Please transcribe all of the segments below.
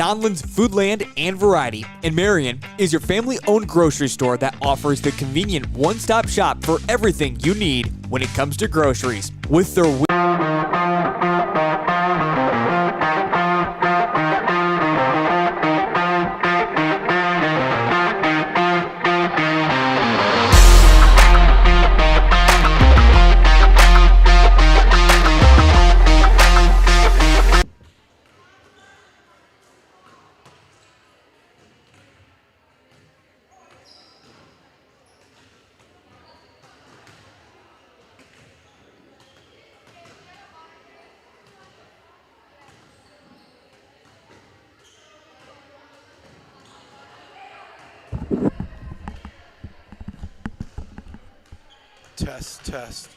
Donlan's Foodland and Variety in Marion is your family-owned grocery store that offers the convenient one-stop shop for everything you need when it comes to groceries. With their Test.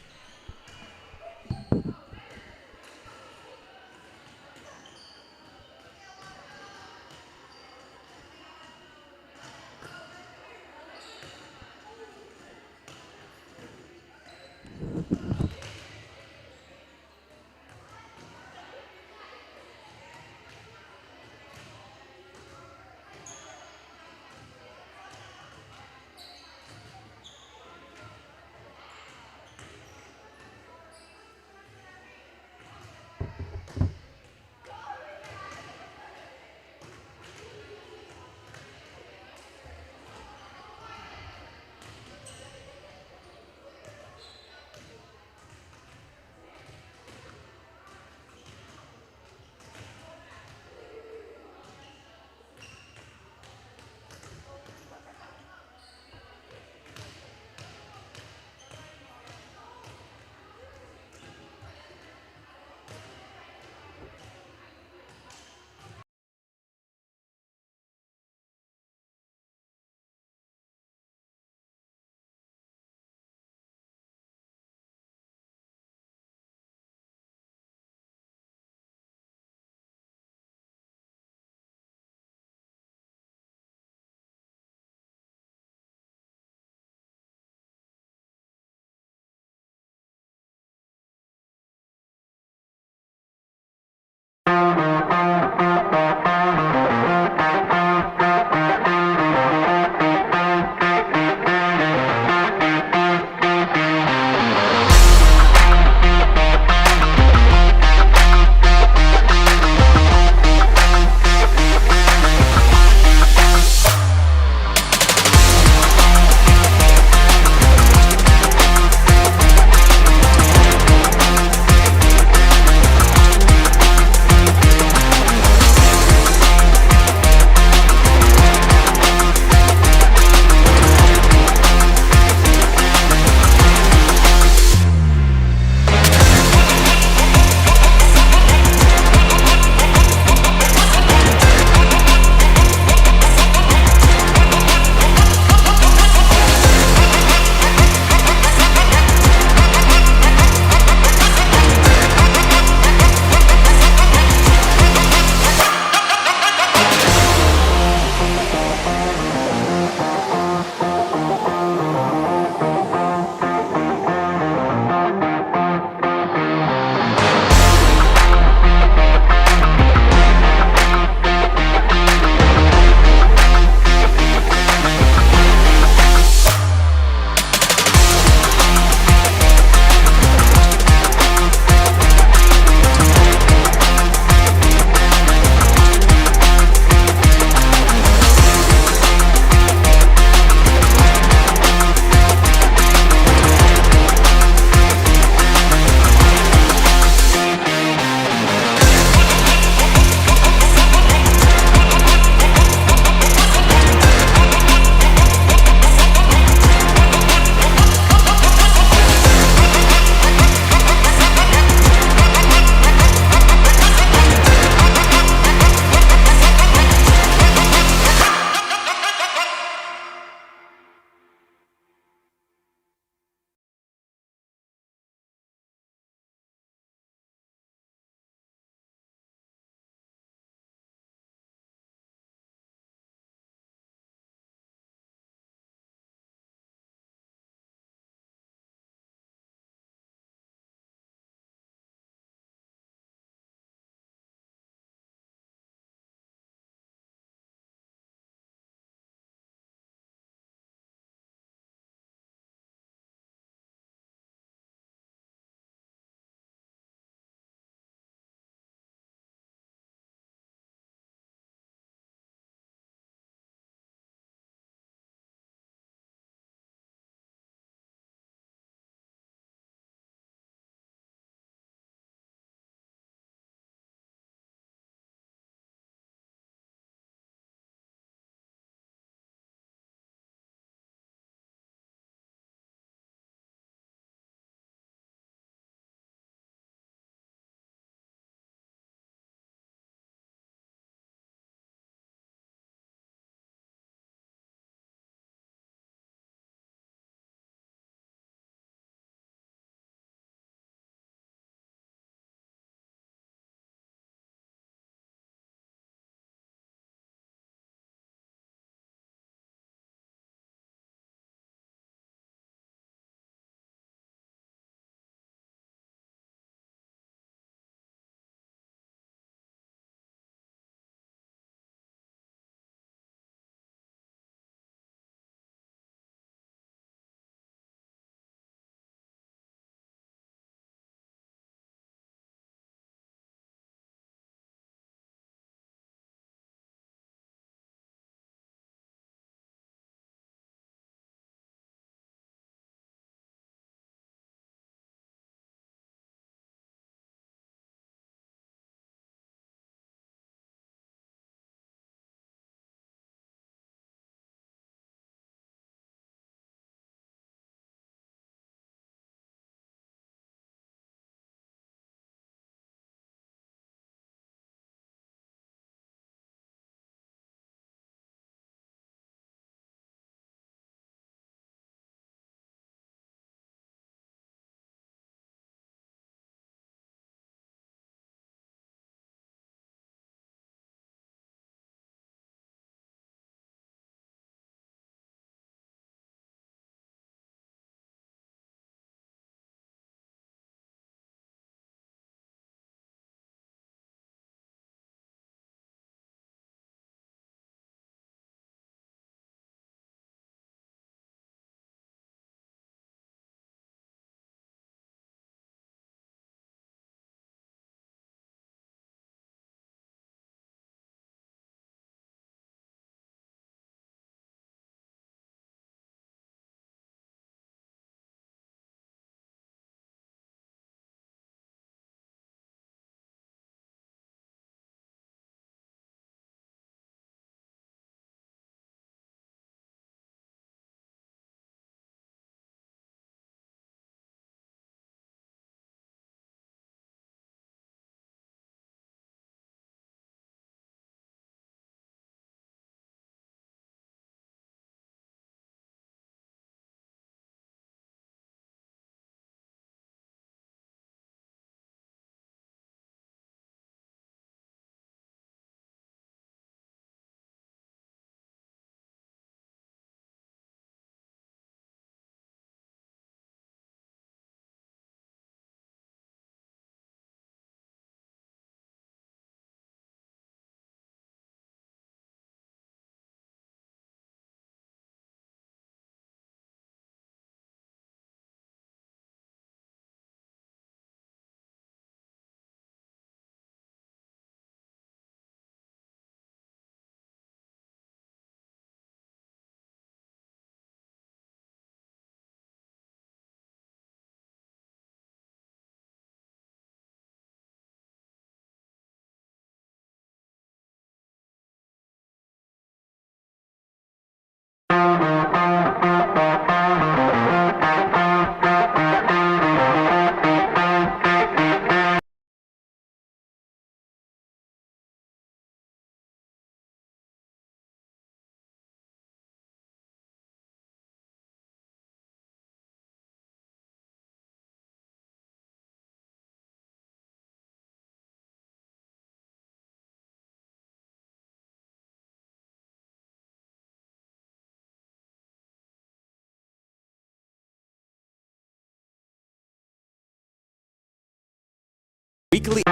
likely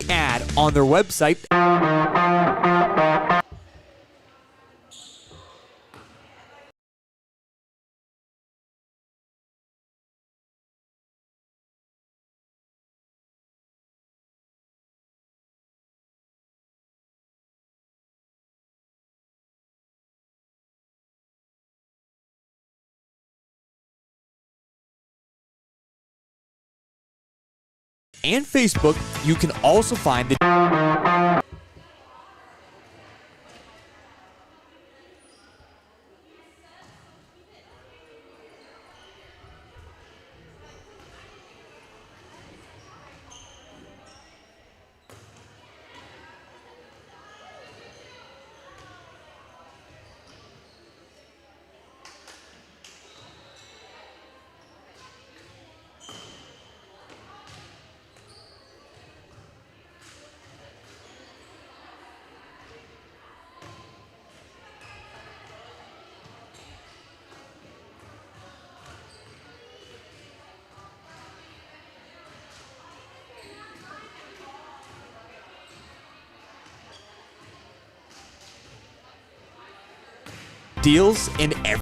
ad on their website. And Facebook, you can also find the deals in every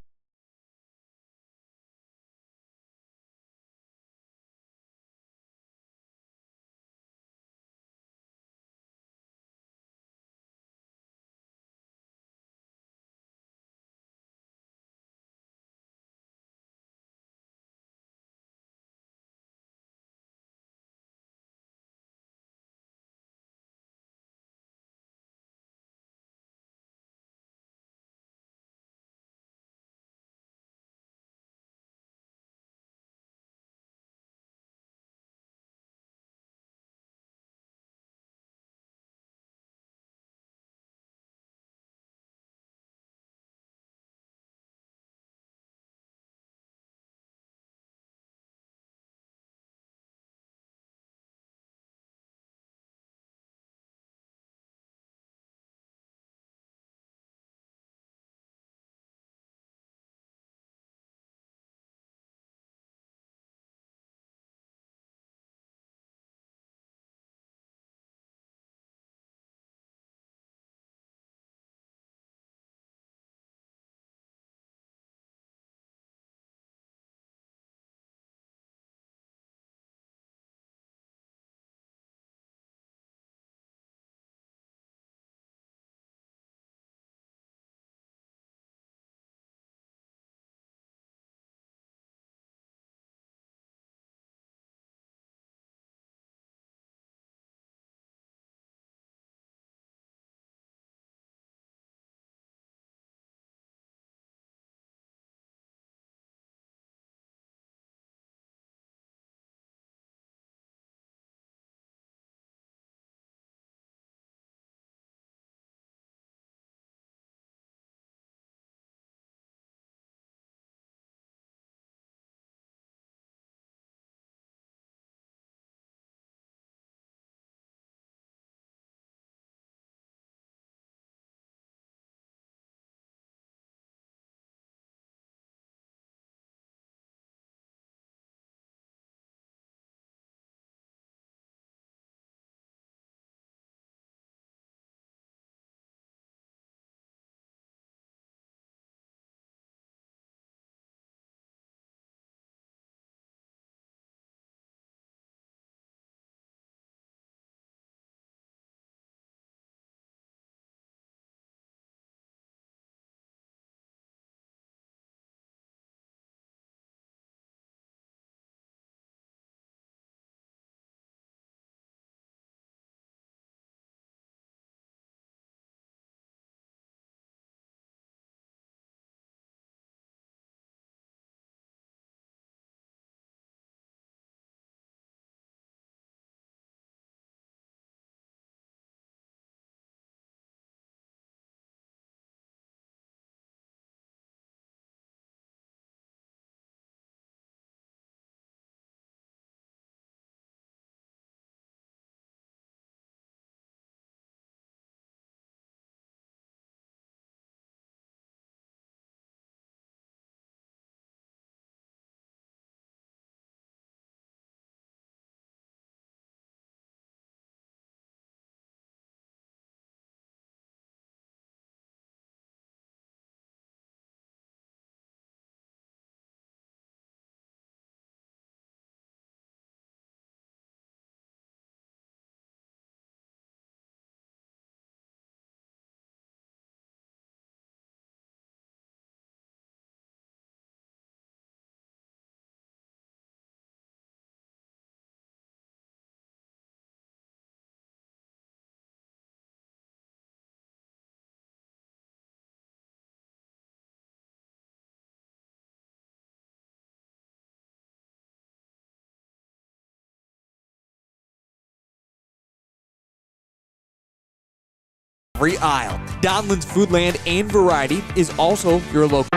every aisle. Donlan's Foodland and Variety is also your local.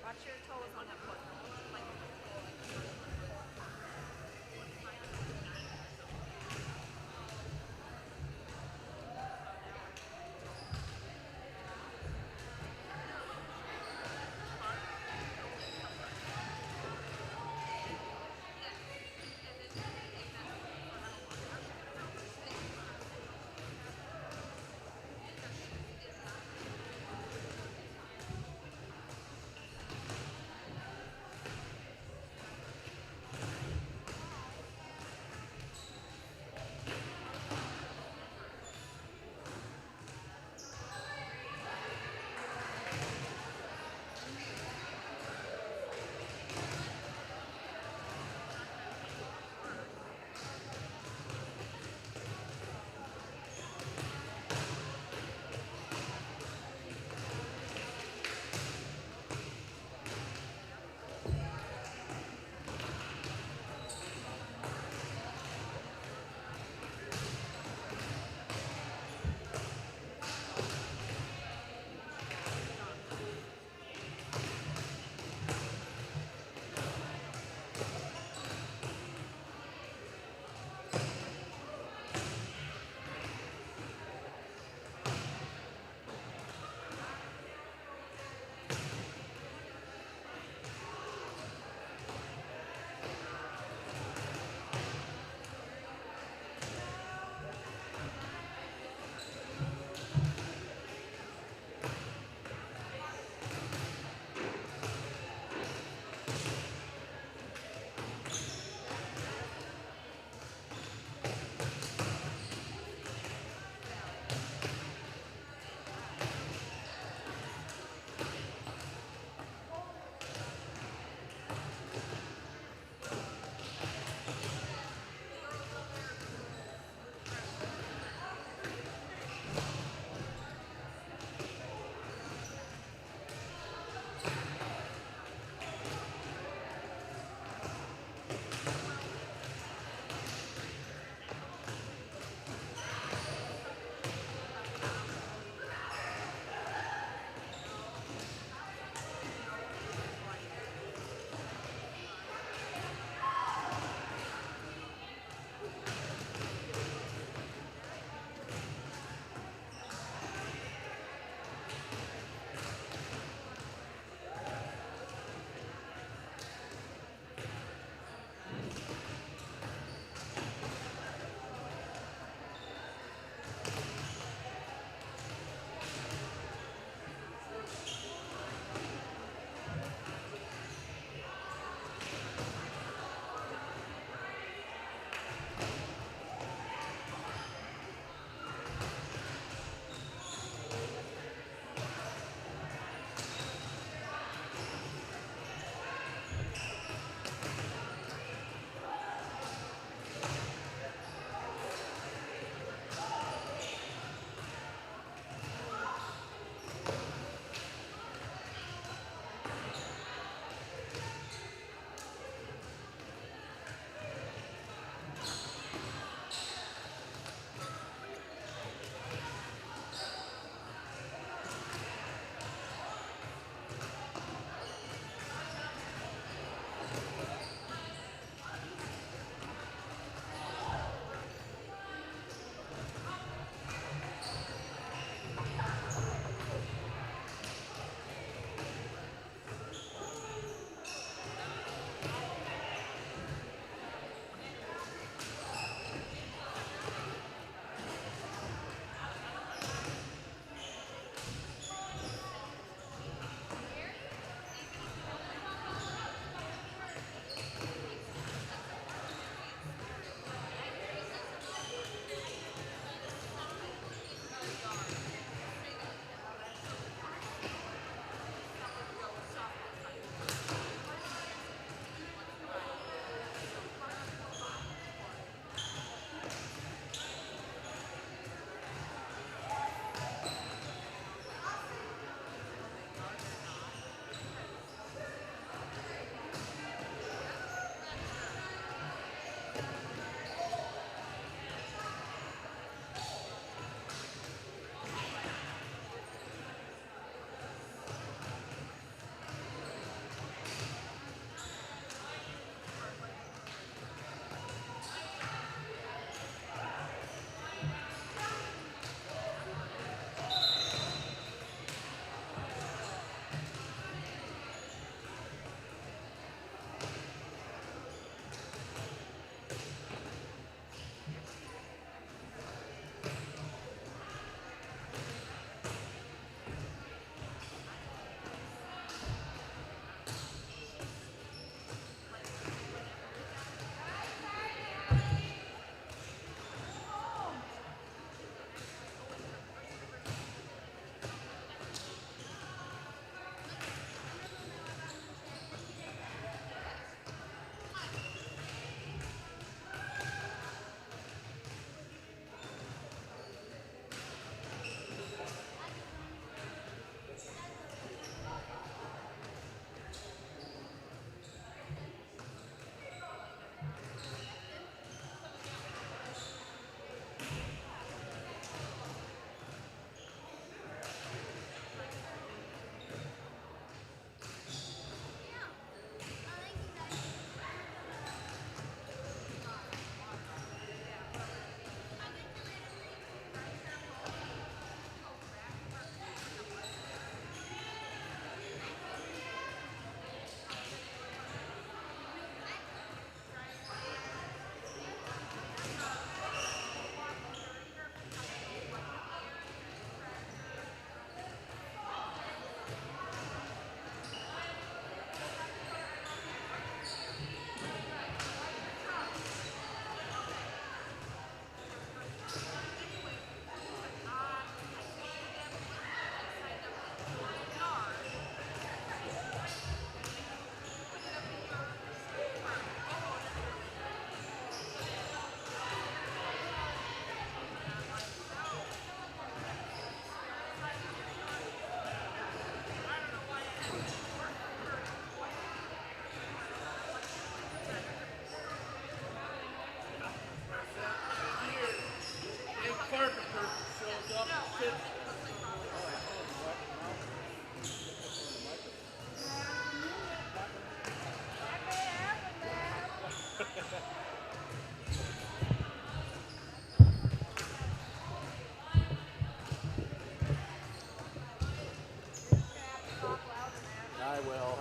Watch your toes on the foot.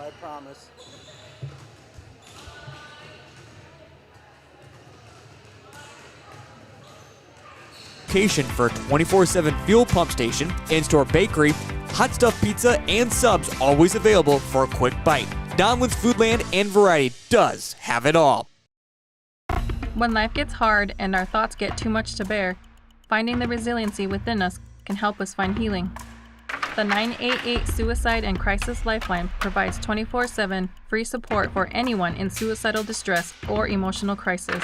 I promise. Location for a 24/7 fuel pump station, in-store bakery, hot stuff pizza, and subs always available for a quick bite. Donlin's Foodland and Variety does have it all. When life gets hard and our thoughts get too much to bear, finding the resiliency within us can help us find healing. The 988 Suicide and Crisis Lifeline provides 24/7 free support for anyone in suicidal distress or emotional crisis.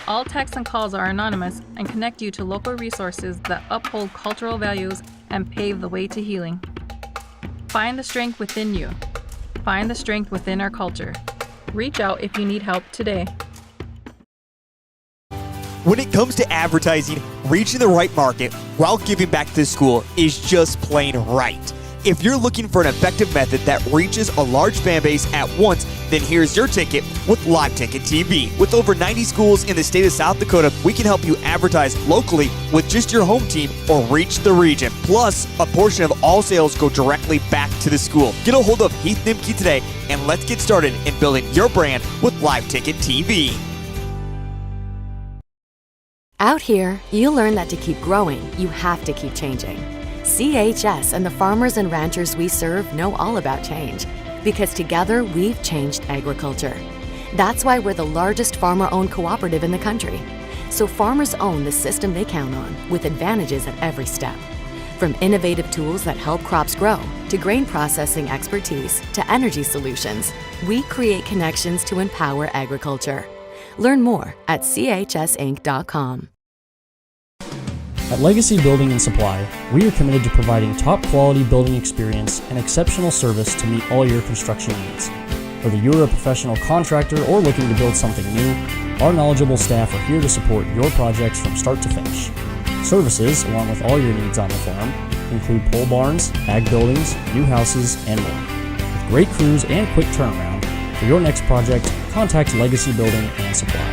All texts and calls are anonymous and connect you to local resources that uphold cultural values and pave the way to healing. Find the strength within you. Find the strength within our culture. Reach out if you need help today. When it comes to advertising, reaching the right market while giving back to the school is just plain right. If you're looking for an effective method that reaches a large fan base at once, then here's your ticket with Live Ticket TV. With over 90 schools in the state of South Dakota, we can help you advertise locally with just your home team or reach the region. Plus, a portion of all sales go directly back to the school. Get a hold of Heath Nimke today and let's get started in building your brand with Live Ticket TV. Out here, you learn that to keep growing, you have to keep changing. CHS and the farmers and ranchers we serve know all about change, because together we've changed agriculture. That's why we're the largest farmer-owned cooperative in the country. So farmers own the system they count on, with advantages at every step. From innovative tools that help crops grow, to grain processing expertise, to energy solutions, we create connections to empower agriculture. Learn more at chsinc.com. At Legacy Building and Supply, we are committed to providing top-quality building experience and exceptional service to meet all your construction needs. Whether you're a professional contractor or looking to build something new, our knowledgeable staff are here to support your projects from start to finish. Services, along with all your needs on the farm, include pole barns, ag buildings, new houses, and more. With great crews and quick turnaround, for your next project, contact Legacy Building and Supply.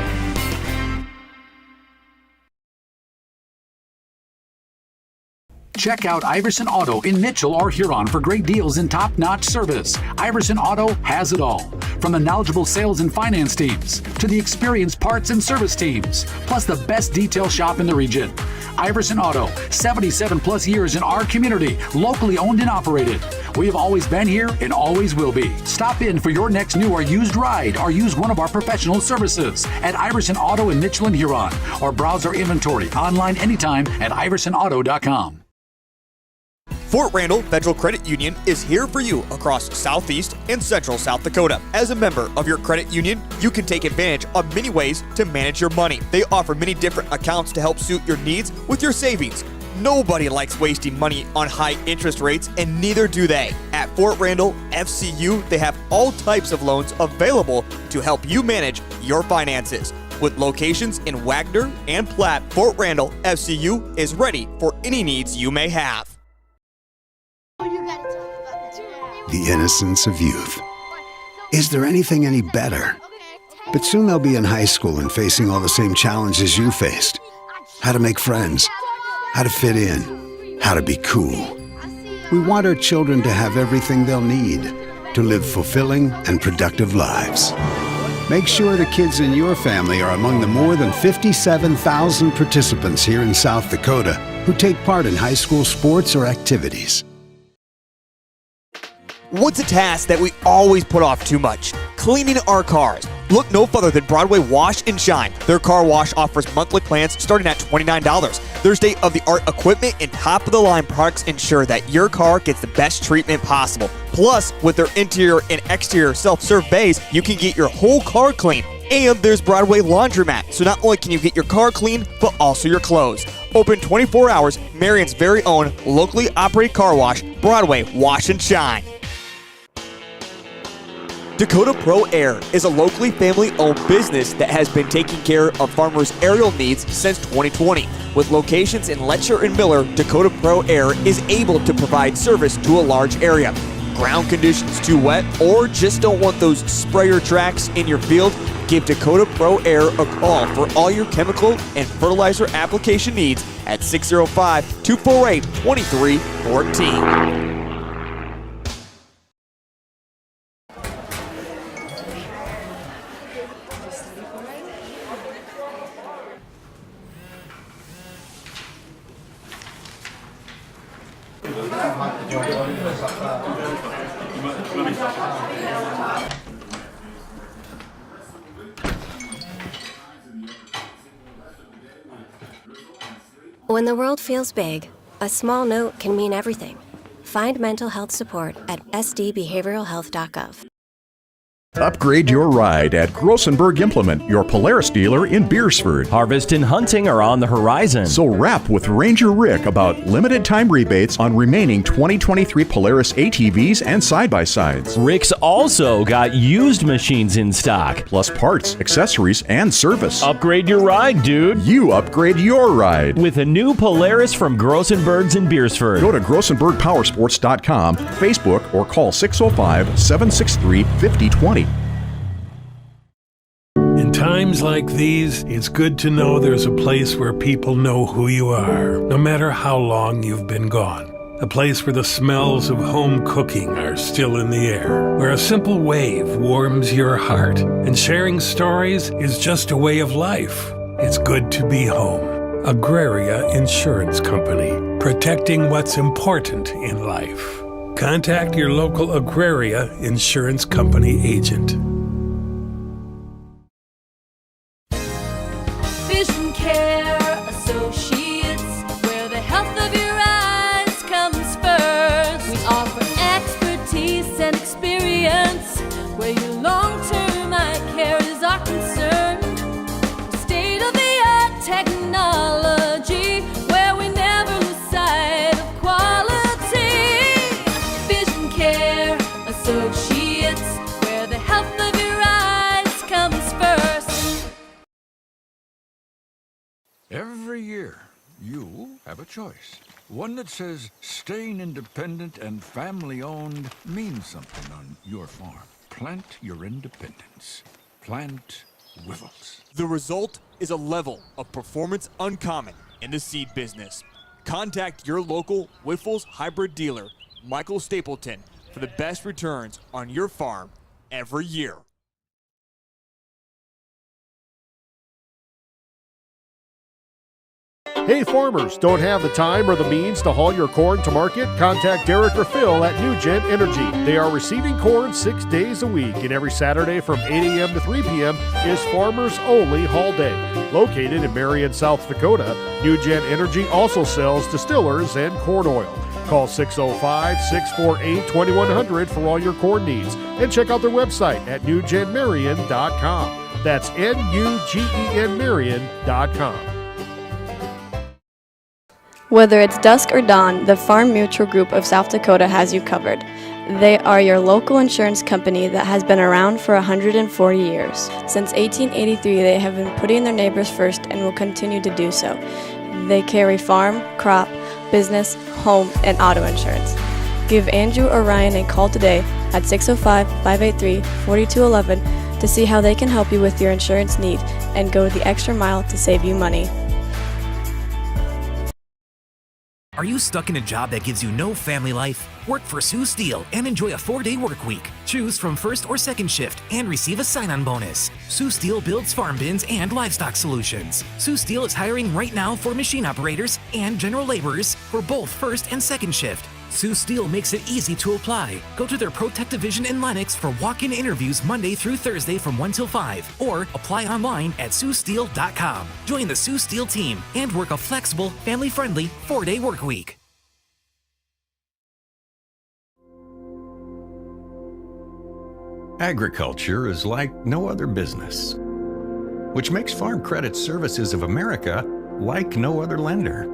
Check out Iverson Auto in Mitchell or Huron for great deals and top-notch service. Iverson Auto has it all. From the knowledgeable sales and finance teams to the experienced parts and service teams, plus the best detail shop in the region. Iverson Auto, 77 plus years in our community, locally owned and operated. We have always been here and always will be. Stop in for your next new or used ride or use one of our professional services at Iverson Auto in Mitchell and Huron, or browse our inventory online anytime at iversonauto.com. Fort Randall Federal Credit Union is here for you across Southeast and Central South Dakota. As a member of your credit union, you can take advantage of many ways to manage your money. They offer many different accounts to help suit your needs with your savings. Nobody likes wasting money on high interest rates, and neither do they. At Fort Randall FCU, they have all types of loans available to help you manage your finances. With locations in Wagner and Platte, Fort Randall FCU is ready for any needs you may have. The innocence of youth. Is there anything any better? But soon they'll be in high school and facing all the same challenges you faced. How to make friends, how to fit in, how to be cool. We want our children to have everything they'll need to live fulfilling and productive lives. Make sure the kids in your family are among the more than 57,000 participants here in South Dakota who take part in high school sports or activities. What's a task that we always put off too much? Cleaning our cars. Look no further than Broadway Wash and Shine. Their car wash offers monthly plans starting at $29. Their state-of-the-art equipment and top-of-the-line products ensure that your car gets the best treatment possible. Plus, with their interior and exterior self-serve bays, you can get your whole car clean. And there's Broadway Laundromat, so not only can you get your car clean, but also your clothes. Open 24 hours, Marion's very own locally operated car wash, Broadway Wash and Shine. Dakota Pro Air is a locally family-owned business that has been taking care of farmers' aerial needs since 2020. With locations in Letcher and Miller, Dakota Pro Air is able to provide service to a large area. Ground conditions too wet, or just don't want those sprayer tracks in your field? Give Dakota Pro Air a call for all your chemical and fertilizer application needs at 605-248-2314. When the world feels big, a small note can mean everything. Find mental health support at sdbehavioralhealth.gov. Upgrade your ride at Grossenberg Implement, your Polaris dealer in Beersford. Harvest and hunting are on the horizon. So rap with Ranger Rick about limited time rebates on remaining 2023 Polaris ATVs and side-by-sides. Rick's also got used machines in stock. Plus parts, accessories, and service. Upgrade your ride, dude. You upgrade your ride. With a new Polaris from Grossenberg's in Beersford. Go to grossenbergpowersports.com, Facebook, or call 605-763-5020. In times like these, it's good to know there's a place where people know who you are, no matter how long you've been gone. A place where the smells of home cooking are still in the air, where a simple wave warms your heart, and sharing stories is just a way of life. It's good to be home. Agraria Insurance Company, protecting what's important in life. Contact your local Agraria Insurance Company agent. Vision Care Associates, where the health of your eyes comes first. We offer expertise and experience, where your long-term eye care is our concern. State-of-the-art technology, where we never lose sight of quality. Vision Care Associates, where the health of your eyes comes first. Every year, you have a choice. One that says staying independent and family-owned means something on your farm. Plant your independence. Plant Wiffles. The result is a level of performance uncommon in the seed business. Contact your local Wiffles hybrid dealer, Michael Stapleton, for the best returns on your farm every year. Hey farmers, don't have the time or the means to haul your corn to market? Contact Derek or Phil at NewGen Energy. They are receiving corn 6 days a week, and every Saturday from 8 a.m. to 3 p.m. is Farmers Only Haul Day. Located in Marion, South Dakota, NewGen Energy also sells distillers and corn oil. Call 605-648-2100 for all your corn needs, and check out their website at newgenmarion.com. That's NUGEN Marion.com. Whether it's dusk or dawn, the Farm Mutual Group of South Dakota has you covered. They are your local insurance company that has been around for 140 years. Since 1883, they have been putting their neighbors first and will continue to do so. They carry farm, crop, business, home, and auto insurance. Give Andrew or Ryan a call today at 605-583-4211 to see how they can help you with your insurance need and go the extra mile to save you money. Are you stuck in a job that gives you no family life? Work for Sue Steele and enjoy a 4-day work week. Choose from first or second shift and receive a sign-on bonus. Sue Steele builds farm bins and livestock solutions. Sue Steele is hiring right now for machine operators and general laborers for both first and second shift. Sue Steele makes it easy to apply. Go to their ProTech division in Lennox for walk-in interviews Monday through Thursday from 1 till 5, or apply online at SueSteele.com. Join the Sue Steele team and work a flexible, family-friendly 4-day work week. Agriculture is like no other business, which makes Farm Credit Services of America like no other lender.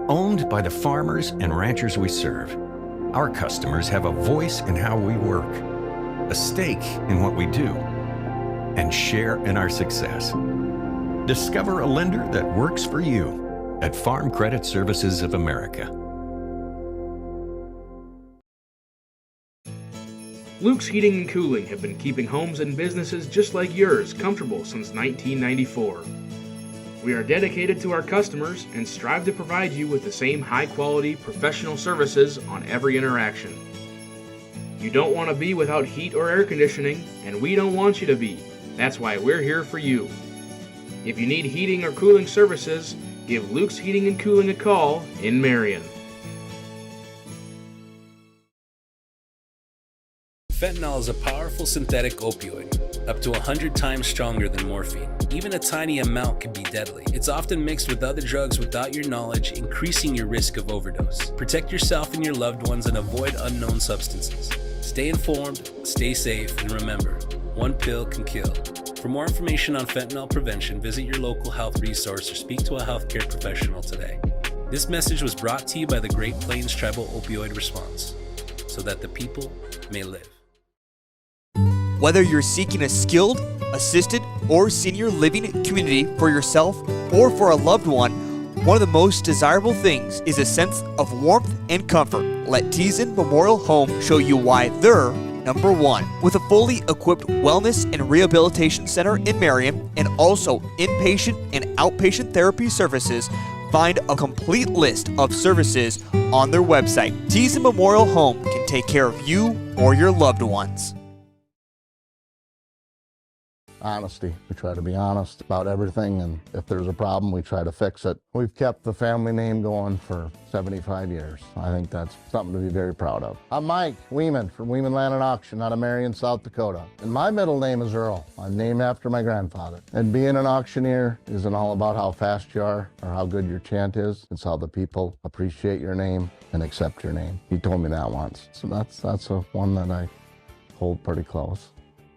Owned by the farmers and ranchers we serve, our customers have a voice in how we work, a stake in what we do, and share in our success. Discover a lender that works for you at Farm Credit Services of America. Luke's Heating and Cooling have been keeping homes and businesses just like yours comfortable since 1994. We are dedicated to our customers and strive to provide you with the same high-quality professional services on every interaction. You don't want to be without heat or air conditioning, and we don't want you to be. That's why we're here for you. If you need heating or cooling services, give Luke's Heating and Cooling a call in Marion. Fentanyl is a powerful synthetic opioid, up to 100 times stronger than morphine. Even a tiny amount can be deadly. It's often mixed with other drugs without your knowledge, increasing your risk of overdose. Protect yourself and your loved ones and avoid unknown substances. Stay informed, stay safe, and remember, one pill can kill. For more information on fentanyl prevention, visit your local health resource or speak to a healthcare professional today. This message was brought to you by the Great Plains Tribal Opioid Response, so that the people may live. Whether you're seeking a skilled, assisted, or senior living community for yourself or for a loved one, one of the most desirable things is a sense of warmth and comfort. Let Teason Memorial Home show you why they're number one. With a fully equipped wellness and rehabilitation center in Marion and also inpatient and outpatient therapy services, find a complete list of services on their website. Teason Memorial Home can take care of you or your loved ones. Honesty. We try to be honest about everything, and if there's a problem, we try to fix it. We've kept the family name going for 75 years. I think that's something to be very proud of. I'm Mike Weeman from Weeman Land and Auction out of Marion, South Dakota. And my middle name is Earl. I'm named after my grandfather. And being an auctioneer isn't all about how fast you are or how good your chant is. It's how the people appreciate your name and accept your name. He told me that once. So that's a one that I hold pretty close.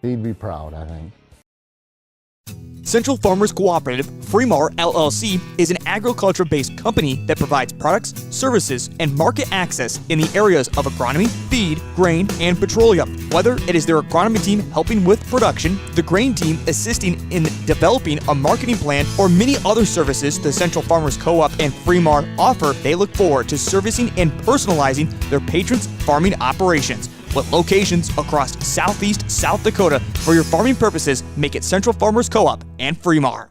He'd be proud, I think. Central Farmers Cooperative, Fremar LLC, is an agriculture-based company that provides products, services, and market access in the areas of agronomy, feed, grain, and petroleum. Whether it is their agronomy team helping with production, the grain team assisting in developing a marketing plan, or many other services the Central Farmers Co-op and Fremar offer, they look forward to servicing and personalizing their patrons' farming operations. With locations across southeast South Dakota for your farming purposes, make it Central Farmers Co-op and Fremar.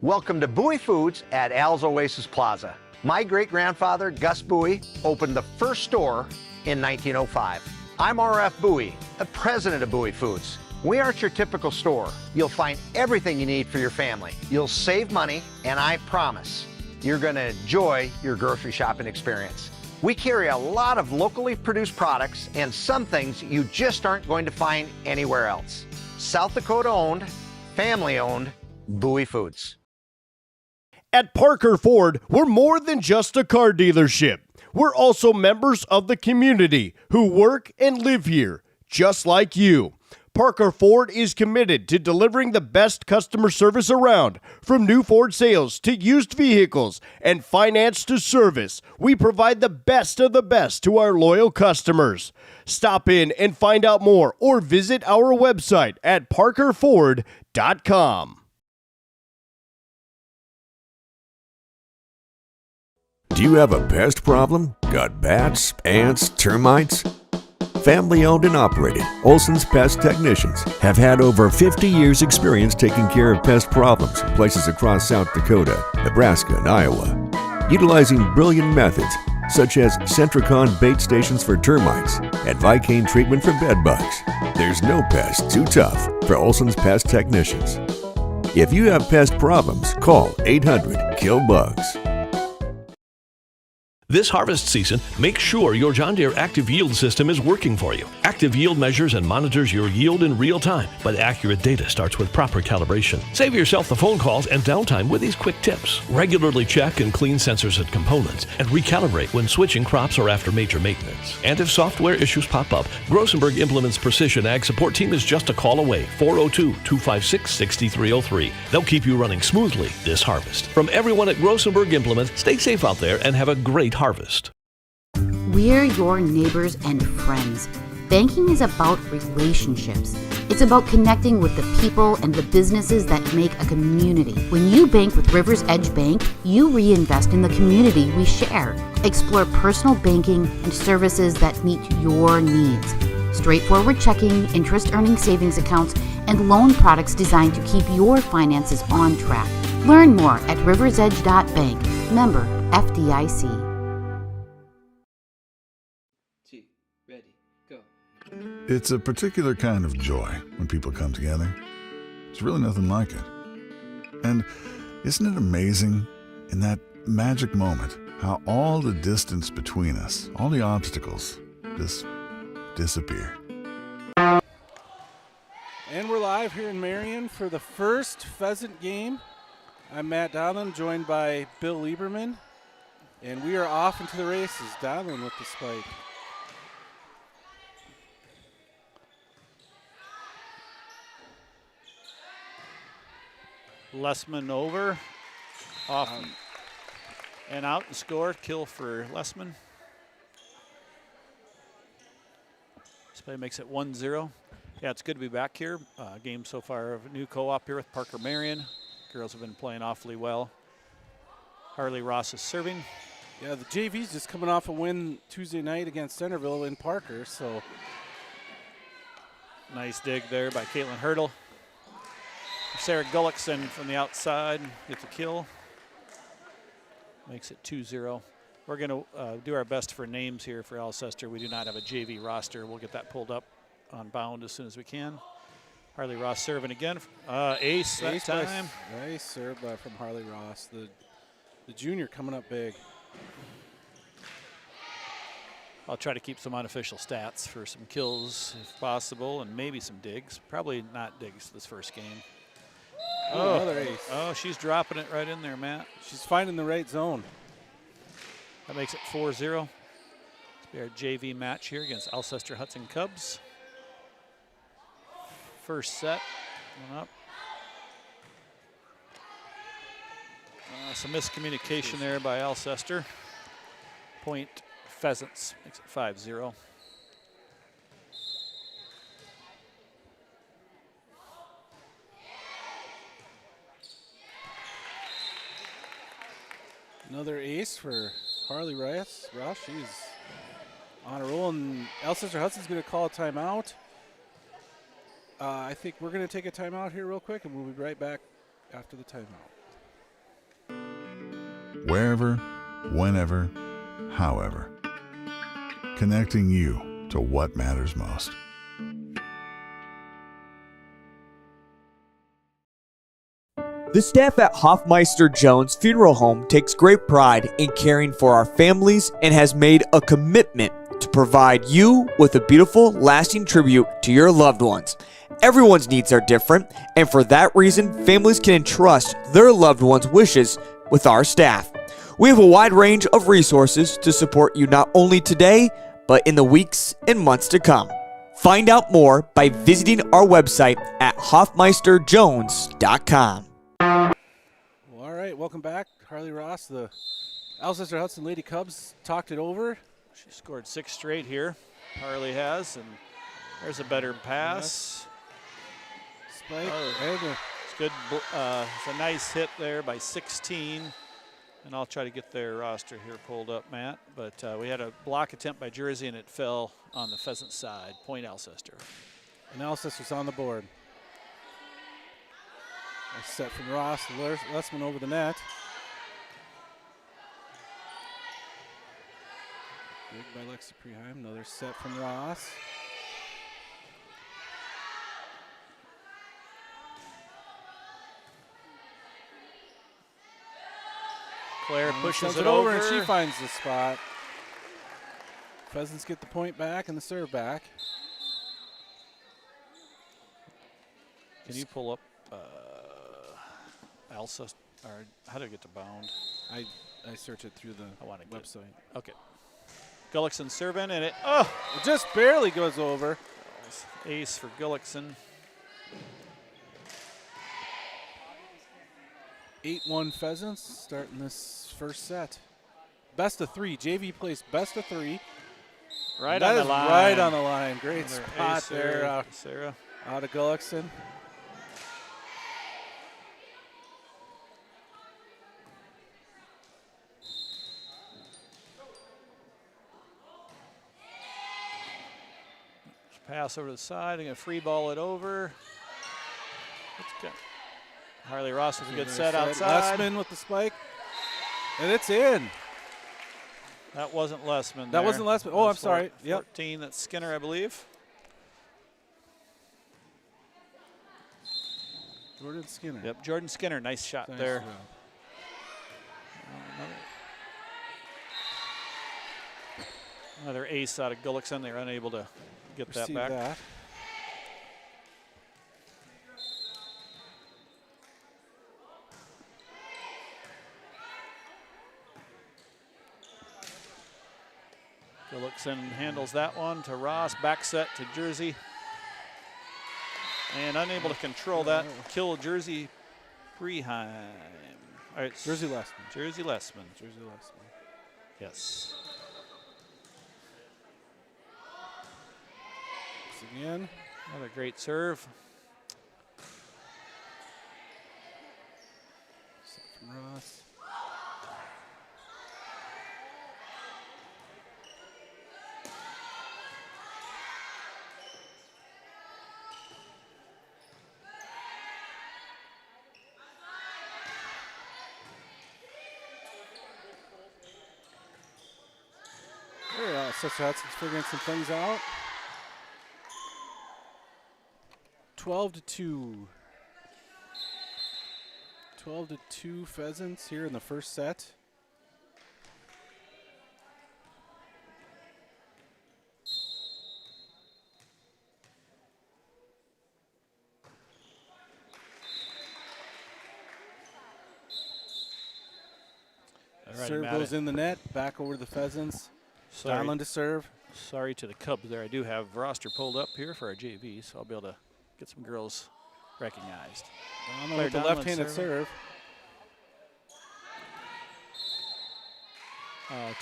Welcome to Bowie Foods at Al's Oasis Plaza. My great-grandfather, Gus Bowie, opened the first store in 1905. I'm R.F. Bowie, the president of Bowie Foods. We aren't your typical store. You'll find everything you need for your family. You'll save money, and I promise you're going to enjoy your grocery shopping experience. We carry a lot of locally produced products and some things you just aren't going to find anywhere else. South Dakota owned, family owned, Bowie Foods. At Parker Ford, we're more than just a car dealership. We're also members of the community who work and live here, just like you. Parker Ford is committed to delivering the best customer service around. From new Ford sales to used vehicles and finance to service, we provide the best of the best to our loyal customers. Stop in and find out more or visit our website at parkerford.com. Do you have a pest problem? Got bats, ants, termites? Family owned and operated, Olson's Pest Technicians have had over 50 years experience taking care of pest problems in places across South Dakota, Nebraska, and Iowa. Utilizing brilliant methods such as Centricon bait stations for termites and Vicane treatment for bed bugs, there's no pest too tough for Olson's Pest Technicians. If you have pest problems, call 800-KILL-BUGS. This harvest season, make sure your John Deere Active Yield system is working for you. Active Yield measures and monitors your yield in real time, but accurate data starts with proper calibration. Save yourself the phone calls and downtime with these quick tips. Regularly check and clean sensors and components, and recalibrate when switching crops or after major maintenance. And if software issues pop up, Grossenberg Implement's Precision Ag Support Team is just a call away, 402-256-6303. They'll keep you running smoothly this harvest. From everyone at Grossenberg Implement, stay safe out there and have a great harvest. We're your neighbors and friends. Banking is about relationships. It's about connecting with the people and the businesses that make a community. When you bank with Rivers Edge Bank, you reinvest in the community we share. Explore personal banking and services that meet your needs. Straightforward checking, interest-earning savings accounts, and loan products designed to keep your finances on track. Learn more at riversedge.bank. Member FDIC. It's a particular kind of joy when people come together. There's really nothing like it. And isn't it amazing, in that magic moment, how all the distance between us, all the obstacles, just disappear? And we're live here in Marion for the first pheasant game. I'm Matt Donlin, joined by Bill Lieberman, and we are off into the races. Donlin with the spike. Lessman over, off and out and scored. Kill for Lessman. This play makes it 1-0. Yeah, it's good to be back here. Game so far of a new co-op here with Parker Marion. Girls have been playing awfully well. Harley Ross is serving. Yeah, the JV's just coming off a win Tuesday night against Centerville in Parker, so. Nice dig there by Caitlin Hurdle. Sarah Gullickson from the outside gets a kill. Makes it 2-0. We're going to do our best for names here for Alcester. We do not have a JV roster. We'll get that pulled up on Bound as soon as we can. Harley Ross serving again. Ace that time. Nice serve from Harley Ross. The junior coming up big. I'll try to keep some unofficial stats for some kills if possible and maybe some digs. Probably not digs this first game. Oh, another ace. Oh, she's dropping it right in there, Matt. She's finding the right zone. That makes it 4-0. This will be our JV match here against Alcester Hudson Cubs. First set, one up. Some miscommunication there by Alcester. Point Pheasants makes it 5-0. Another ace for Harley Ross. She's on a roll, and Alcester Hudson's going to call a timeout. I think we're going to take a timeout here real quick, and we'll be right back after the timeout. Wherever, whenever, however. Connecting you to what matters most. The staff at Hoffmeister Jones Funeral Home takes great pride in caring for our families and has made a commitment to provide you with a beautiful, lasting tribute to your loved ones. Everyone's needs are different, and for that reason, families can entrust their loved ones' wishes with our staff. We have a wide range of resources to support you not only today, but in the weeks and months to come. Find out more by visiting our website at hoffmeisterjones.com. All right, welcome back. Harley Ross, the Alcester Hudson Lady Cubs talked it over. She scored 6 straight here. Harley has, and there's a better pass. Spike. It's good. It's a nice hit there by 16. And I'll try to get their roster here pulled up, Matt. But we had a block attempt by Jersey, and it fell on the Pheasant side. Point Alcester. And Alcester's on the board. Nice set from Ross. Lessman over the net. Big by Lexi Preheim. Another set from Ross. Claire pushes it over, and she finds the spot. Pheasants get the point back and the serve back. Can you pull up Alcester, or how do I get to Bound? I search it through the website. Okay. Gullickson serving, and it just barely goes over. Ace for Gullickson. 8-1 Pheasants starting this first set. Best of 3. JV plays best of 3. Right on the line. Right on the line. Great Another spot ace there. Sarah. Out of Gullickson. Pass over to the side. They're going to free ball it over. It's good. Harley Ross with a good set outside. Lessman with the spike. And it's in. That wasn't Lessman. That wasn't Lessman. Oh, I'm sorry. 14, that's Skinner, I believe. Jordan Skinner. Yep, Jordan Skinner. Nice shot there. Another ace out of Gullickson. They're unable to get that back. Gullickson handles that one to Ross. Back set to Jersey. And unable to control that. Kill Jersey Preheim. All right, Jersey Lessman. Jersey Lessman. Jersey Lessman. Yes. Again. Another great serve. From Ross. Sister Hudson's figuring some things out. 12-2. 12-2 Pheasants here in the first set. Serve goes in the net, back over to the Pheasants. Donlin to serve. Sorry to the Cubs there. I do have roster pulled up here for our JV, so I'll be able to get some girls recognized. Donlin with the left-handed serve.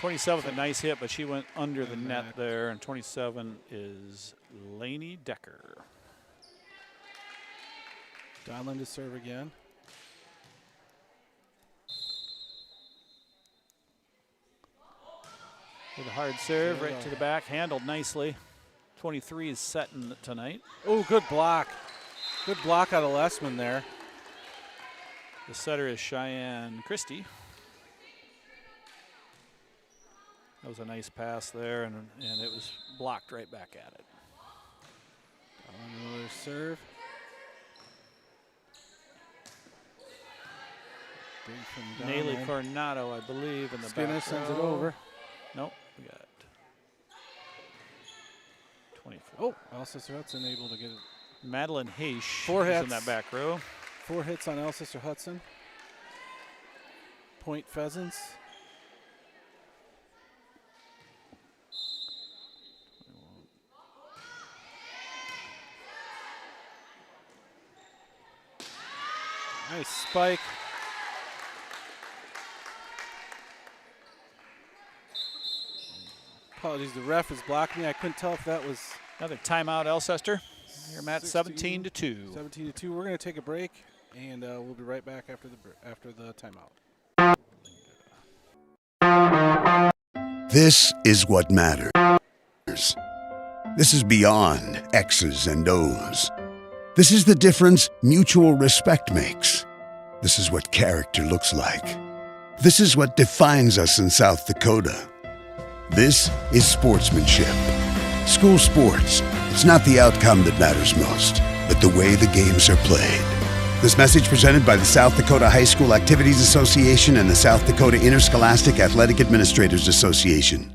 27th, a nice hit, but she went under the net there, and 27 is Lainey Decker. Donlin to serve again. With a hard serve right to the back, handled nicely. 23 is setting tonight. Oh, good block. Good block out of Lessman there. The setter is Cheyenne Christie. That was a nice pass there, and it was blocked right back at it. Another serve. Big from Nayli Coronado, I believe, in the Skinner back sends row. it over. Nope, we got 24. Oh, Alcester Hudson able to get it. Madeline Haish 4 hits in that back row. 4 hits on Alcester Hudson. Point Pheasants. Nice spike. Apologies, the ref is blocking me. I couldn't tell if that was another timeout, Alcester. You're at 17-2. 17-2. We're going to take a break, and we'll be right back after the timeout. This is what matters. This is beyond X's and O's. This is the difference mutual respect makes. This is what character looks like. This is what defines us in South Dakota. This is sportsmanship. School sports, it's not the outcome that matters most, but the way the games are played. This message presented by the South Dakota High School Activities Association and the South Dakota Interscholastic Athletic Administrators Association.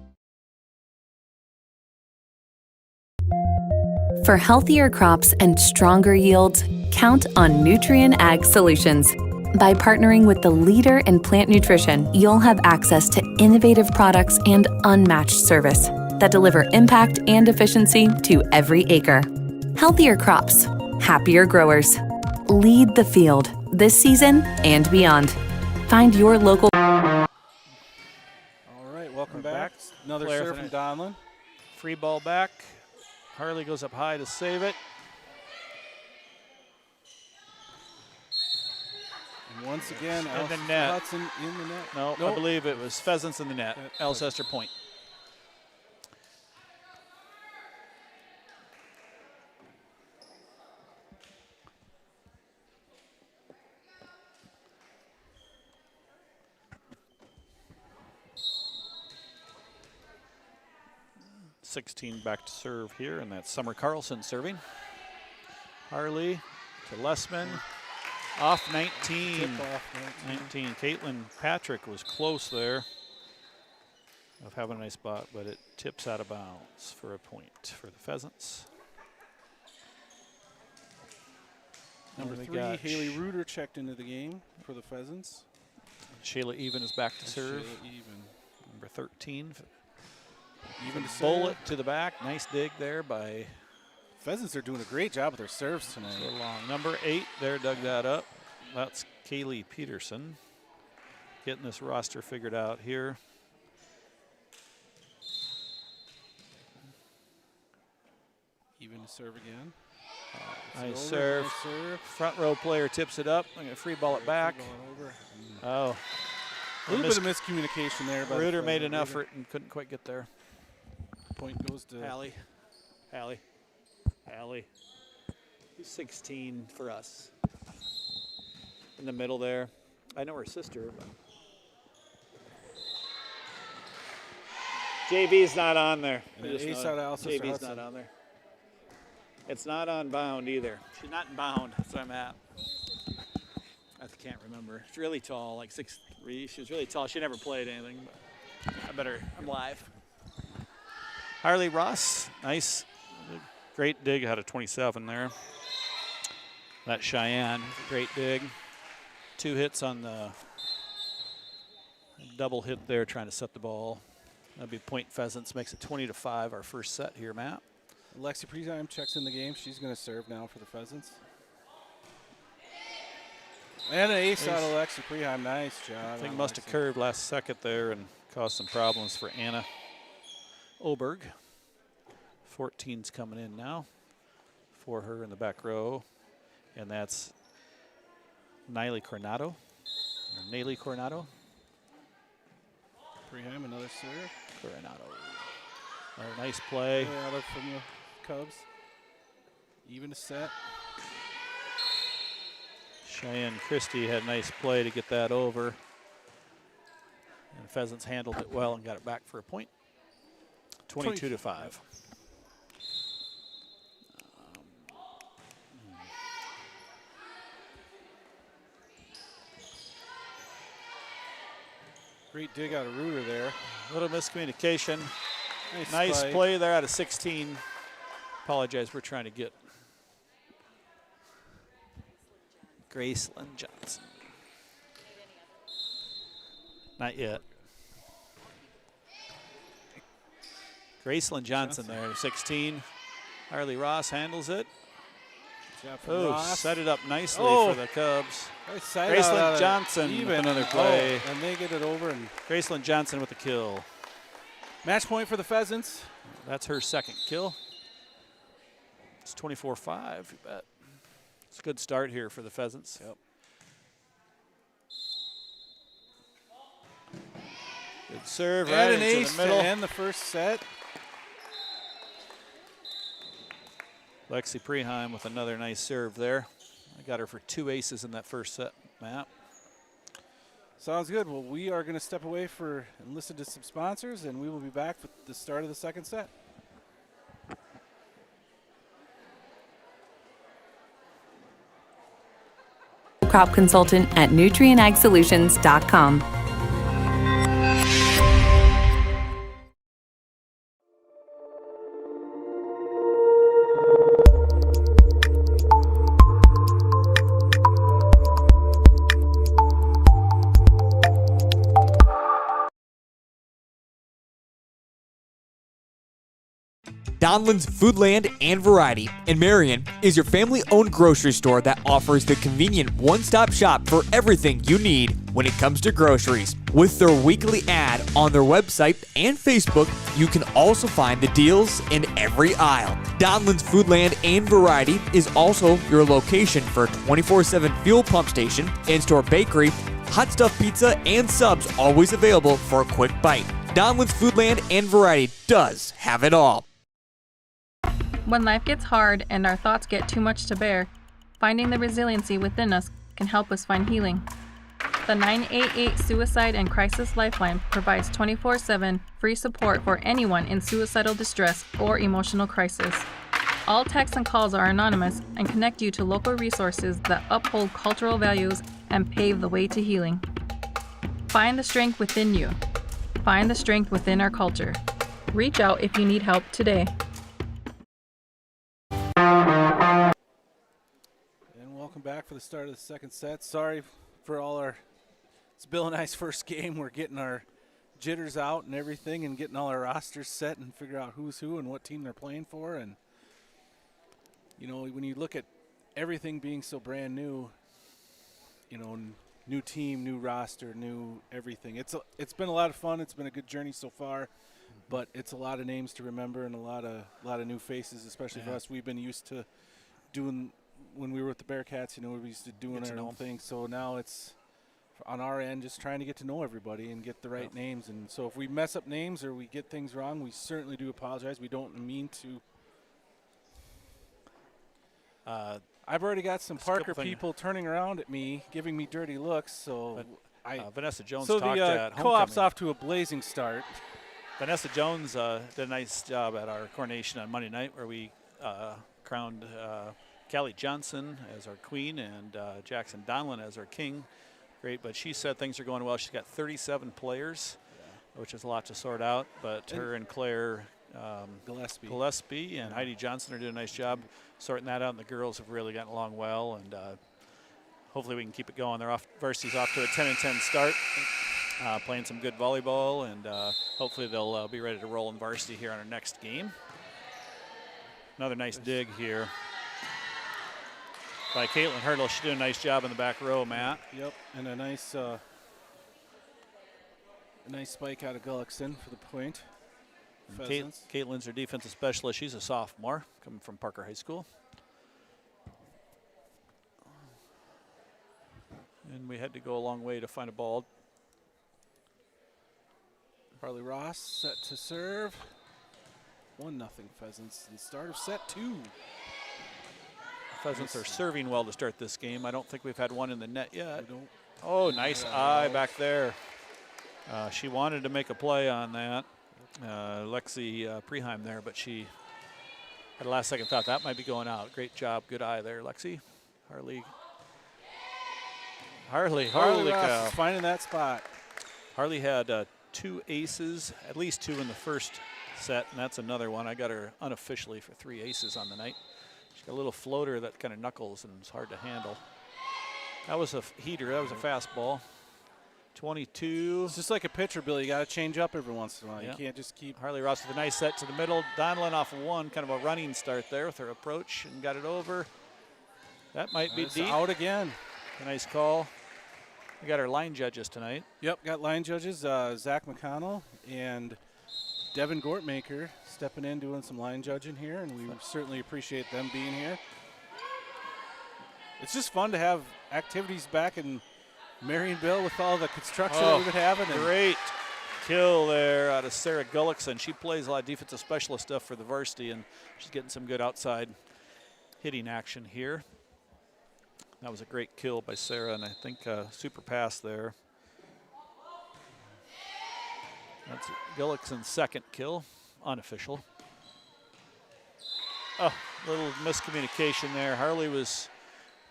For healthier crops and stronger yields, count on Nutrien Ag Solutions. By partnering with the leader in plant nutrition, you'll have access to innovative products and unmatched service that deliver impact and efficiency to every acre. Healthier crops, happier growers. Lead the field this season and beyond. Find your local. All right, welcome back. Another Claire serve from Donlin. Free ball back. Harley goes up high to save it. And once again, in the net. Hudson in the net. No, I believe it was Pheasants in the net. Alcester point. .16 back to serve here, and that's Summer Carlson serving. Harley to Lessman. Off 19. Tip off 19. Caitlin Patrick was close there of having a nice spot, but it tips out of bounds for a point for the Pheasants. Number 3, Haley Reuter checked into the game for the Pheasants. Shayla Even is back to serve. Shayla Even. Number 13. Even to bullet to the back. Nice dig there by Pheasants are doing a great job with their serves tonight. so long. Number 8 there dug that up. That's Kaylee Peterson getting this roster figured out here. Even to serve again. Nice serve. Front row player tips it up. I'm going to free ball it back. Oh. A little bit of miscommunication there. Reuter made an effort and couldn't quite get there. Point goes to Hallie. 16 for us. In the middle there. I know her sister, but JV's not on there. Ace out of JV's not on there. It's not on bound either. She's not in bound. That's where I'm at. I can't remember. She's really tall, like 6'3". She was really tall. She never played anything, but I'm live. Harley Ross, nice. Great dig out of 27 there. That Cheyenne, great dig. 2 hits on the double hit there, trying to set the ball. That'd be point Pheasants, makes it 20-5, our first set here, Matt. Lexi Priesheim checks in the game. She's going to serve now for the Pheasants. And an ace out of Lexi Priesheim. Nice job. I think must have curved last second there and caused some problems for Anna Oberg. 14's coming in now for her in the back row. And that's Nayli Coronado. Priesheim, another serve. Coronado. Oh, nice play. Out of from the Cubs. Even a set. Cheyenne Christie had a nice play to get that over. And Pheasants handled it well and got it back for a point. 22-5. Great dig out of Reuter there. A little miscommunication. Nice play there out of 16. Apologize, we're trying to get Graceland Johnson. Not yet. Graceland Johnson there, 16. Harley Ross handles it. Oh, set it up nicely for the Cubs. Graceland Johnson with another play. And they get it over. And Graceland Johnson with the kill. Match point for the Pheasants. That's her second kill. It's 24-5, you bet. It's a good start here for the Pheasants. Yep. Good serve and right an into ace the middle. To end the first set. Lexi Priesheim with another nice serve there. I got her for 2 aces in that first set, Matt. Sounds good. Well, we are going to step away and listen to some sponsors, and we will be back with the start of the second set. Crop consultant at nutrienagsolutions.com. Donlan's Foodland and Variety in Marion is your family-owned grocery store that offers the convenient one-stop shop for everything you need when it comes to groceries. With their weekly ad on their website and Facebook, you can also find the deals in every aisle. Donlan's Foodland and Variety is also your location for a 24/7 fuel pump station, in-store bakery, hot stuff pizza, and subs always available for a quick bite. Donlan's Foodland and Variety does have it all. When life gets hard and our thoughts get too much to bear, finding the resiliency within us can help us find healing. The 988 Suicide and Crisis Lifeline provides 24/7 free support for anyone in suicidal distress or emotional crisis. All texts and calls are anonymous and connect you to local resources that uphold cultural values and pave the way to healing. Find the strength within you. Find the strength within our culture. Reach out if you need help today. Welcome back for the start of the second set. Sorry for all it's Bill and I's first game. We're getting our jitters out and everything and getting all our rosters set and figure out who's who and what team they're playing for. And, you know, when you look at everything being so brand new, you know, new team, new roster, new everything. It's been a lot of fun. It's been a good journey so far, but it's a lot of names to remember and a lot of new faces, especially for us. We've been used to doing when we were with the Bearcats. You know, we used to doing our own thing. So now it's on our end, just trying to get to know everybody and get the right names. And so if we mess up names or we get things wrong, we certainly do apologize. We don't mean to. I've already got some Parker people turning around at me, giving me dirty looks. So Vanessa Jones so talked at the co-op's homecoming. off to a blazing start. Vanessa Jones did a nice job at our coronation on Monday night, where we crowned Callie Johnson as our queen and Jackson Donlin as our king. Great, but she said things are going well. She's got 37 players, which is a lot to sort out. But her and Claire Gillespie and Heidi Johnson are doing a nice job sorting that out, and the girls have really gotten along well. And hopefully we can keep it going. Varsity's off to a 10-10 start, playing some good volleyball, and hopefully they'll be ready to roll in varsity here on our next game. Another nice dig here by Caitlin Hurdle. She's doing a nice job in the back row, Matt. Yep, and a nice spike out of Gullickson for the point. Caitlin's our defensive specialist. She's a sophomore coming from Parker High School. And we had to go a long way to find a ball. Harley Ross set to serve. 1-0 Pheasants and start of set 2. Pheasants are serving well to start this game. I don't think we've had one in the net yet. Oh, nice eye back there. She wanted to make a play on that. Lexi Preheim there, but she had a last second thought that might be going out. Great job, good eye there, Lexi. Harley Ross is finding that spot. Harley had 2 aces, at least 2 in the first set, and that's another one. I got her unofficially for 3 aces on the night. She's got a little floater that kind of knuckles and it's hard to handle. That was a heater. That was a fastball. 22. It's just like a pitcher, Billy. You got to change up every once in a while. Yeah. You can't just keep. Harley Ross with a nice set to the middle. Donlin off of one, kind of a running start there with her approach and got it over. That might be deep. Out again. A nice call. We got our line judges tonight. Yep, got line judges. Zach McConnell and Devin Gortmaker stepping in, doing some line judging here, and we certainly appreciate them being here. It's just fun to have activities back in Marionville with all the construction that we've been having. Great kill there out of Sarah Gullickson. She plays a lot of defensive specialist stuff for the varsity, and she's getting some good outside hitting action here. That was a great kill by Sarah, and I think super pass there. That's Gullickson's second kill, unofficial. Oh, little miscommunication there. Harley was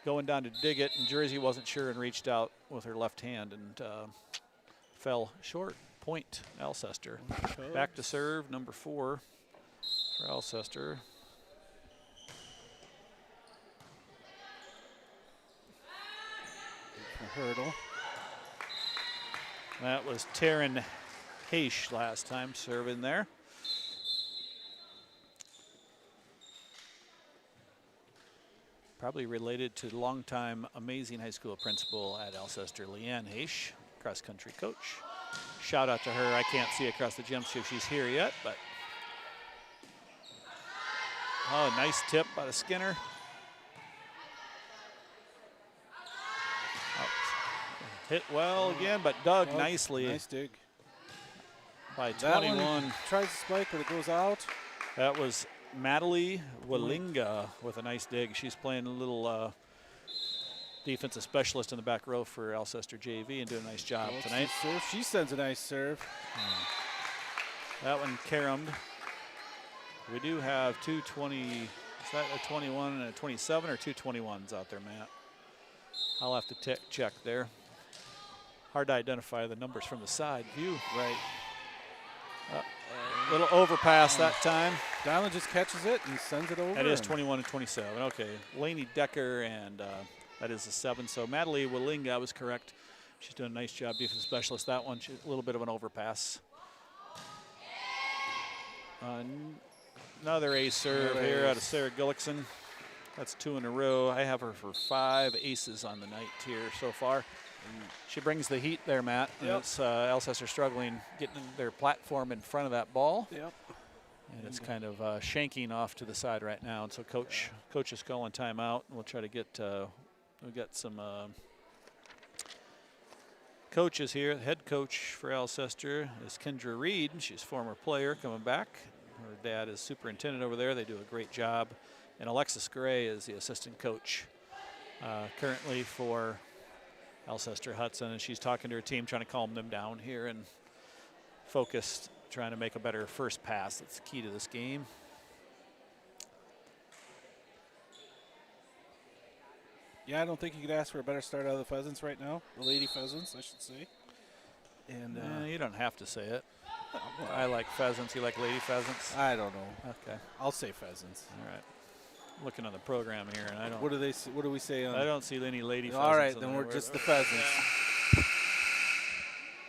going down to dig it, and Jersey wasn't sure and reached out with her left hand and fell short. Point, Alcester. Back to serve, number 4 for Alcester. Hurdle. That was Taryn Haish last time serving there. Probably related to longtime amazing high school principal at Alcester, Leanne Haish, cross-country coach. Shout out to her. I can't see across the gym if she's here yet, but oh, nice tip by the Skinner. Hit well again, but dug nicely. Nice dig. By That 21. one tries to spike, but it goes out. That was Madeline Walinga with a nice dig. She's playing a little defensive specialist in the back row for Alcester JV and doing a nice job tonight. She sends a nice serve. That one caromed. We do have 220. Is that a 21 and a 27 or 2 21s out there, Matt? I'll have to check there. Hard to identify the numbers from the side view. Right. Little overpass that time. Diamond just catches it and sends it over. That is 21 and 27. Okay. Laney Decker, and that is a 7. So Madeline Walinga, I was correct, She's doing a nice job, defense specialist. That one, she's a little bit of an overpass. Another ace serve here out of Sarah Gullickson. That's 2 in a row. I have her for 5 aces on the night here so far. She brings the heat there, Matt. Yep. And it's Alcester struggling getting their platform in front of that ball. Yep. And it's kind of shanking off to the side right now. And so coach is calling timeout. We'll try to get, we've got some coaches here. The head coach for Alcester is Kendra Reed. She's a former player coming back. Her dad is superintendent over there. They do a great job. And Alexis Gray is the assistant coach currently for Alcester Hudson. And she's talking to her team, trying to calm them down here and focused, trying to make a better first pass. That's the key to this game. Yeah, I don't think you could ask for a better start out of the Pheasants right now. The Lady Pheasants, I should say. And you don't have to say it. I like Pheasants. You like Lady Pheasants? I don't know. Okay. I'll say Pheasants. All right. Looking on the program here, and I don't. What do they? What do we say? I don't see any Lady Pheasants. All right, then we're just the Pheasants.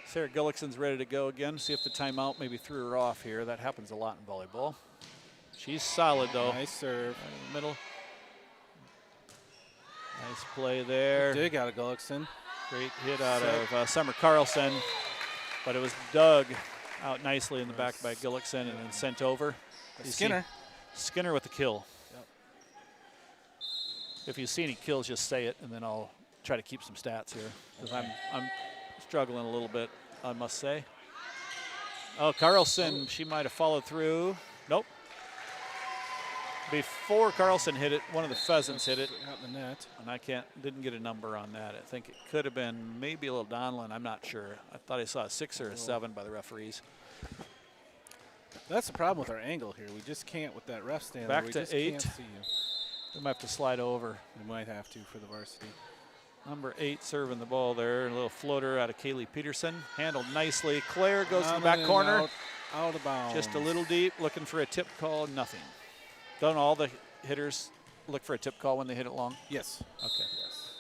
Sarah Gullickson's ready to go again. See if the timeout maybe threw her off here. That happens a lot in volleyball. She's solid though. Nice serve. Right in the middle. Nice play there. Dig out of Gullickson. Great hit out of Summer Carlson, but it was dug out nicely in the back by Gullickson and then sent over. Skinner. Skinner with the kill. Yep. If you see any kills, just say it, and then I'll try to keep some stats here because I'm struggling a little bit, I must say. Oh, Carlson, she might have followed through. Nope. Before Carlson hit it, one of the Pheasants hit it. Out in the net. And I didn't get a number on that. I think it could have been maybe a little Donlin. I'm not sure. I thought I saw a 6 or a 7 by the referees. That's the problem with our angle here. We just can't with that ref stand. Back we to just 8. Can't see you. We might have to slide over. We might have to for the varsity. Number 8 serving the ball there. A little floater out of Kaylee Peterson. Handled nicely. Claire goes to the back corner. Out of bounds. Just a little deep. Looking for a tip call. Nothing. Don't all the hitters look for a tip call when they hit it long? Yes. Okay. Yes.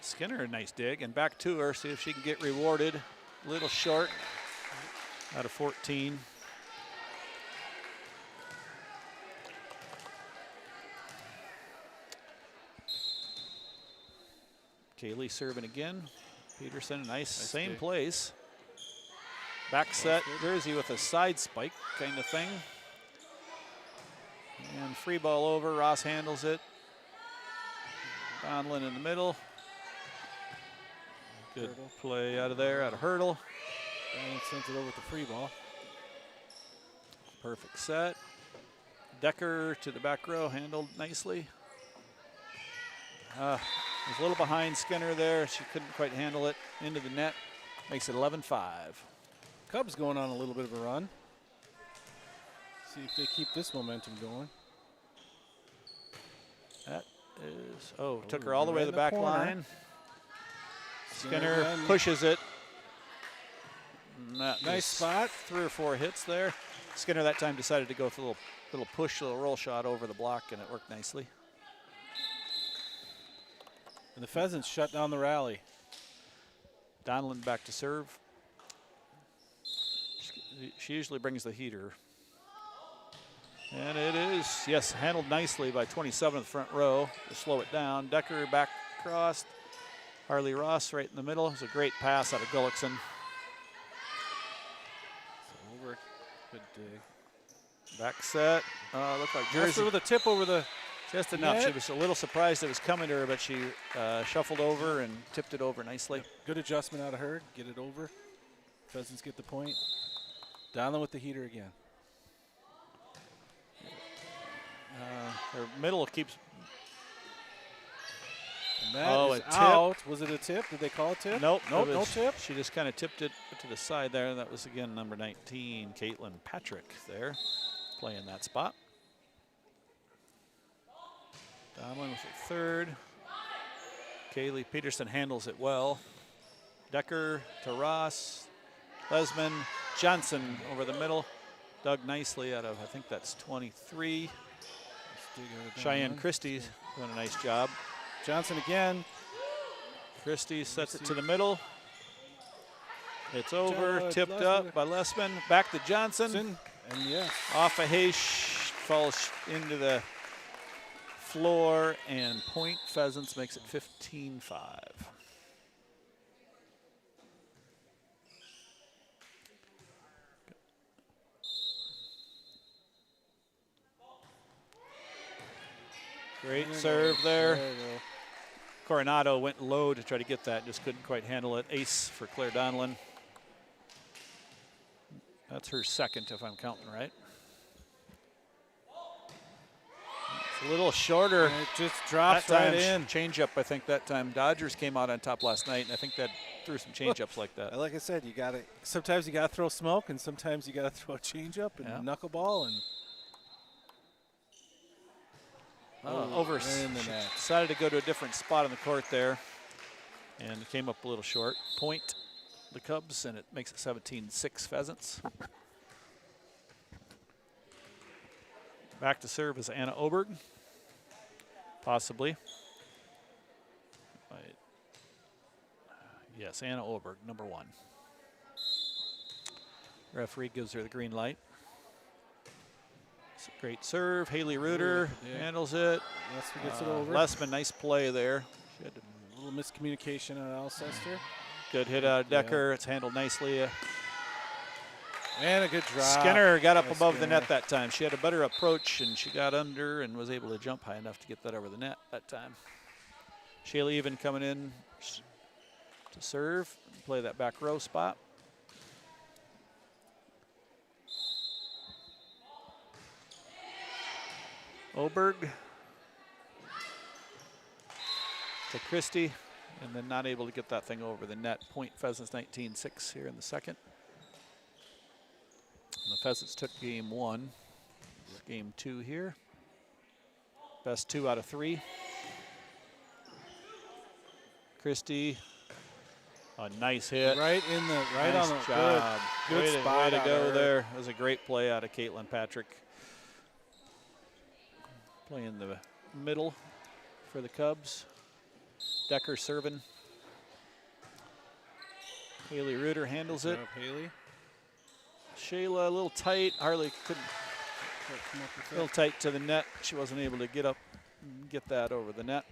Skinner, a nice dig. And back to her. See if she can get rewarded. A little short out of 14. Kaylee serving again. Peterson, nice same dig. Place. Back set, Jersey with a side spike kind of thing. And free ball over, Ross handles it. Donlin in the middle. Good play out of there, out of Hurdle. And sent it over with the free ball. Perfect set. Decker to the back row, handled nicely. Was a little behind Skinner there. She couldn't quite handle it. Into the net. Makes it 11-5. Cubs going on a little bit of a run. See if they keep this momentum going. That is, took her all the way to the back line. Skinner pushes it. Nice spot. 3 or 4 hits there. Skinner that time decided to go with a little push, little roll shot over the block, and it worked nicely. And the Pheasants shut down the rally. Donlin back to serve. She usually brings the heater. And it is, yes, handled nicely by 27th front row to slow it down. Decker back across. Harley Ross right in the middle. It was a great pass out of Gullickson. Over. Good dig. Back set. Looked like Jersey with a tip over the just enough. She was a little surprised it was coming to her, but she shuffled over and tipped it over nicely. Good adjustment out of her. Get it over. Pheasants get the point. Donlin with the heater again. Her middle keeps. And that is out. Was it a tip? Did they call a tip? Nope. Nope, no tip. She just kind of tipped it to the side there. That was, again, number 19, Caitlin Patrick there, playing that spot. Donlin with the third. Kaylee Peterson handles it well. Decker to Ross. Lesman. Johnson over the middle. Dug nicely out of, I think that's 23. Cheyenne Christie's doing a nice job. Johnson again. Christie sets it to the middle. It's over, tipped up by Lessman. Back to Johnson. And yes. Off a Haysh, falls into the floor, and point. Pheasants makes it 15-5. Great serve there. Coronado went low to try to get that, just couldn't quite handle it. Ace for Claire Donlin. That's her second, if I'm counting right. It's a little shorter. And it just drops right in. Change up, I think that time. Dodgers came out on top last night, and I think that threw some change ups like that. Like I said, sometimes you gotta throw smoke, and sometimes you gotta throw a change up and knuckleball and. Over in the net. Decided to go to a different spot on the court there, and came up a little short. Point the Cubs, and it makes it 17-6 Pheasants. Back to serve is Anna Oberg, possibly. Yes, Anna Oberg, number 1. Referee gives her the green light. It's a great serve. Haley Reuter handles it. Lessman gets it over. Lessman, nice play there. She had a little miscommunication on Alcester. Good hit out of Decker. It's handled nicely. And a good drop. Skinner got up above the net that time. She had a better approach, and she got under and was able to jump high enough to get that over the net that time. Shayla Even coming in to serve and play that back row spot. Oberg to Christie, and then not able to get that thing over the net. Point Pheasants 19-6 here in the second. And the Pheasants took game 1. Game 2 here. Best 2 out of 3. Christie, a nice hit. Right in the nice on the job. Good spot. Way to go there. That was a great play out of Caitlin Patrick. Playing the middle for the Cubs. Decker serving. Haley Reuter handles it. Haley. Shayla a little tight. Harley couldn't. A little tight to the net. She wasn't able to get up and get that over the net.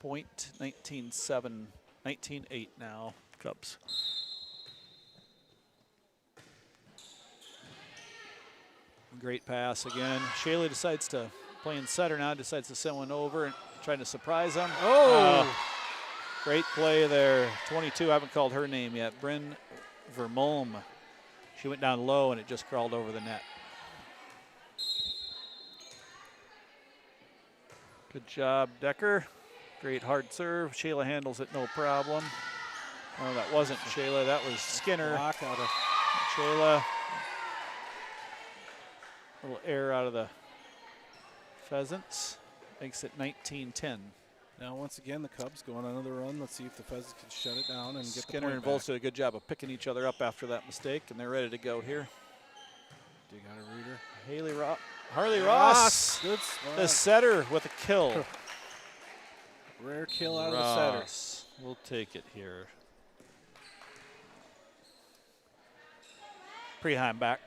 Point 19-7, 19-8 now, Cubs. Great pass again. Shayla decides to play in setter now, decides to send one over and trying to surprise them. Great play there. 22, I haven't called her name yet. Bryn Vermolm. She went down low and it just crawled over the net. Good job, Decker. Great hard serve. Shayla handles it no problem. Oh, that wasn't Shayla, that was Skinner. Block out of Shayla. A little air out of the Pheasants. Makes it 19-10. Now, once again, the Cubs go on another run. Let's see if the Pheasants can shut it down and get Skinner and Volz did a good job of picking each other up after that mistake, and they're ready to go here. Dig out a reader. Harley Ross. Good spot. The setter with a kill. Rare kill out of the setter. We'll take it here. Preheim back.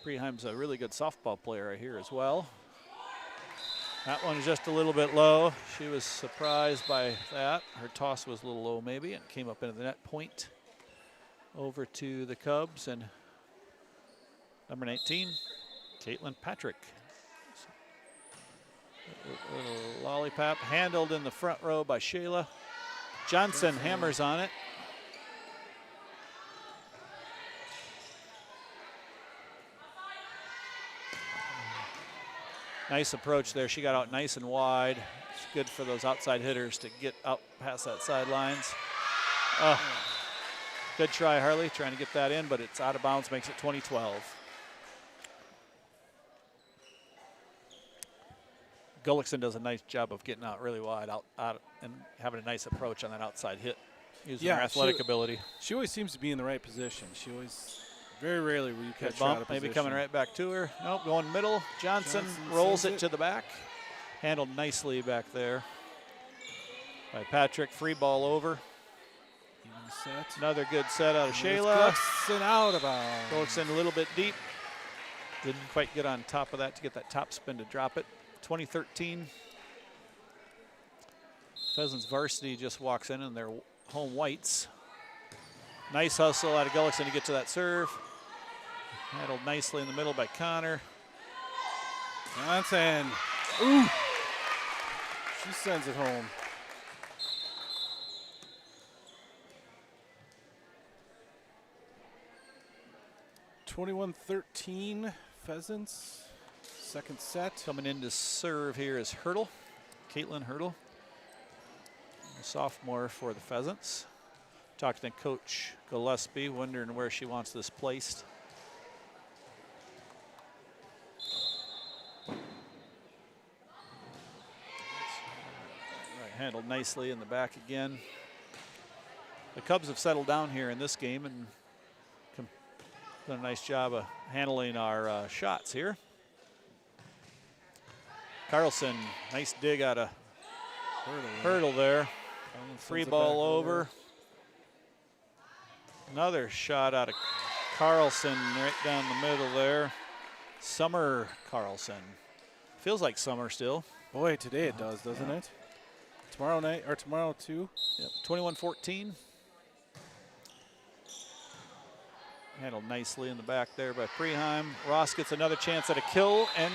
Preheim's a really good softball player right here as well. That one is just a little bit low. She was surprised by that. Her toss was a little low maybe and came up into the net. Point over to the Cubs, and number 19, Caitlin Patrick. Little lollipop handled in the front row by Shayla. Johnson hammers on it. Nice approach there. She got out nice and wide. It's good for those outside hitters to get out past that sidelines. Good try, Harley, trying to get that in, but it's out of bounds, makes it 20-12. Gullickson does a nice job of getting out really wide out and having a nice approach on that outside hit, using her athletic ability. She always seems to be in the right position. She always, very rarely will you catch her bump, out of position. maybe coming right back to her. Nope, going middle. Johnson rolls it to the back. Handled nicely back there by Patrick. Free ball over. Set. Another good set out of Shayla. Gluckson out of bounds. Gluckson a little bit deep. Didn't quite get on top of that to get that top spin to drop it. 2013. Pheasants varsity just walks in their home whites. Nice hustle out of Gullickson to get to that serve. Handled nicely in the middle by Connor. Johnson. Ooh. She sends it home. (21-13) Pheasants. Second set. Coming in to serve here is Hurdle, Caitlin Hurdle, a sophomore for the Pheasants. Talked to Coach Gillespie, wondering where she wants this placed. Right, handled nicely in the back again. The Cubs have settled down here in this game and done a nice job of handling our shots here. Carlson, nice dig out of Hurdle there. Free ball over. Another shot out of Carlson right down the middle there. Summer Carlson. Feels like summer still. Boy, today it does, doesn't it? Tomorrow night, or tomorrow too? Yep, 21-14. Handled nicely in the back there by Preheim. Ross gets another chance at a kill and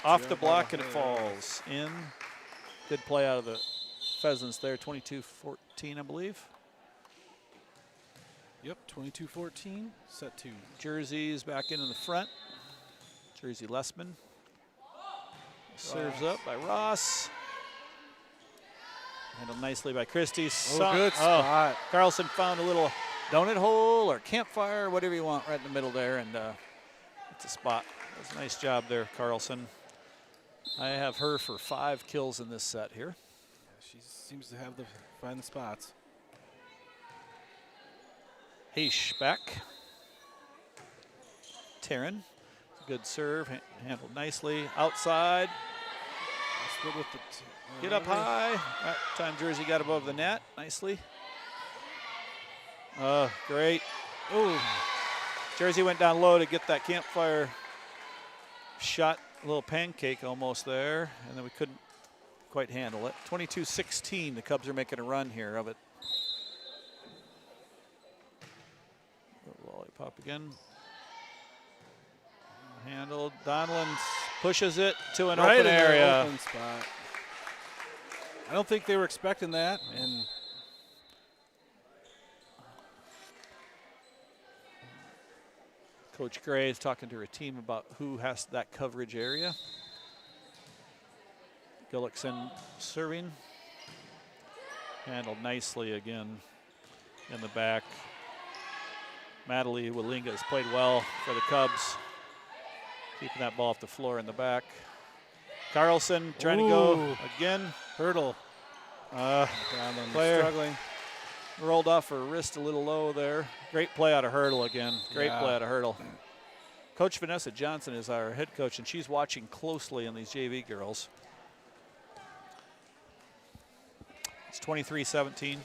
off the block and it falls in. Good play out of the Pheasants there, 22-14, I believe. Yep, 22-14, set two. Jersey's back in the front. Jersey Lessman. Serves up by Ross. Handled nicely by Christie. Good spot. Carlson found a little donut hole or campfire, whatever you want, right in the middle there, and it's a spot. That's a nice job there, Carlson. I have her for 5 kills in this set here. Yeah, she seems to find the spots. Heish back. Taryn, good serve, handled nicely. Outside. Get up high. That time Jersey got above the net nicely. Great. Ooh. Jersey went down low to get that campfire shot, a little pancake almost there, and then we couldn't quite handle it. 22-16, the Cubs are making a run here of it. Lollipop again. Handled. Donlin pushes it to an open area. Open spot. I don't think they were expecting that, and Coach Gray is talking to her team about who has that coverage area. Gullickson serving. Handled nicely again in the back. Madeline Walinga has played well for the Cubs. Keeping that ball off the floor in the back. Carlson trying to go again. Hurdle. Player struggling. Rolled off her wrist a little low there. Great play out of Hurdle again. Great play out of Hurdle. Coach Vanessa Johnson is our head coach, and she's watching closely on these JV girls. It's 23-17.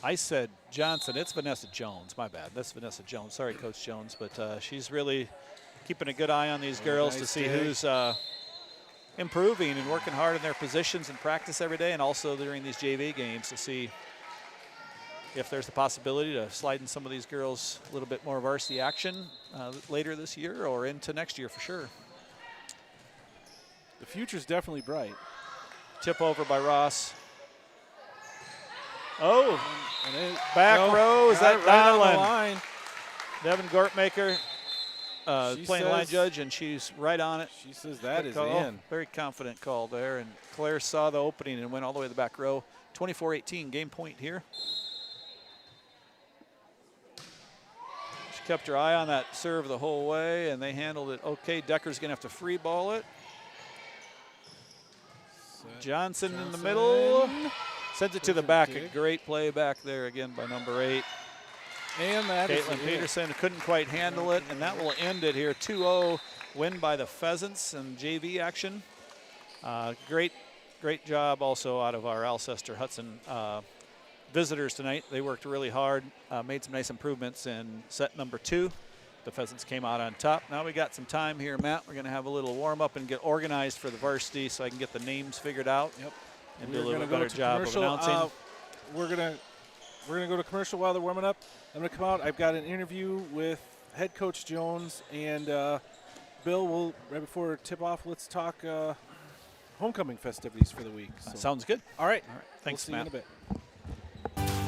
I said Johnson. It's Vanessa Jones. My bad. That's Vanessa Jones. Sorry, Coach Jones. But she's really keeping a good eye on these girls to see who's improving and working hard in their positions in practice every day, and also during these JV games to see if there's the possibility to slide in some of these girls a little bit more varsity action later this year or into next year for sure. The future's definitely bright. Tip over by Ross. Oh, back row, is that Donlin? Devin Gortmaker playing line judge, and she's right on it. She says that is call. in. Very confident call there, and Claire saw the opening and went all the way to the back row. 24-18, game point here. She kept her eye on that serve the whole way, and they handled it okay. Decker's going to have to free ball it. Johnson in the middle. Sends it to the back. A great play back there again by number 8. And that is Caitlin Peterson couldn't quite handle it, and that will end it here. 2-0 win by the Pheasants in JV action. Great job also out of our Alcester Hudson visitors tonight. They worked really hard, made some nice improvements in set number 2. The Pheasants came out on top. Now we got some time here, Matt. We're going to have a little warm up and get organized for the varsity so I can get the names figured out. Yep. And do a little bit better job of announcing. We're gonna go to commercial while they're warming up. I'm gonna come out. I've got an interview with head coach Jones and Bill. Will right before tip off. Let's talk homecoming festivities for the week. So. Sounds good. All right. Thanks, we'll see Matt. you in a bit.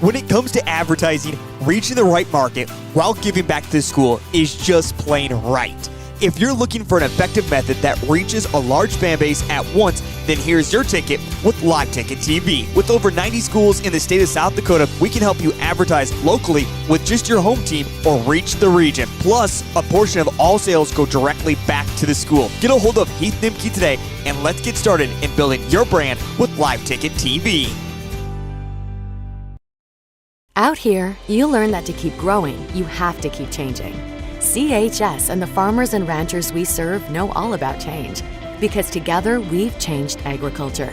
When it comes to advertising, reaching the right market while giving back to the school is just plain right. If you're looking for an effective method that reaches a large fan base at once, then here's your ticket with Live Ticket TV. With over 90 schools in the state of South Dakota, we can help you advertise locally with just your home team or reach the region. Plus, a portion of all sales go directly back to the school. Get a hold of Heath Nimke today, and let's get started in building your brand with Live Ticket TV. Out here, you learn that to keep growing, you have to keep changing. CHS and the farmers and ranchers we serve know all about change, because together we've changed agriculture.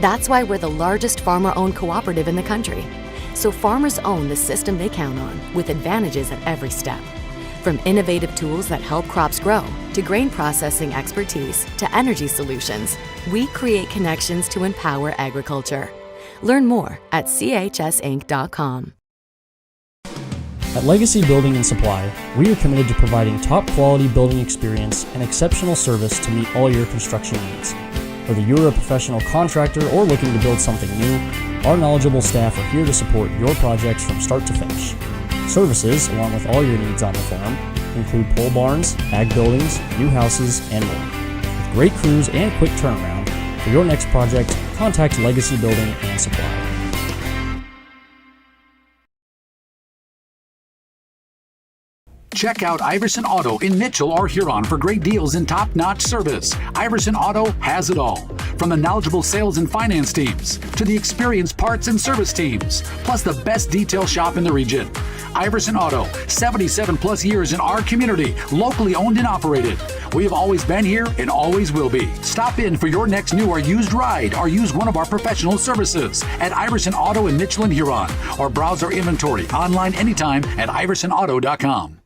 That's why we're the largest farmer-owned cooperative in the country. So farmers own the system they count on, with advantages at every step. From innovative tools that help crops grow, to grain processing expertise, to energy solutions, we create connections to empower agriculture. Learn more at chsinc.com. At Legacy Building and Supply, we are committed to providing top-quality building experience and exceptional service to meet all your construction needs. Whether you're a professional contractor or looking to build something new, our knowledgeable staff are here to support your projects from start to finish. Services, along with all your needs on the farm, include pole barns, ag buildings, new houses, and more. With great crews and quick turnaround, for your next project, contact Legacy Building and Supply. Check out Iverson Auto in Mitchell or Huron for great deals and top-notch service. Iverson Auto has it all. From the knowledgeable sales and finance teams to the experienced parts and service teams, plus the best detail shop in the region. Iverson Auto, 77 plus years in our community, locally owned and operated. We have always been here and always will be. Stop in for your next new or used ride or use one of our professional services at Iverson Auto in Mitchell and Huron, or browse our inventory online anytime at iversonauto.com.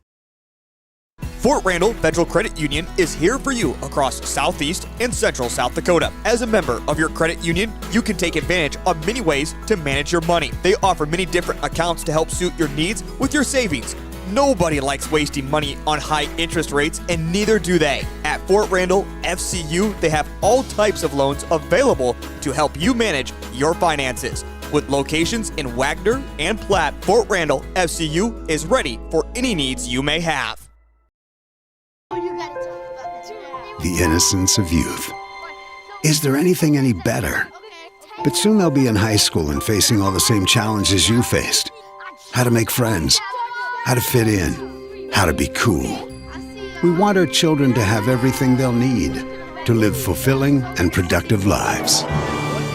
Fort Randall Federal Credit Union is here for you across Southeast and Central South Dakota. As a member of your credit union, you can take advantage of many ways to manage your money. They offer many different accounts to help suit your needs with your savings. Nobody likes wasting money on high interest rates, and neither do they. At Fort Randall FCU, they have all types of loans available to help you manage your finances. With locations in Wagner and Platte, Fort Randall FCU is ready for any needs you may have. The innocence of youth. Is there anything any better? But soon they'll be in high school and facing all the same challenges you faced. How to make friends, how to fit in, how to be cool. We want our children to have everything they'll need to live fulfilling and productive lives.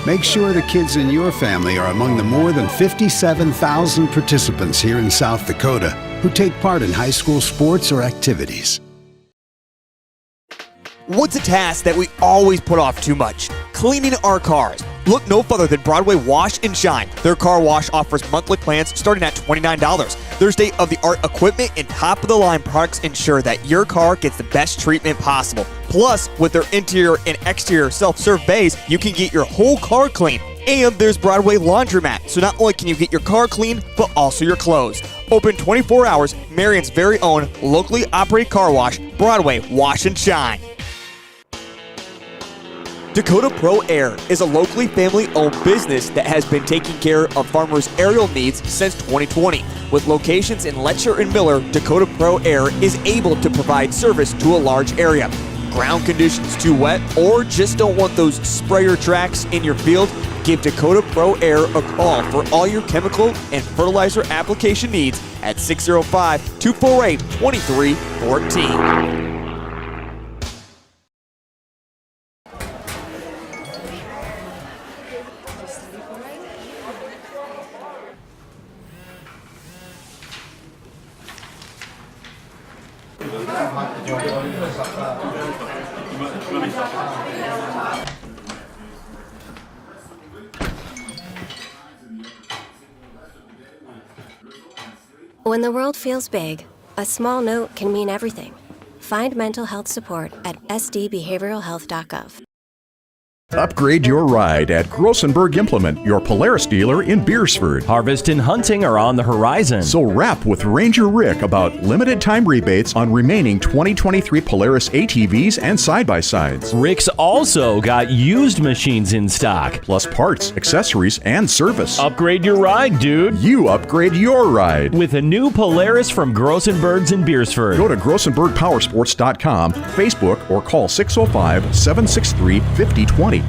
Make sure the kids in your family are among the more than 57,000 participants here in South Dakota who take part in high school sports or activities. What's a task that we always put off too much? Cleaning our cars. Look no further than Broadway Wash and Shine. Their car wash offers monthly plans starting at $29. Their state-of-the-art equipment and top-of-the-line products ensure that your car gets the best treatment possible. Plus, with their interior and exterior self-serve bays, you can get your whole car clean. And there's Broadway Laundromat, so not only can you get your car clean, but also your clothes. Open 24 hours, Marion's very own locally operated car wash, Broadway Wash and Shine. Dakota Pro Air is a locally family-owned business that has been taking care of farmers' aerial needs since 2020. With locations in Letcher and Miller, Dakota Pro Air is able to provide service to a large area. Ground conditions too wet, or just don't want those sprayer tracks in your field? Give Dakota Pro Air a call for all your chemical and fertilizer application needs at 605-248-2314. When the world feels big, a small note can mean everything. Find mental health support at sdbehavioralhealth.gov. Upgrade your ride at Grossenberg Implement, your Polaris dealer in Beersford. Harvest and hunting are on the horizon. So rap with Ranger Rick about limited time rebates on remaining 2023 Polaris ATVs and side-by-sides. Rick's also got used machines in stock. Plus parts, accessories, and service. Upgrade your ride, dude. You upgrade your ride. With a new Polaris from Grossenberg's in Beersford. Go to grossenbergpowersports.com, Facebook, or call 605-763-5020.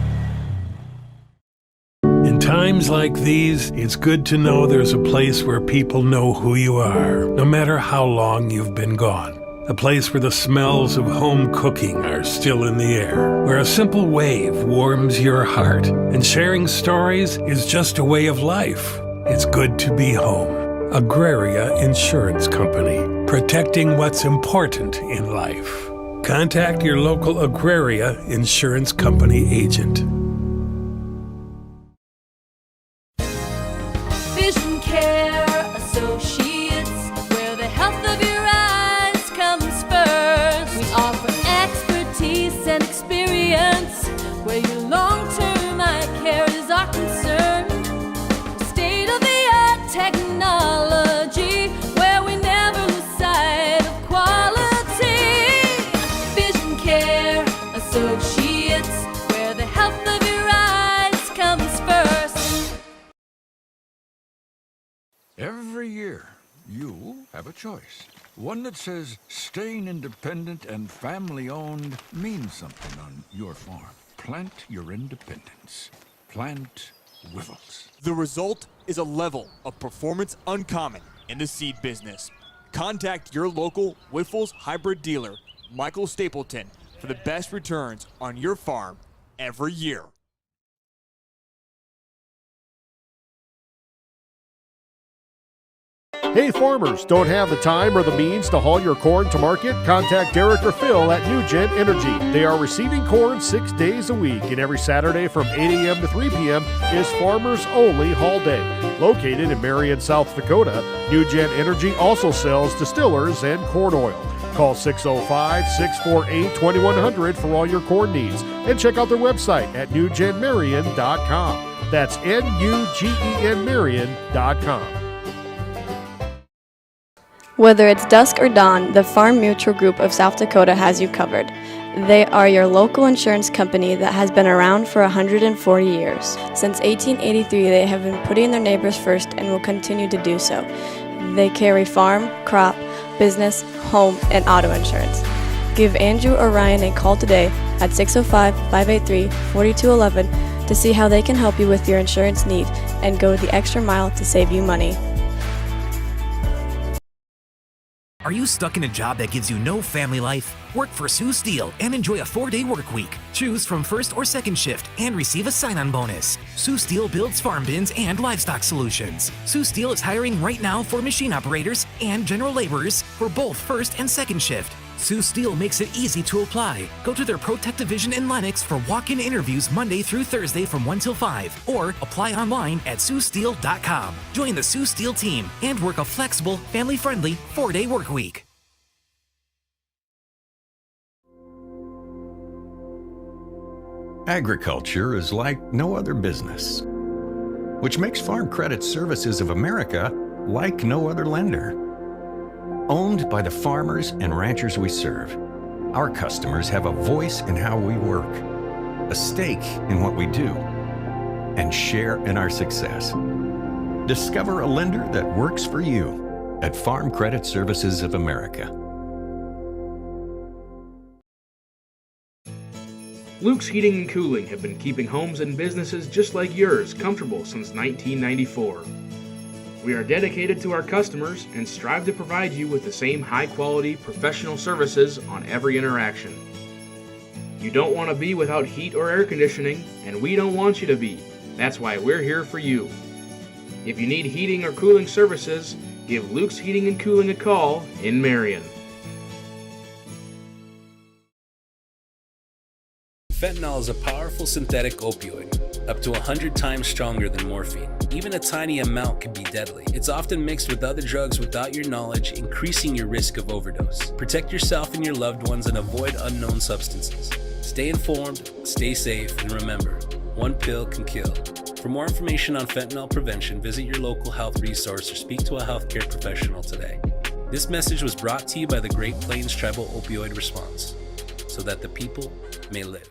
In times like these, it's good to know there's a place where people know who you are, no matter how long you've been gone. A place where the smells of home cooking are still in the air, where a simple wave warms your heart, and sharing stories is just a way of life. It's good to be home. Agraria Insurance Company, protecting what's important in life. Contact your local Agraria Insurance Company agent. Vision Care Associates, where the health of your eyes comes first. We offer expertise and experience, where your long-term eye care is our concern. State-of-the-art technology, where we never lose sight of quality. Vision Care Associates, where the health of your eyes comes first. Every year, you have a choice. One that says staying independent and family-owned means something on your farm. Plant your independence. Plant Wiffles. The result is a level of performance uncommon in the seed business. Contact your local Wiffles hybrid dealer, Michael Stapleton, for the best returns on your farm every year. Hey farmers, don't have the time or the means to haul your corn to market? Contact Derek or Phil at NewGen Energy. They are receiving corn 6 days a week, and every Saturday from 8 a.m. to 3 p.m. is Farmers Only Haul Day. Located in Marion, South Dakota, NewGen Energy also sells distillers and corn oil. Call 605-648-2100 for all your corn needs, and check out their website at newgenmarion.com. That's NUGEN Marion.com. Whether it's dusk or dawn, the Farm Mutual Group of South Dakota has you covered. They are your local insurance company that has been around for 140 years. Since 1883, they have been putting their neighbors first and will continue to do so. They carry farm, crop, business, home, and auto insurance. Give Andrew or Ryan a call today at 605-583-4211 to see how they can help you with your insurance need and go the extra mile to save you money. Are you stuck in a job that gives you no family life? Work for Sue Steele and enjoy a 4-day work week. Choose from first or second shift and receive a sign-on bonus. Sue Steele builds farm bins and livestock solutions. Sue Steele is hiring right now for machine operators and general laborers for both first and second shift. Sue Steele makes it easy to apply. Go to their ProTech division in Lennox for walk-in interviews Monday through Thursday from 1 till 5, or apply online at SueSteele.com. Join the Sue Steele team and work a flexible, family-friendly 4-day work week. Agriculture is like no other business, which makes Farm Credit Services of America like no other lender. Owned by the farmers and ranchers we serve, our customers have a voice in how we work, a stake in what we do, and share in our success. Discover a lender that works for you at Farm Credit Services of America. Luke's Heating and Cooling have been keeping homes and businesses just like yours comfortable since 1994. We are dedicated to our customers and strive to provide you with the same high-quality professional services on every interaction. You don't want to be without heat or air conditioning, and we don't want you to be. That's why we're here for you. If you need heating or cooling services, give Luke's Heating and Cooling a call in Marion. Fentanyl is a powerful synthetic opioid, up to 100 times stronger than morphine. Even a tiny amount can be deadly. It's often mixed with other drugs without your knowledge, increasing your risk of overdose. Protect yourself and your loved ones and avoid unknown substances. Stay informed, stay safe, and remember, one pill can kill. For more information on fentanyl prevention, visit your local health resource or speak to a healthcare professional today. This message was brought to you by the Great Plains Tribal Opioid Response, so that the people may live.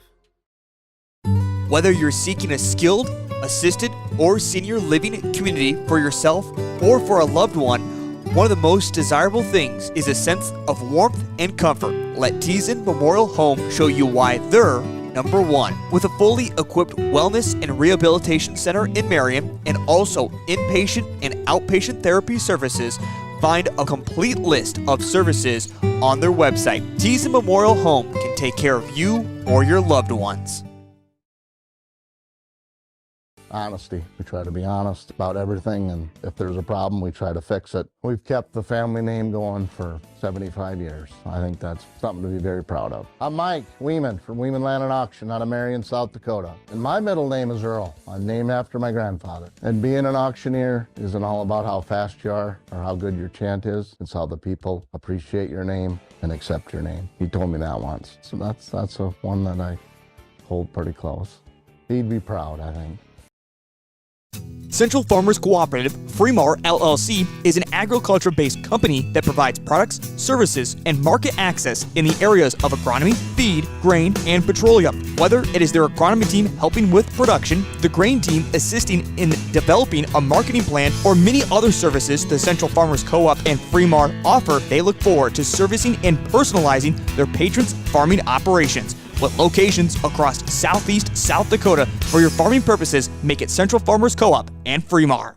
Whether you're seeking a skilled, assisted, or senior living community for yourself or for a loved one, one of the most desirable things is a sense of warmth and comfort. Let Teason Memorial Home show you why they're number one. With a fully equipped wellness and rehabilitation center in Marion and also inpatient and outpatient therapy services, find a complete list of services on their website. Teason Memorial Home can take care of you or your loved ones. Honesty. We try to be honest about everything, and if there's a problem, we try to fix it. We've kept the family name going for 75 years. I think that's something to be very proud of. I'm Mike Weeman from Weeman Land and Auction out of Marion, South Dakota. And my middle name is Earl. I'm named after my grandfather. And being an auctioneer isn't all about how fast you are or how good your chant is. It's how the people appreciate your name and accept your name. He told me that once. So that's a one that I hold pretty close. He'd be proud, I think. Central Farmers Cooperative, Fremar LLC, is an agriculture-based company that provides products, services, and market access in the areas of agronomy, feed, grain, and petroleum. Whether it is their agronomy team helping with production, the grain team assisting in developing a marketing plan, or many other services the Central Farmers Co-op and Fremar offer, they look forward to servicing and personalizing their patrons' farming operations. With locations across southeast South Dakota for your farming purposes, make it Central Farmers Co-op and Fremar.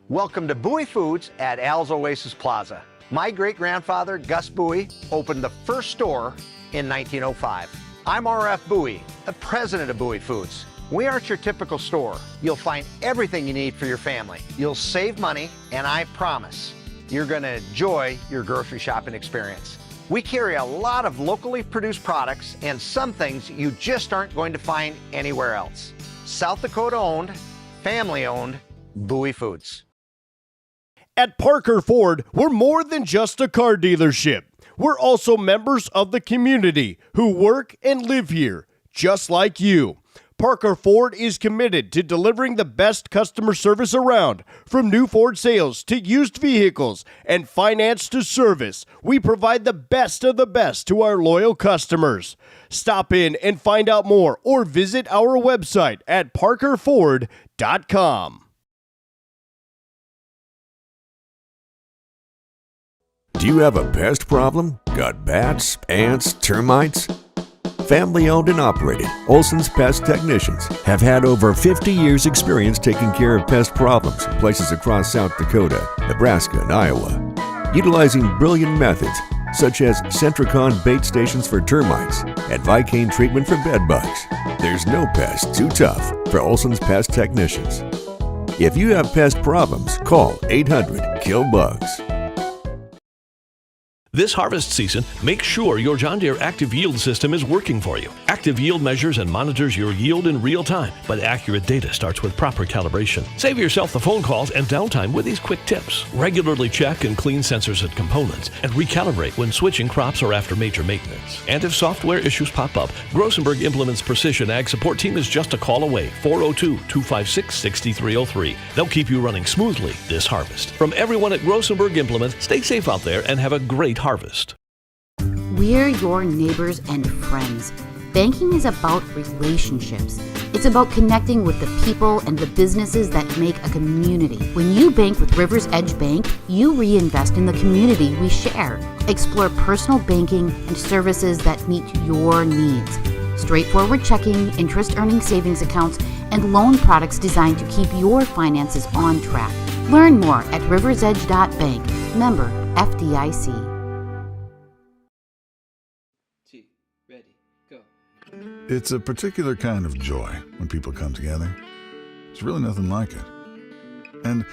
Welcome to Bowie Foods at Al's Oasis Plaza. My great-grandfather, Gus Bowie, opened the first store in 1905. I'm R.F. Bowie, the president of Bowie Foods. We aren't your typical store. You'll find everything you need for your family. You'll save money, and I promise you're going to enjoy your grocery shopping experience. We carry a lot of locally produced products and some things you just aren't going to find anywhere else. South Dakota owned, family owned, Bowie Foods. At Parker Ford, we're more than just a car dealership. We're also members of the community who work and live here, just like you. Parker Ford is committed to delivering the best customer service around. From new Ford sales to used vehicles and finance to service, we provide the best of the best to our loyal customers. Stop in and find out more or visit our website at parkerford.com. Do you have a pest problem? Got bats, ants, termites? Family owned and operated, Olson's Pest Technicians have had over 50 years experience taking care of pest problems in places across South Dakota, Nebraska, and Iowa. Utilizing brilliant methods such as Centricon bait stations for termites and Vicane treatment for bed bugs, there's no pest too tough for Olson's Pest Technicians. If you have pest problems, call 800-KILL-BUGS. This harvest season, make sure your John Deere Active Yield system is working for you. Active Yield measures and monitors your yield in real time, but accurate data starts with proper calibration. Save yourself the phone calls and downtime with these quick tips. Regularly check and clean sensors and components, and recalibrate when switching crops or after major maintenance. And if software issues pop up, Grossenberg Implement's Precision Ag Support Team is just a call away, 402-256-6303. They'll keep you running smoothly this harvest. From everyone at Grossenberg Implement, stay safe out there and have a great harvest. We're your neighbors and friends. Banking is about relationships. It's about connecting with the people and the businesses that make a community. When you bank with Rivers Edge Bank, you reinvest in the community we share. Explore personal banking and services that meet your needs. Straightforward checking, interest-earning savings accounts, and loan products designed to keep your finances on track. Learn more at riversedge.bank. Member FDIC. It's a particular kind of joy when people come together. There's really nothing like it. And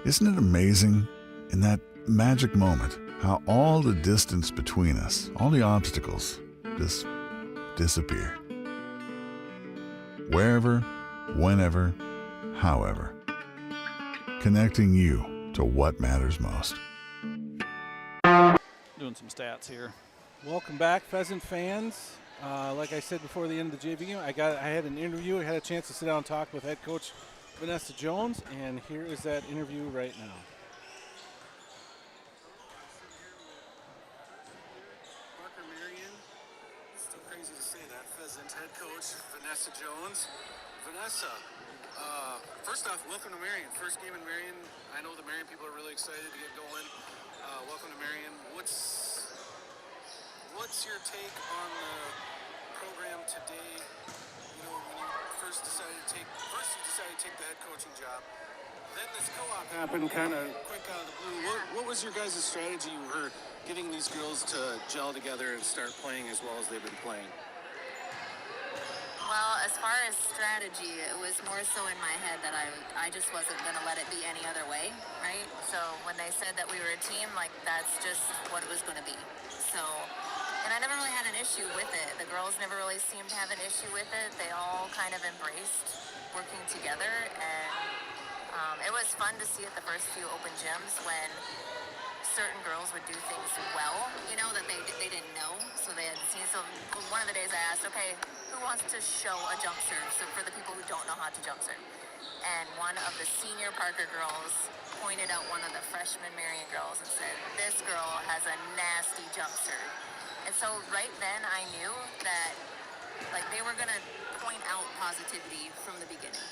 isn't it amazing, in that magic moment, how all the distance between us, all the obstacles, just disappear? Wherever, whenever, however. Connecting you to what matters most. Doing some stats here. Welcome back, Pheasant fans. Like I said before the end of the JV game, I had an interview. I had a chance to sit down and talk with head coach Vanessa Jones, and here is that interview right now. Marion, still crazy to say that, Pheasant head coach Vanessa Jones. Vanessa, first off, welcome to Marion. First game in Marion. I know the Marion people are really excited to get going. Welcome to Marion. What's your take on the program today? You know, when you first decided to take the head coaching job. Then this co-op happened kind of quick out of the blue. What was your guys' strategy for getting these girls to gel together and start playing as well as they've been playing? Well, as far as strategy, it was more so in my head that I just wasn't going to let it be any other way, right? So when they said that we were a team, like, that's just what it was going to be. So, and I never really had an issue with it. The girls never really seemed to have an issue with it. They all kind of embraced working together, and it was fun to see at the first few open gyms when certain girls would do things well, you know, that they didn't know. So they had seen. So one of the days I asked, okay, who wants to show a jump serve? So for the people who don't know how to jump serve. And one of the senior Parker girls pointed out one of the freshman Marion girls and said, this girl has a nasty jump serve. And so right then I knew that, like, they were going to point out positivity from the beginning.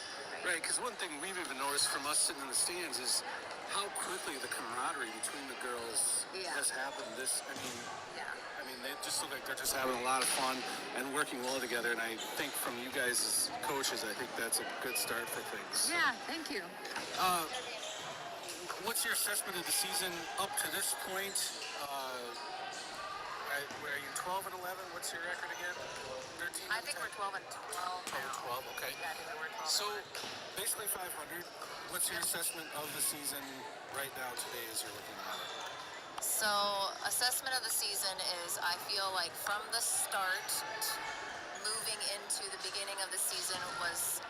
Right, because one thing we've even noticed from us sitting in the stands is how quickly the camaraderie between the girls has happened. I mean, they just look like they're just having a lot of fun and working well together. And I think from you guys as coaches, I think that's a good start for things. Yeah, thank you. What's your assessment of the season up to this point? Are you 12 and 11? What's your record again? 13. I think we're 12 and 12 now. 12, okay. Yeah, I think we're 12. So basically 500. What's your assessment of the season right now today as you're looking at it? So assessment of the season is, I feel like from the start, moving into the beginning of the season was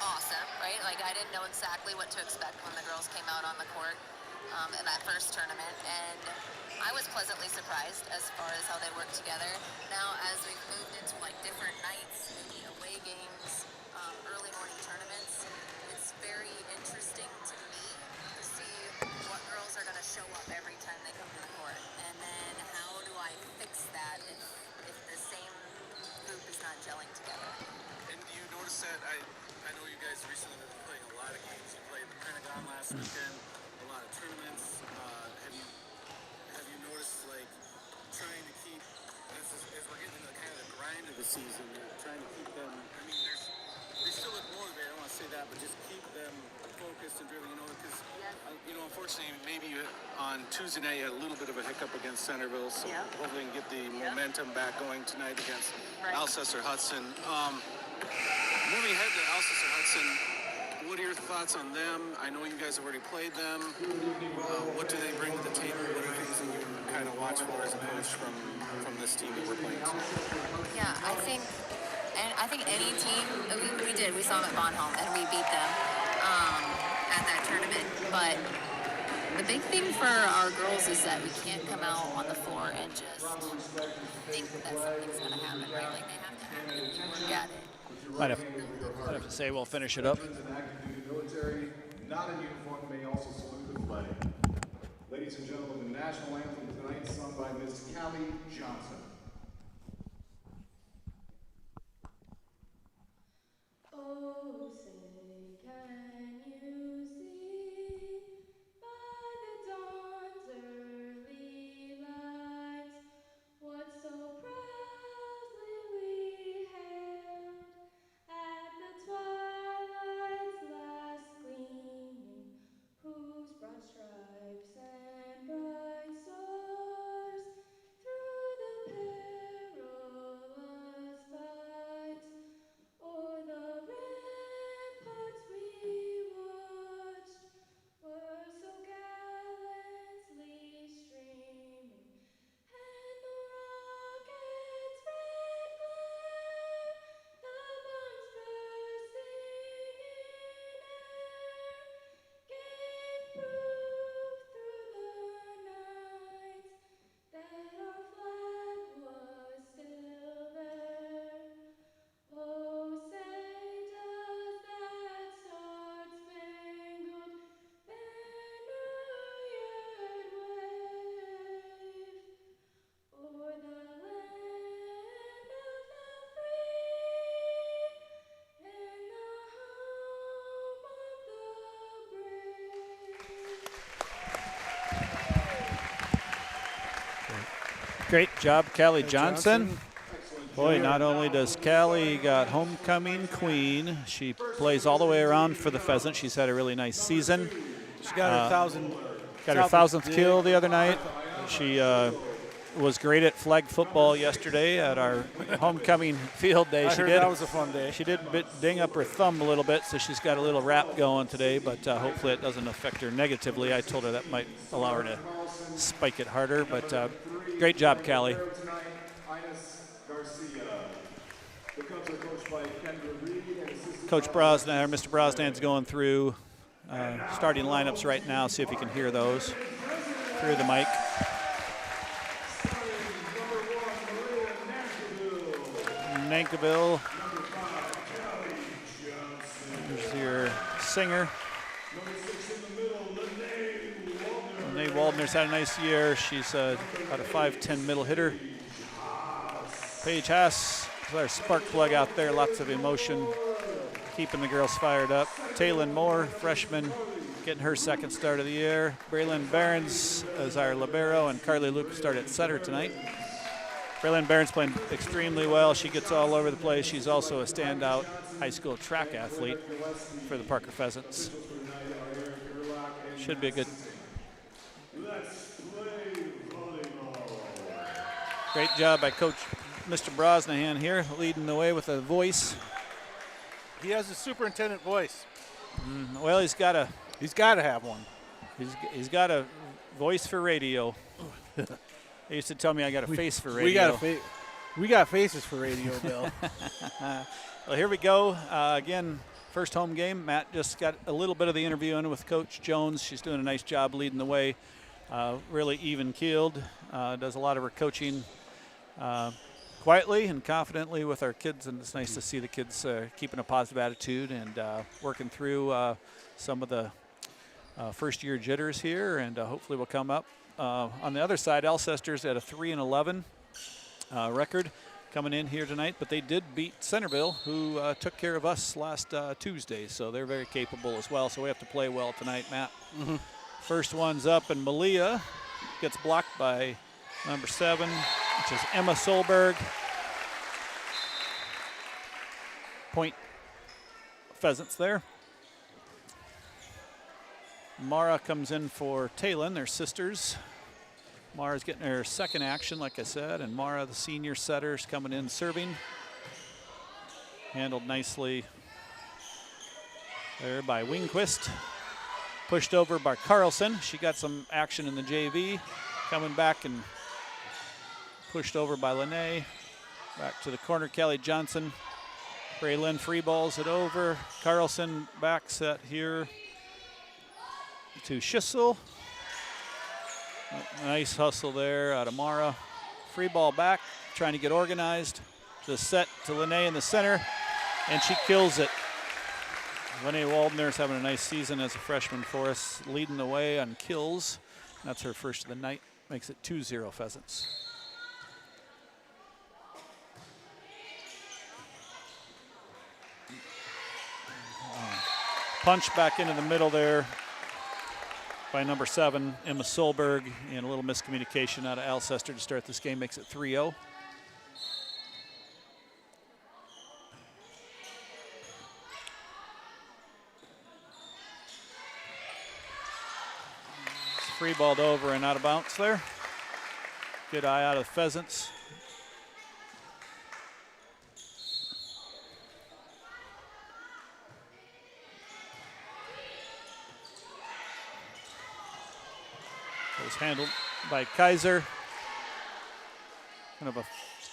awesome, right? Like, I didn't know exactly what to expect when the girls came out on the court in that first tournament, and I was pleasantly surprised as far as how they work together. Now, as we've moved into like different nights, maybe away games, early morning tournaments, it's very interesting to me to see what girls are going to show up every time they come to the court, and then how do I fix that if the same group is not gelling together. And do you notice that? I know you guys recently have been playing a lot of games. You played the Pentagon last weekend, a lot of tournaments. Have you noticed, like, trying to keep, as we're getting into kind of the grind of the season, trying to keep them, I mean, they still look motivated, I don't want to say that, but just keep them focused and driven, you know, because, unfortunately, maybe on Tuesday night you had a little bit of a hiccup against Centerville, so hopefully we can get the momentum back going tonight against Alcester Hudson. Moving ahead to Alcester Hudson, what are your thoughts on them? I know you guys have already played them. What do they bring to the table? What are things that you kind of watch for as a coach from this team that we're playing tonight? Yeah, I think any team, we saw them at Bonholm and we beat them at that tournament. But the big thing for our girls is that we can't come out on the floor and just think that something's going to happen, right? Like, they have to actively work at it. I'd have to say we'll finish it up. Military, not in uniform, may also salute the flag. Ladies and gentlemen, the national anthem tonight sung by Ms. Callie Johnson. Oh, say, can you see by the dawn's early light what so proudly we hailed at the twilight's last gleaming, whose broad stripes and bright stars through the Great job, Callie Johnson. Boy, not only does Callie got homecoming queen, she plays all the way around for the Pheasant. She's had a really nice season. She got her 1,000th kill the other night. She was great at flag football yesterday at our homecoming field day. I heard that was a fun day. She did ding up her thumb a little bit, so she's got a little wrap going today, but hopefully it doesn't affect her negatively. I told her that might allow her to spike it harder, but great job, Callie. Coach Brosnan, or Mr. Brosnan's going through starting lineups right now, see if he can hear those through the mic. Nankiville. Here's your singer. Renee Waldner's had a nice year. She's about a 5'10" middle hitter. Paige Haas is our spark plug out there. Lots of emotion, keeping the girls fired up. Taylin Moore, freshman, getting her second start of the year. Braylon Barons is our libero, and Carly Luke start at center tonight. Braylon Barron's playing extremely well. She gets all over the place. She's also a standout high school track athlete for the Parker Pheasants. Should be a good. Great job by Coach Mr. Brosnahan here, leading the way with a voice. He has a superintendent voice. Well, he's got to have one. He's got a voice for radio. They used to tell me I got a face for radio. We got faces for radio, Bill. Well, here we go. Again, first home game. Matt just got a little bit of the interview in with Coach Jones. She's doing a nice job leading the way. Really even-keeled. Does a lot of her coaching quietly and confidently with our kids, and it's nice to see the kids keeping a positive attitude and working through some of the first-year jitters here, and hopefully we'll come up. On the other side, Alcester's at a 3-11 record coming in here tonight, but they did beat Centerville, who took care of us last Tuesday, so they're very capable as well, so we have to play well tonight, Matt. Mm-hmm. First one's up, and Malia gets blocked by number 7, which is Emma Solberg. Point Pheasants there. Mara comes in for Taylin, their sisters. Mara's getting her second action, like I said, and Mara, the senior setter, is coming in serving. Handled nicely there by Wingquist. Pushed over by Carlson. She got some action in the JV. Coming back and pushed over by Lene. Back to the corner, Kelly Johnson. Braylon free balls it over. Carlson back set here to Schissel. Nice hustle there out of Mara. Free ball back, trying to get organized. The set to Lene in the center, and she kills it. Lene Waldner's having a nice season as a freshman for us, leading the way on kills. That's her first of the night, makes it 2-0 Pheasants. Punch back into the middle there by number 7, Emma Solberg, and a little miscommunication out of Alcester to start this game, makes it 3-0. Free balled over and out of bounds there. Good eye out of the Pheasants. It was handled by Kaiser. Kind of a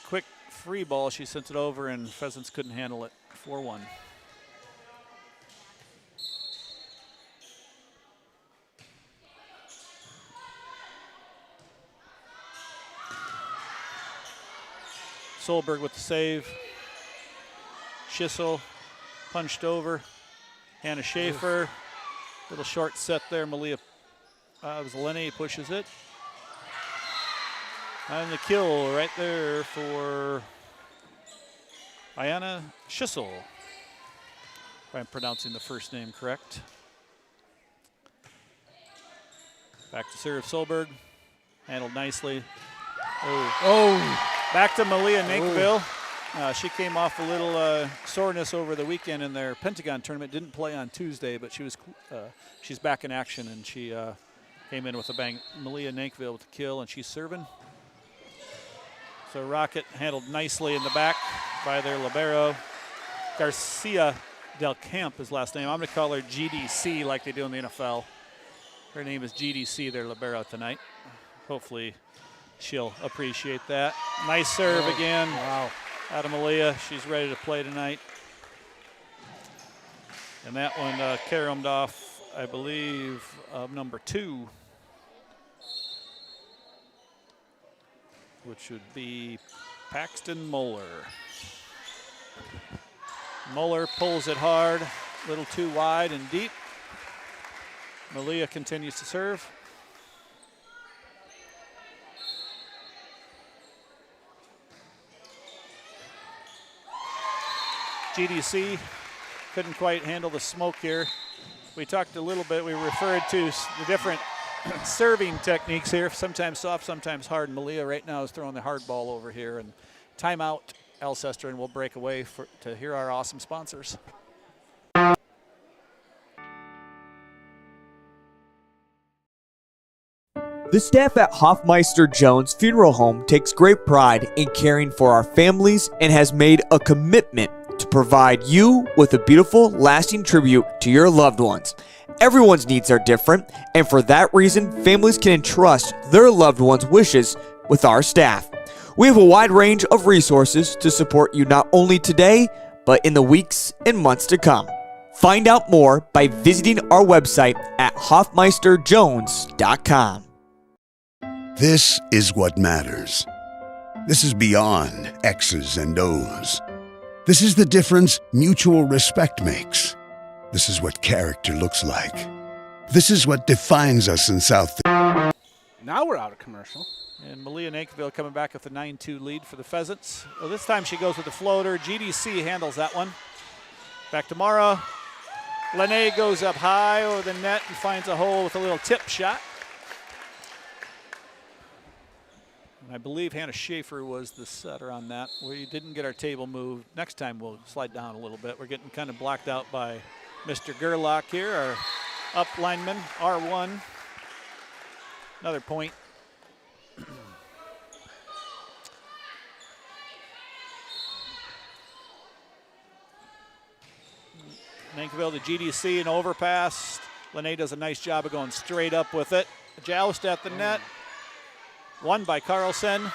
quick free ball. She sent it over and Pheasants couldn't handle it. 4-1. Solberg with the save. Schissel punched over. Hannah Schaefer. Little short set there. Malia it was Lenny pushes it. And the kill right there for Ayana Schissel. If I'm pronouncing the first name correct. Back to serve Solberg. Handled nicely. Oh. Back to Malia Nakeville. She came off a little soreness over the weekend in their Pentagon tournament. Didn't play on Tuesday, but she's back in action, and she came in with a bang. Malia Nakeville with the kill, and she's serving. So Rocket handled nicely in the back by their libero. Garcia Del Camp, his last name. I'm going to call her GDC like they do in the NFL. Her name is GDC, their libero tonight. Hopefully she'll appreciate that. Nice serve again. Wow. Out of Malia. She's ready to play tonight. And that one caromed off, I believe, number 2, which would be Paxton Moeller. Moeller pulls it hard, a little too wide and deep. Malia continues to serve. GDC couldn't quite handle the smoke here. We talked a little bit, we referred to the different serving techniques here, sometimes soft, sometimes hard. Malia right now is throwing the hard ball over here. And timeout, Alcester, and we'll break away to hear our awesome sponsors. The staff at Hoffmeister Jones Funeral Home takes great pride in caring for our families and has made a commitment to provide you with a beautiful, lasting tribute to your loved ones. Everyone's needs are different, and for that reason, families can entrust their loved ones' wishes with our staff. We have a wide range of resources to support you not only today, but in the weeks and months to come. Find out more by visiting our website at hoffmeisterjones.com. This is what matters. This is beyond X's and O's. This is the difference mutual respect makes. This is what character looks like. This is what defines us in South. Now we're out of commercial. And Malia Nakeville coming back with a 9-2 lead for the Pheasants. Well, this time she goes with the floater. GDC handles that one. Back to Mara. Lene goes up high over the net and finds a hole with a little tip shot. I believe Hannah Schaefer was the setter on that. We didn't get our table moved. Next time we'll slide down a little bit. We're getting kind of blacked out by Mr. Gerlach here, our up lineman, R1. Another point. Nankiville to GDC, an overpass. Lene does a nice job of going straight up with it. A joust at the net. Won by Carlson.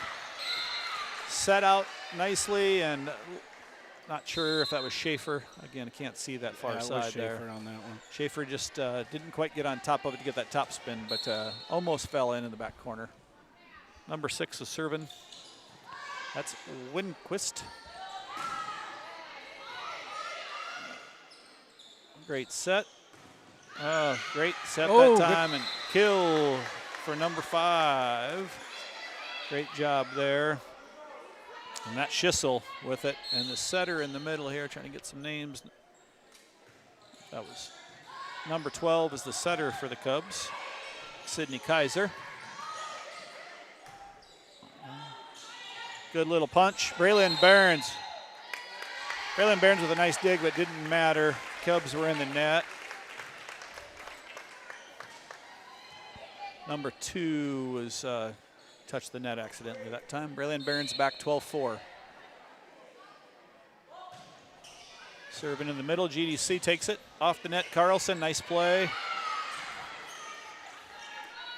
Set out nicely, and not sure if that was Schaefer. Again, I can't see that far side there. Schaefer on that one. Schaefer just didn't quite get on top of it to get that top spin, but almost fell in the back corner. Number 6 is serving. That's Winquist. Great set. Great set that time, and kill for number 5. Great job there. And that Schissel with it. And the setter in the middle here, trying to get some names. That was number 12 is the setter for the Cubs, Sydney Kaiser. Good little punch. Braylon Barnes. Braylon Barnes with a nice dig, but didn't matter. Cubs were in the net. Number 2 was touched the net accidentally that time. Braylon Barnes back 12-4. Serving in the middle, GDC takes it off the net. Carlson, nice play.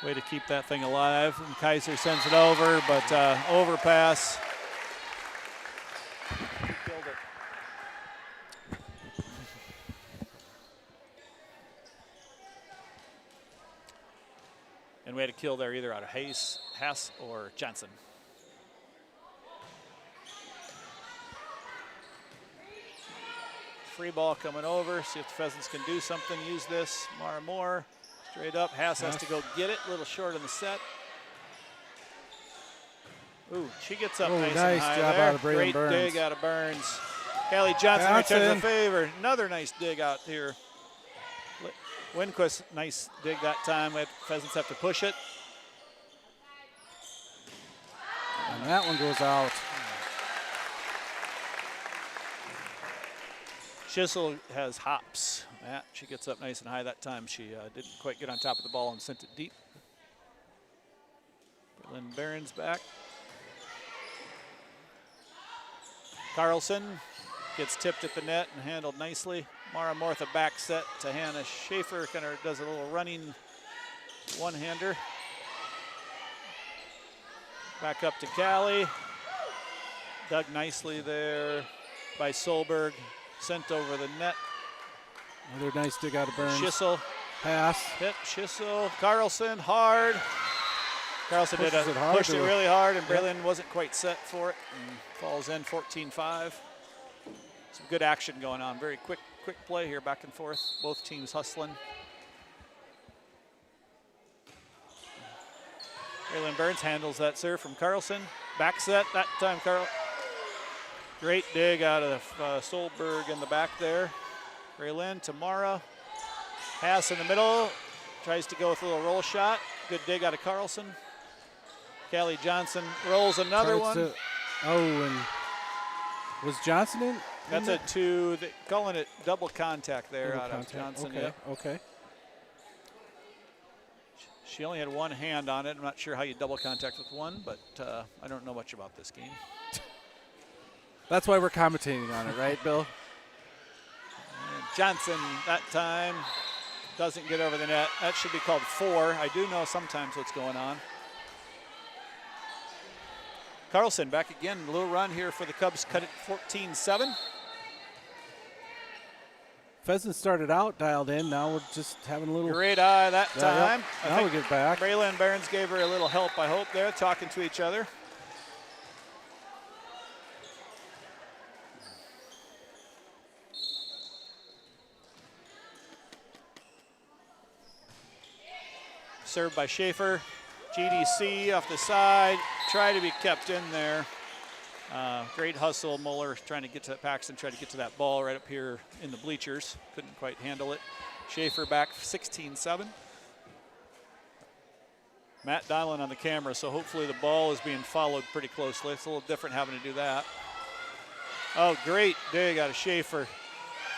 Way to keep that thing alive. And Kaiser sends it over, but overpass. Killed it. And we had a kill there either out of Haas or Johnson. Free ball coming over. See if the Pheasants can do something. Use this. Mara Moore. Straight up. Haas has to go get it. A little short on the set. Ooh, she gets up nice and high job there. out of Braylon Burns. Great dig out of Burns. Callie Johnson returns the favor. Another nice dig out here. Winquist, nice dig that time. Pheasants have to push it. And that one goes out. Schissel has hops. Matt, she gets up nice and high that time. She didn't quite get on top of the ball and sent it deep. Lynn Barron's back. Carlson gets tipped at the net and handled nicely. Mara Mortha back set to Hannah Schaefer. Kind of does a little running one-hander. Back up to Callie. Dug nicely there by Solberg. Sent over the net. Another nice dig out of Burns. Schissel. Pass. Hit Schissel. Carlson hard. Carlson pushed it really hard, and Braylon wasn't quite set for it. And falls in 14-5. Some good action going on. Very quick play here, back and forth. Both teams hustling. Braylon Burns handles that serve from Carlson. Back set that time, Carl. Great dig out of Solberg in the back there. Braylon to Mara. Pass in the middle. Tries to go with a little roll shot. Good dig out of Carlson. Callie Johnson rolls another one. And was Johnson in? That's a two. Calling it double contact there double out contact. of Johnson. Okay. Yeah. Okay. She only had one hand on it. I'm not sure how you double contact with one, but I don't know much about this game. That's why we're commentating on it, right, Bill? And Johnson that time doesn't get over the net. That should be called 4. I do know sometimes what's going on. Carlson back again, a little run here for the Cubs, cut it 14-7. Pheasant started out dialed in. Now we're just having a little. Great eye that time. Yep. Now we get back. Braylon Barnes gave her a little help, I hope, there, talking to each other. Served by Schaefer. GDC off the side, try to be kept in there. Great hustle, Muller trying to get to that, Paxton tried to get to that ball right up here in the bleachers. Couldn't quite handle it. Schaefer back 16-7. Matt Donlan on the camera, so hopefully the ball is being followed pretty closely. It's a little different having to do that. Oh, great dig out of Schaefer.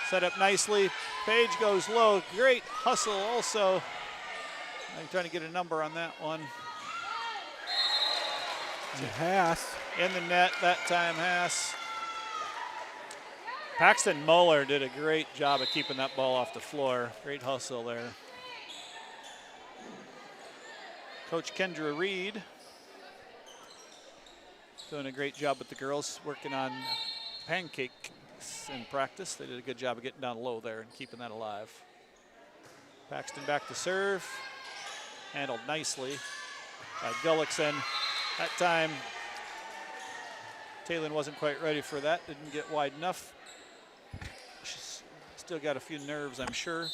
Set up nicely. Page goes low. Great hustle also. I'm trying to get a number on that one. Haas. In the net that time, Haas. Paxton Muller did a great job of keeping that ball off the floor. Great hustle there. Coach Kendra Reed doing a great job with the girls, working on pancakes in practice. They did a good job of getting down low there and keeping that alive. Paxton back to serve. Handled nicely by Gullickson. That time, Taylor wasn't quite ready for that. Didn't get wide enough. She's still got a few nerves, I'm sure.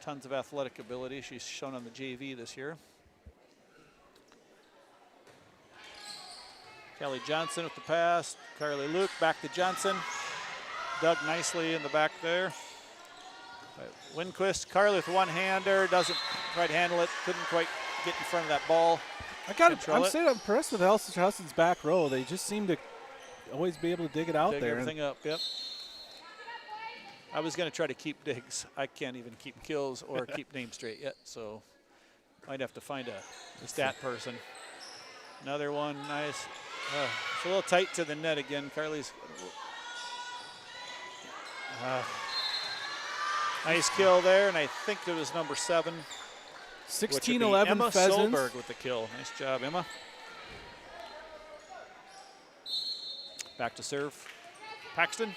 Tons of athletic ability. She's shown on the JV this year. Kelly Johnson with the pass. Carly Luke back to Johnson. Dug nicely in the back there. Winquist, Carly with one-hander, doesn't quite handle it, couldn't quite get in front of that ball. I'm impressed with Hudson's back row. They just seem to always be able to dig it out dig there. Everything up, yep. I was going to try to keep digs. I can't even keep kills or keep names straight yet, so might have to find a stat person. Another one, nice. It's a little tight to the net again. Carly's. Nice kill there, and I think it was number 7. 16-11 Emma Pheasants. Solberg with the kill. Nice job, Emma. Back to serve. Paxton.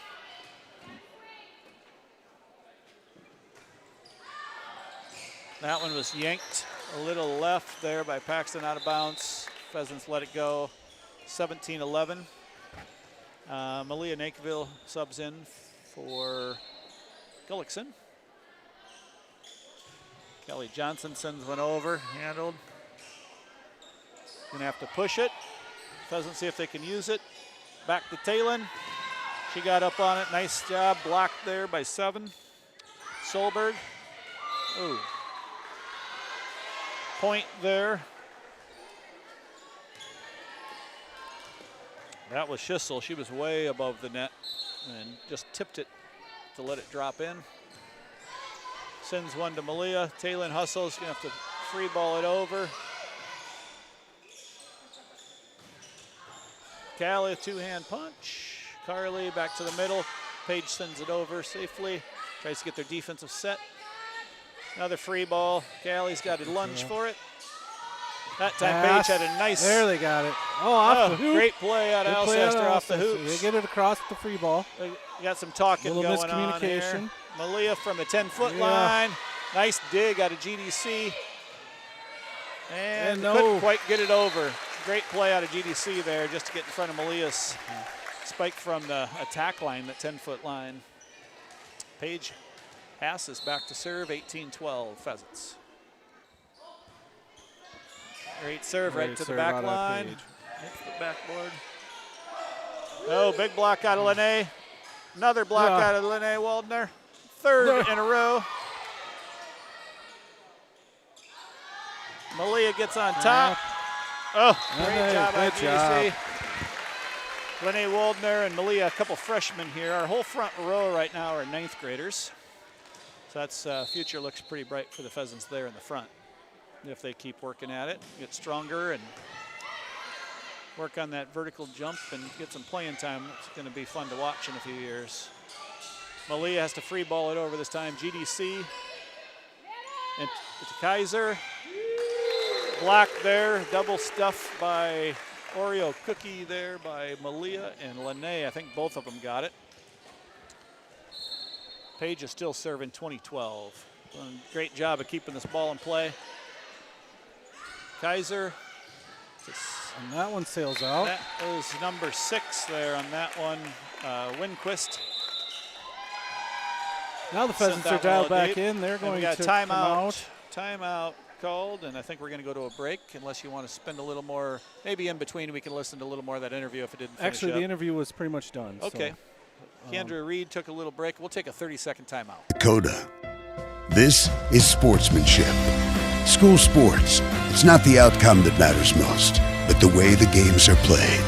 That one was yanked a little left there by Paxton, out of bounds. Pheasants let it go. 17-11. Malia Nakeville subs in for Gullickson. Kelly Johnson sends one over, handled. Gonna have to push it. Pheasants see if they can use it. Back to Talon. She got up on it. Nice job. Blocked there by 7. Solberg. Ooh. Point there. That was Schissel. She was way above the net and just tipped it to let it drop in. Sends one to Malia. Taylin hustles, gonna have to free ball it over. Callie, a two-hand punch. Carly back to the middle. Paige sends it over safely. Tries to get their defensive set. Another free ball. Callie's got a lunge for it. That time Paige had a nice. There they got it. Oh, off the hoop. Great play out of Alcester off the hoops. They get it across with the free ball. They got some talking going on here. Malia from the 10-foot line. Nice dig out of GDC. And couldn't quite get it over. Great play out of GDC there just to get in front of Malia's spike from the attack line, that 10-foot line. Paige passes back to serve, 18-12 Pheasants. Great serve right to the back line. Hits the backboard. Oh, big block out of Lene. Another block out of Lene Waldner. Third in a row. Malia gets on top. Oh, great job by GDC. Lene Waldner and Malia, a couple freshmen here. Our whole front row right now are 9th graders. So that's future looks pretty bright for the Pheasants there in the front. If they keep working at it, get stronger and work on that vertical jump and get some playing time, it's going to be fun to watch in a few years. Malia has to free ball it over this time. GDC and to Kaiser. Block there, double stuff by Oreo cookie there by Malia and Lene. I think both of them got it. Paige is still serving 2012. Great job of keeping this ball in play. Kaiser. And that one sails out. That was number 6 there on that one. Winquist. Now the Pheasants are dialed back in. They're going to come out. Timeout called, and I think we're going to go to a break unless you want to spend a little more, maybe in between we can listen to a little more of that interview if it didn't finish Actually, up. the interview was pretty much done. Okay. So, Kendra Reed took a little break. We'll take a 30-second timeout. Dakota. This is sportsmanship. School sports. It's not the outcome that matters most, but the way the games are played.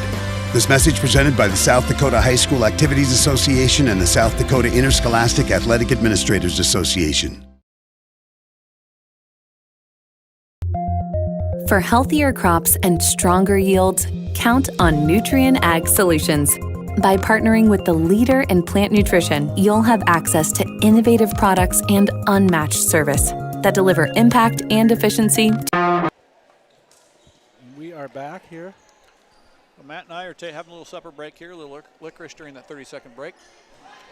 This message presented by the South Dakota High School Activities Association and the South Dakota Interscholastic Athletic Administrators Association. For healthier crops and stronger yields, count on Nutrien Ag Solutions. By partnering with the leader in plant nutrition, you'll have access to innovative products and unmatched service that deliver impact and efficiency. We are back here. Well, Matt and I are having a little supper break here, a little licorice during that 30-second break.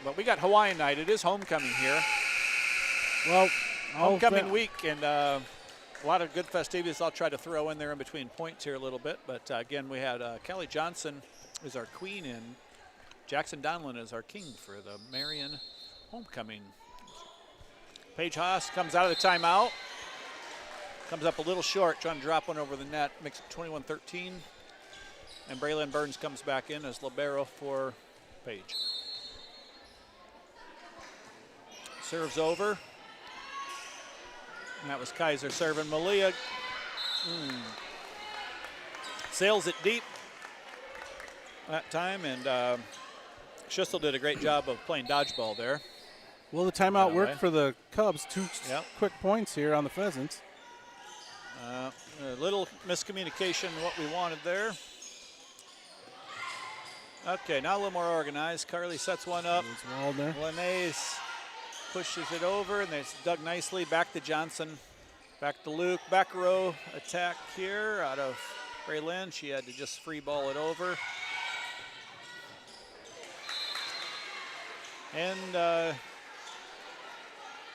But we got Hawaiian night. It is homecoming here. Well, homecoming week, and a lot of good festivities I'll try to throw in there in between points here a little bit. But again, we had Kelly Johnson is our queen, and Jackson Donlin is our king for the Marion homecoming. Paige Haas comes out of the timeout. Comes up a little short, trying to drop one over the net. Makes it 21-13. And Braylon Burns comes back in as libero for Paige. Serves over. And that was Kaiser serving. Malia sails it deep that time, and Schissel did a great job of playing dodgeball there. Well, the timeout worked for the Cubs. Two quick points here on the Pheasants. A little miscommunication in what we wanted there. Okay, now a little more organized. Carly sets one up. Lene pushes it over, and it's dug nicely. Back to Johnson. Back to Luke. Back row attack here out of Braylon. She had to just free ball it over. And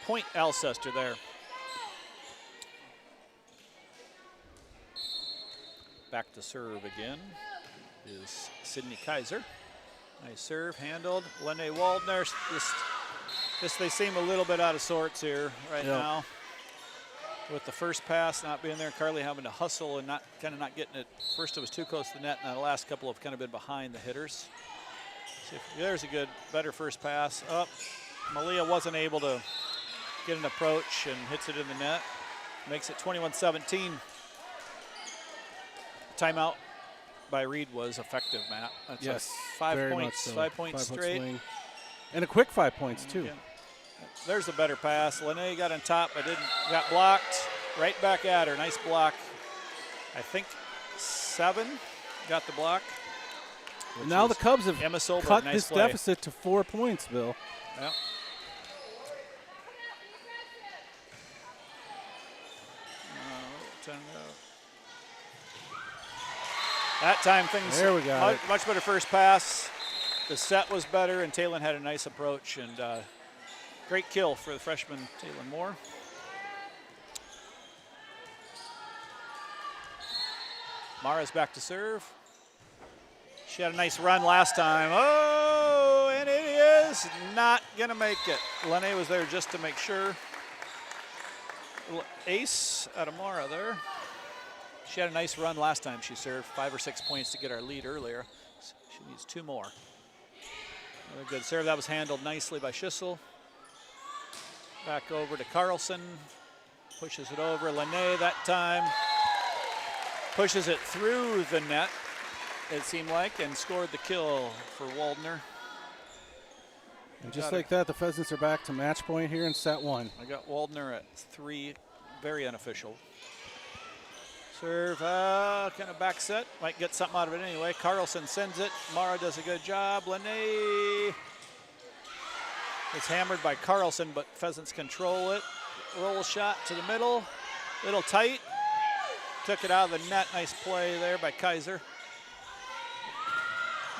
point Alcester there. Back to serve again is Sydney Kaiser. Nice serve, handled. Lene Waldner, just they seem a little bit out of sorts here right now. With the first pass not being there, Carly having to hustle and not getting it. First it was too close to the net, and the last couple have kind of been behind the hitters. So there's a better first pass. Up. Malia wasn't able to get an approach and hits it in the net. Makes it 21-17. Timeout by Reed was effective, Matt. That's yes, 5 very points, much so. 5 points 5 point straight. swing. And a quick 5 points, too. Yeah. There's a better pass. Lene got on top, but got blocked. Right back at her. Nice block. I think 7 got the block. Now the Cubs have Emma Solberg, cut nice this play. deficit to 4 points, Bill. Yep. That time things There we go. much better first pass. The set was better, and Talon had a nice approach, and great kill for the freshman Talon Moore. Mara's back to serve. She had a nice run last time. Oh, and it is not going to make it. Lene was there just to make sure. Ace out of Mara there. She had a nice run last time she served, 5 or 6 points to get our lead earlier. She needs 2 more. Another good serve. That was handled nicely by Schissel. Back over to Carlson. Pushes it over. Lene that time pushes it through the net, it seemed like, and scored the kill for Waldner. And just like that, the Pheasants are back to match point here in set 1. I got Waldner at 3, very unofficial. Serve, kind of back set. Might get something out of it anyway. Carlson sends it. Mara does a good job. Lene is hammered by Carlson, but Pheasants control it. Roll shot to the middle. Little tight. Took it out of the net. Nice play there by Kaiser.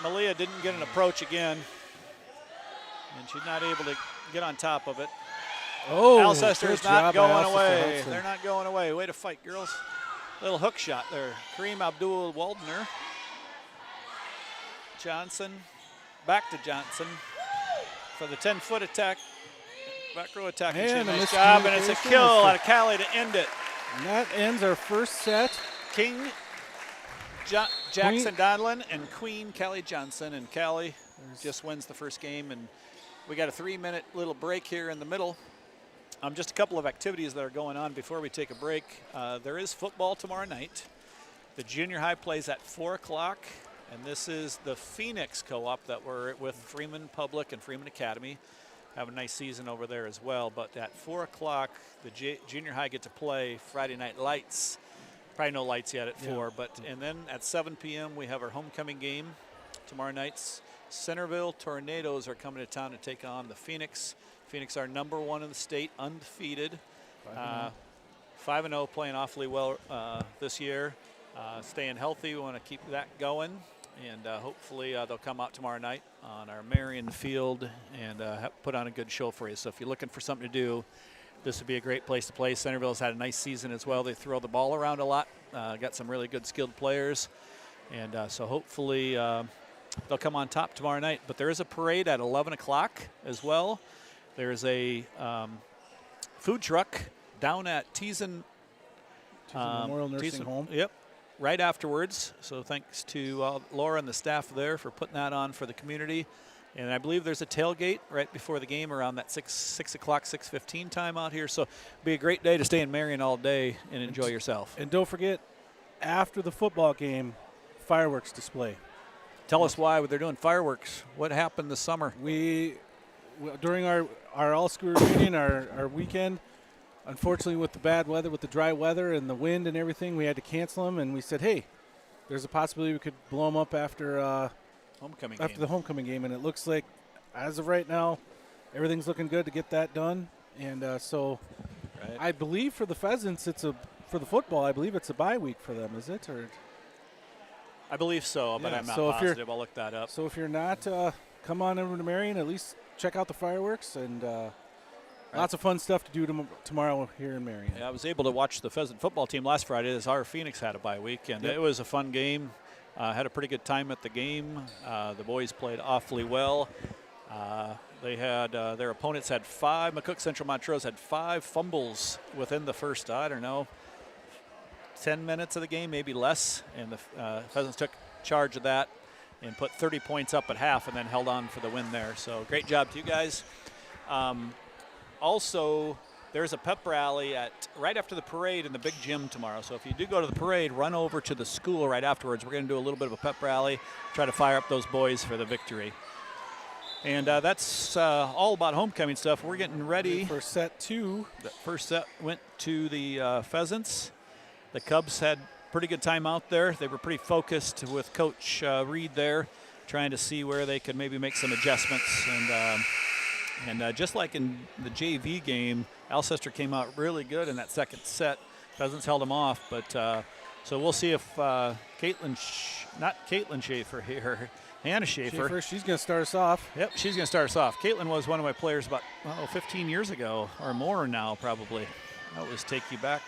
Malia didn't get an approach again, and she's not able to get on top of it. Oh, Alcester is good not job by going Alcester away. Hudson. They're not going away. Way to fight, girls. Little hook shot there. Kareem Abdul-Waldner. Johnson. Back to Johnson for the 10-foot attack. Back row attack. And she And did a a nice job, and it's a miscommunication. kill out of Callie to end it. And that ends our first set. King, Jackson Donlin, and Queen Callie Johnson. And Callie just wins the first game. And we got a 3-minute little break here in the middle. Just a couple of activities that are going on before we take a break. There is football tomorrow night. The junior high plays at 4 o'clock. And this is the Phoenix co-op that we're with Freeman Public and Freeman Academy. Have a nice season over there as well. But at 4 o'clock, the junior high get to play Friday Night Lights. Probably no lights yet at 4. And then at 7 p.m. we have our homecoming game tomorrow night. Centerville Tornadoes are coming to town to take on the Phoenix. Phoenix are #1 in the state, undefeated. 5-0, playing awfully well this year. Staying healthy, we want to keep that going. And hopefully they'll come out tomorrow night on our Marion field and put on a good show for you. So if you're looking for something to do, this would be a great place to play. Centerville's had a nice season as well. They throw the ball around a lot. Got some really good skilled players. And so hopefully they'll come on top tomorrow night. But there is a parade at 11 o'clock as well. There's a food truck down at Teason Memorial Nursing Home. Yep, right afterwards. So thanks to Laura and the staff there for putting that on for the community. And I believe there's a tailgate right before the game around that 6 o'clock, 6:15 time out here. So it'll be a great day to stay in Marion all day and enjoy yourself. And don't forget, after the football game, fireworks display. Tell us why they're doing fireworks. What happened this summer? During our all-school reunion, our weekend, unfortunately with the bad weather, with the dry weather and the wind and everything, we had to cancel them. And we said, hey, there's a possibility we could blow them up after the homecoming game. And it looks like, as of right now, everything's looking good to get that done. And I believe for the Pheasants, for the football, I believe it's a bye week for them, is it? Or I believe so, but I'm not positive. I'll look that up. So if you're not, come on over to Marion, at least check out the fireworks, and lots of fun stuff to do tomorrow here in Marion. Yeah, I was able to watch the Pheasant football team last Friday as our Phoenix had a bye week, and it was a fun game. Had a pretty good time at the game. The boys played awfully well. They had their opponents had 5. McCook Central Montrose had 5 fumbles within the first, 10 minutes of the game, maybe less. And the Pheasants took charge of that and put 30 points up at half and then held on for the win there. So great job to you guys. Also, there's a pep rally right after the parade in the big gym tomorrow. So if you do go to the parade, run over to the school right afterwards. We're going to do a little bit of a pep rally, try to fire up those boys for the victory. And that's all about homecoming stuff. We're getting ready for set 2. The first set went to the Pheasants. The Cubs had pretty good time out there. They were pretty focused with Coach Reed there, trying to see where they could maybe make some adjustments. And just like in the JV game, Alcester came out really good in that second set. Pheasants held them off, but so we'll see if not Caitlin Schaefer here, Hannah Schaefer. She's going to start us off. Yep, she's going to start us off. Caitlin was one of my players about 15 years ago or more now, probably. That was take you back.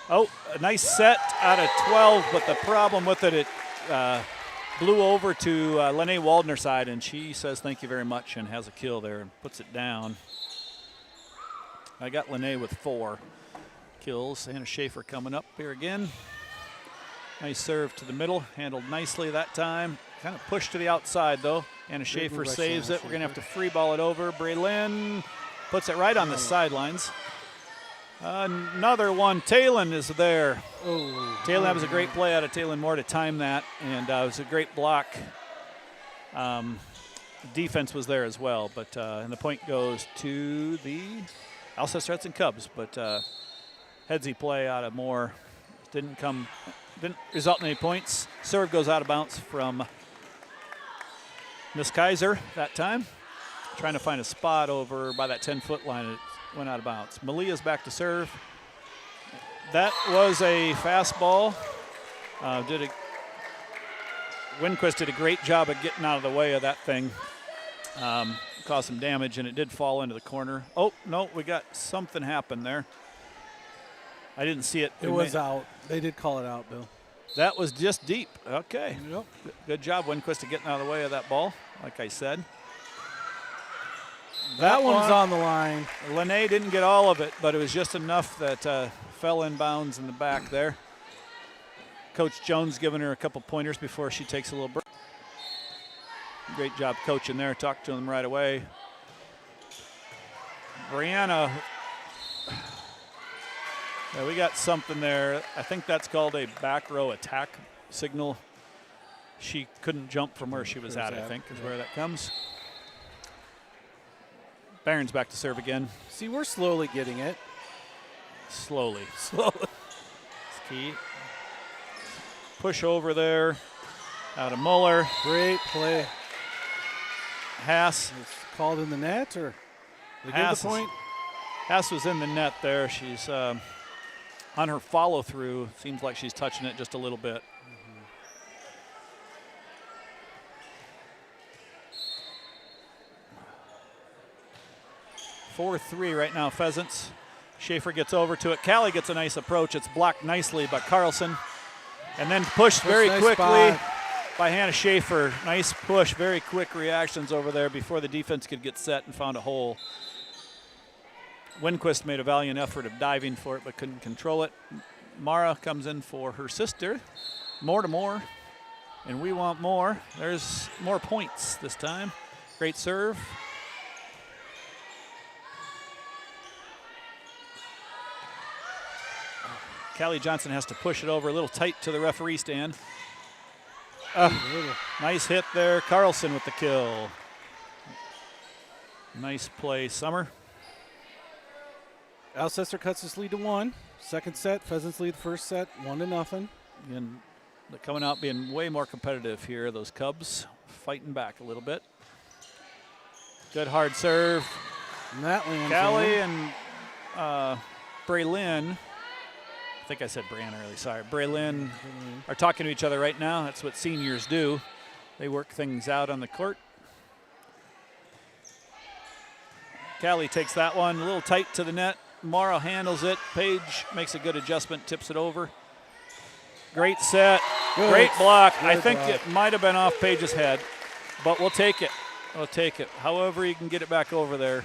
Oh, a nice set out of 12, but the problem with it, it blew over to Lene Waldner's side, and she says thank you very much and has a kill there and puts it down. I got Lene with 4 kills. Hannah Schaefer coming up here again. Nice serve to the middle, handled nicely that time. Kind of pushed to the outside, though. Hannah Schaefer saves it. We're going to have to free ball it over. Braylin puts it right on the sidelines. Another one. Talon is there. Oh, Talon, that was a great play out of Talon Moore to time that, and it was a great block. Defense was there as well, but and the point goes to the Alcester Hudson Cubs. But headsy play out of Moore didn't result in any points. Serve goes out of bounds from Miss Kaiser that time. Trying to find a spot over by that 10-foot line. It went out of bounds. Malia's back to serve. That was a fastball. Winquist did a great job of getting out of the way of that thing. Caused some damage, and it did fall into the corner. Oh, no, we got something happen there. I didn't see it. It was out. They did call it out, Bill. That was just deep. Okay. Yep. Good job, Winquist, of getting out of the way of that ball, like I said. That one's on the line. Lene didn't get all of it, but it was just enough that fell in bounds in the back there. Coach Jones giving her a couple pointers before she takes a little break. Great job coaching there. Talked to them right away. Brianna. Yeah, we got something there. I think that's called a back row attack signal. She couldn't jump from where she was at, I think, is where that comes. Barron's back to serve again. See, we're slowly getting it. Slowly. It's key. Push over there. Out of Muller. Great play. Haas. It's called in the net, or they give the point? Haas was in the net there. She's on her follow through. Seems like she's touching it just a little bit. 4-3 right now, Pheasants. Schaefer gets over to it. Callie gets a nice approach. It's blocked nicely by Carlson. And then pushed very quickly by Hannah Schaefer. Nice push, very quick reactions over there before the defense could get set and found a hole. Winquist made a valiant effort of diving for it but couldn't control it. Mara comes in for her sister. More to more. And we want more. There's more points this time. Great serve. Callie Johnson has to push it over a little tight to the referee stand. Nice hit there. Carlson with the kill. Nice play, Summer. Alcester cuts this lead to 1. Second set, Pheasants lead the first set, 1-0. And they're coming out being way more competitive here. Those Cubs fighting back a little bit. Good hard serve. And that lands Callie and Braylin. I think I said Brianna early, sorry. Braylin are talking to each other right now. That's what seniors do. They work things out on the court. Callie takes that one, a little tight to the net. Morrow handles it. Page makes a good adjustment, tips it over. Great set, great block. I think it might have been off Page's head, but we'll take it. We'll take it. However you can get it back over there.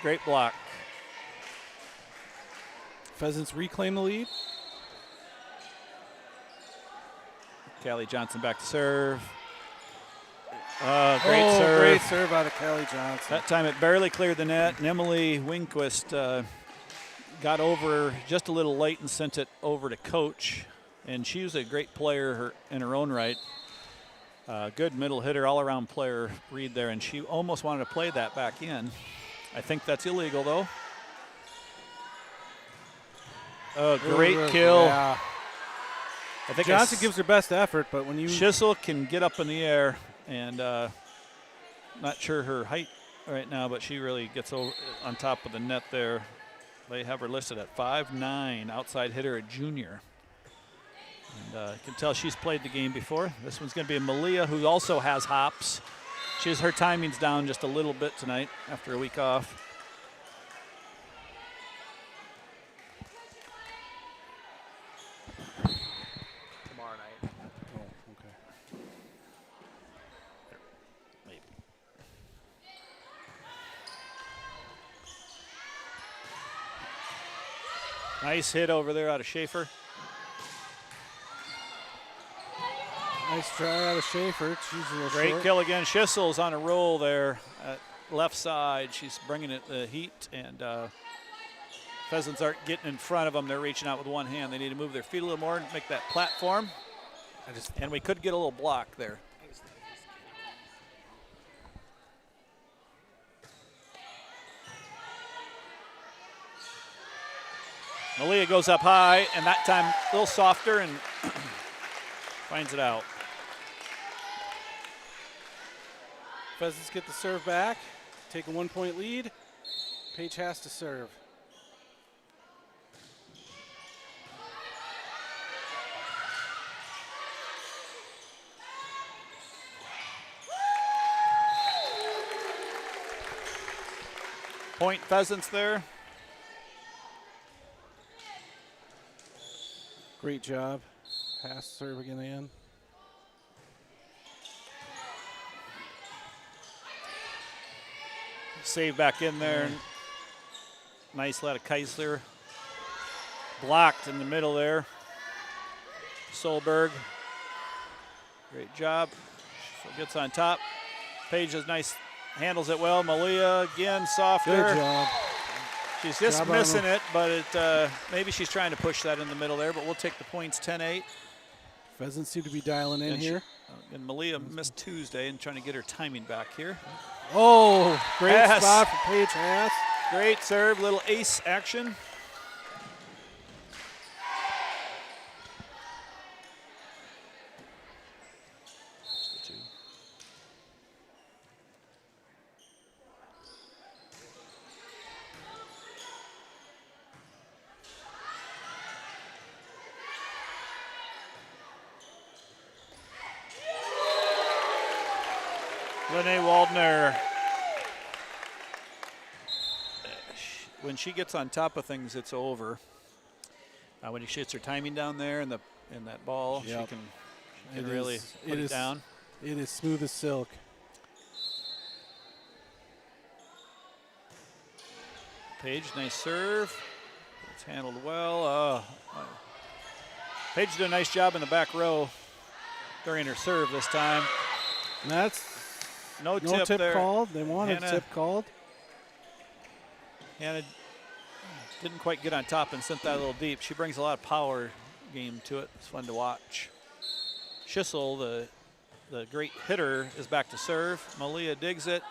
Great block. Pheasants reclaim the lead. Callie Johnson back to serve. Great serve. Great serve out of Callie Johnson. That time it barely cleared the net, and Emily Winquist got over just a little late and sent it over to Coach. And she was a great player in her own right. Good middle hitter, all-around player, Reed there, and she almost wanted to play that back in. I think that's illegal, though. Oh, great kill. Yeah. I think Johnson gives her best effort, but when you... Schissel can get up in the air, and not sure her height right now, but she really gets over on top of the net there. They have her listed at 5'9", outside hitter, a junior. And you can tell she's played the game before. This one's going to be a Malia, who also has hops. Her timing's down just a little bit tonight after a week off. Tomorrow night. Oh, okay. Maybe. Nice hit over there out of Schaefer. Nice try out of Schaefer. She's a little Great short. kill again. Schissel's on a roll there at left side. She's bringing it the heat, and Pheasants aren't getting in front of them. They're reaching out with one hand. They need to move their feet a little more and make that platform. And we could get a little block there. Malia goes up high, and that time a little softer and finds it out. Pheasants get the serve back, take a 1-point lead. Paige has to serve. Point Pheasants there. Great job. Pass, serve again. Save back in there. Nice let of Keisler. Blocked in the middle there. Solberg. Great job. So gets on top. Paige is nice, handles it well. Malia again, softer. Good job. She's just missing it, but maybe she's trying to push that in the middle there, but we'll take the points 10-8. Pheasants seem to be dialing in here. And Malia missed Tuesday and trying to get her timing back here. Oh, great Pass. spot for Paige Haas. Great serve, little ace action. Lene Waldner, when she gets on top of things, it's over. When she hits her timing down there in that ball, she can really put it down. It is smooth as silk. Paige, nice serve. It's handled well. Paige did a nice job in the back row during her serve this time. And that's no tip there. Called. They wanted a tip called. Hannah didn't quite get on top and sent that a little deep. She brings a lot of power game to it. It's fun to watch. Schissel, the great hitter, is back to serve. Malia digs it.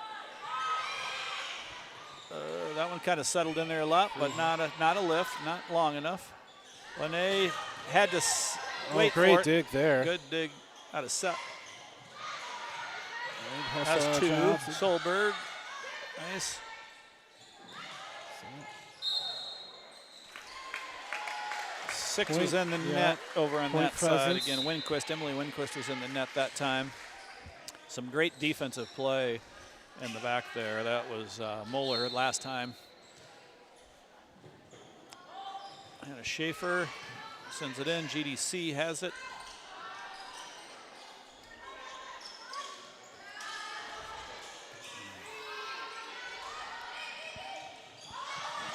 That one kind of settled in there a lot, but not a lift, not long enough. Lene had to wait for it. Great dig there. Good dig out of set. That's two. Solberg. Nice. Six was in the net over on that side. Again, Winquist, Emily Winquist was in the net that time. Some great defensive play in the back there. That was Moeller last time. And a Schaefer sends it in. GDC has it.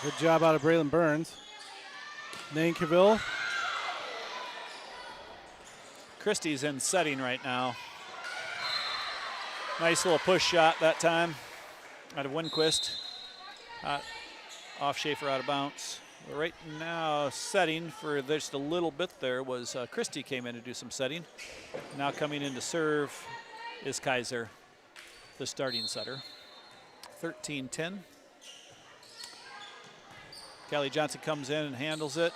Good job out of Braylon Burns. Nankiville. Christie's in setting right now. Nice little push shot that time out of Winquist. Off Schaefer, out of bounds. Right now, setting for just a little bit there was Christie came in to do some setting. Now coming in to serve is Kaiser, the starting setter. 13-10. Callie Johnson comes in and handles it.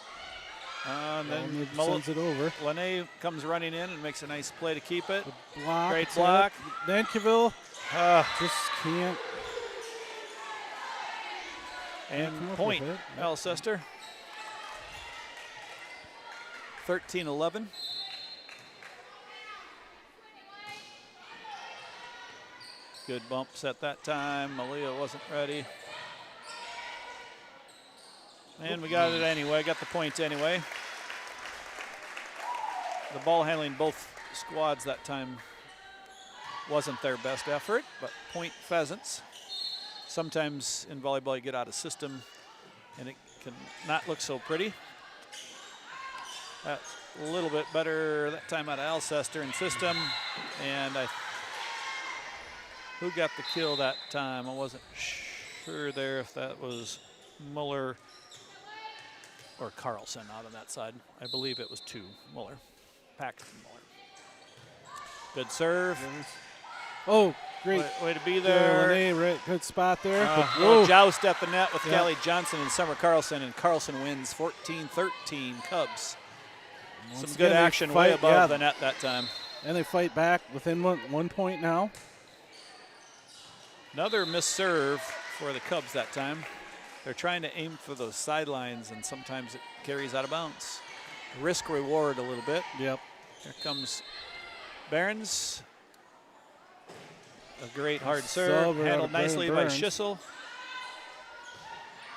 And then sends it over. Lene comes running in and makes a nice play to keep it. Block. Great block. Nankiville just can't. And point, Alcester. 13-11. Good bumps at that time. Malia wasn't ready. And we got it anyway, got the point anyway. The ball handling both squads that time wasn't their best effort, but point Pheasants. Sometimes in volleyball you get out of system and it can not look so pretty. That's a little bit better that time out of Alcester in system. And who got the kill that time? I wasn't sure there if that was Muller or Carlson out on that side. I believe it was two, Muller, Paxton Muller. Good serve. Oh, great. Way to be there. Lene, right, good spot there. Joust at the net with Callie Johnson and Summer Carlson, and Carlson wins 14-13 Cubs. Some good action way above the net that time. And they fight back within 1 point now. Another missed serve for the Cubs that time. They're trying to aim for those sidelines, and sometimes it carries out of bounds. Risk reward a little bit. Yep. Here comes Behrens. A great hard serve, handled nicely by Schissel.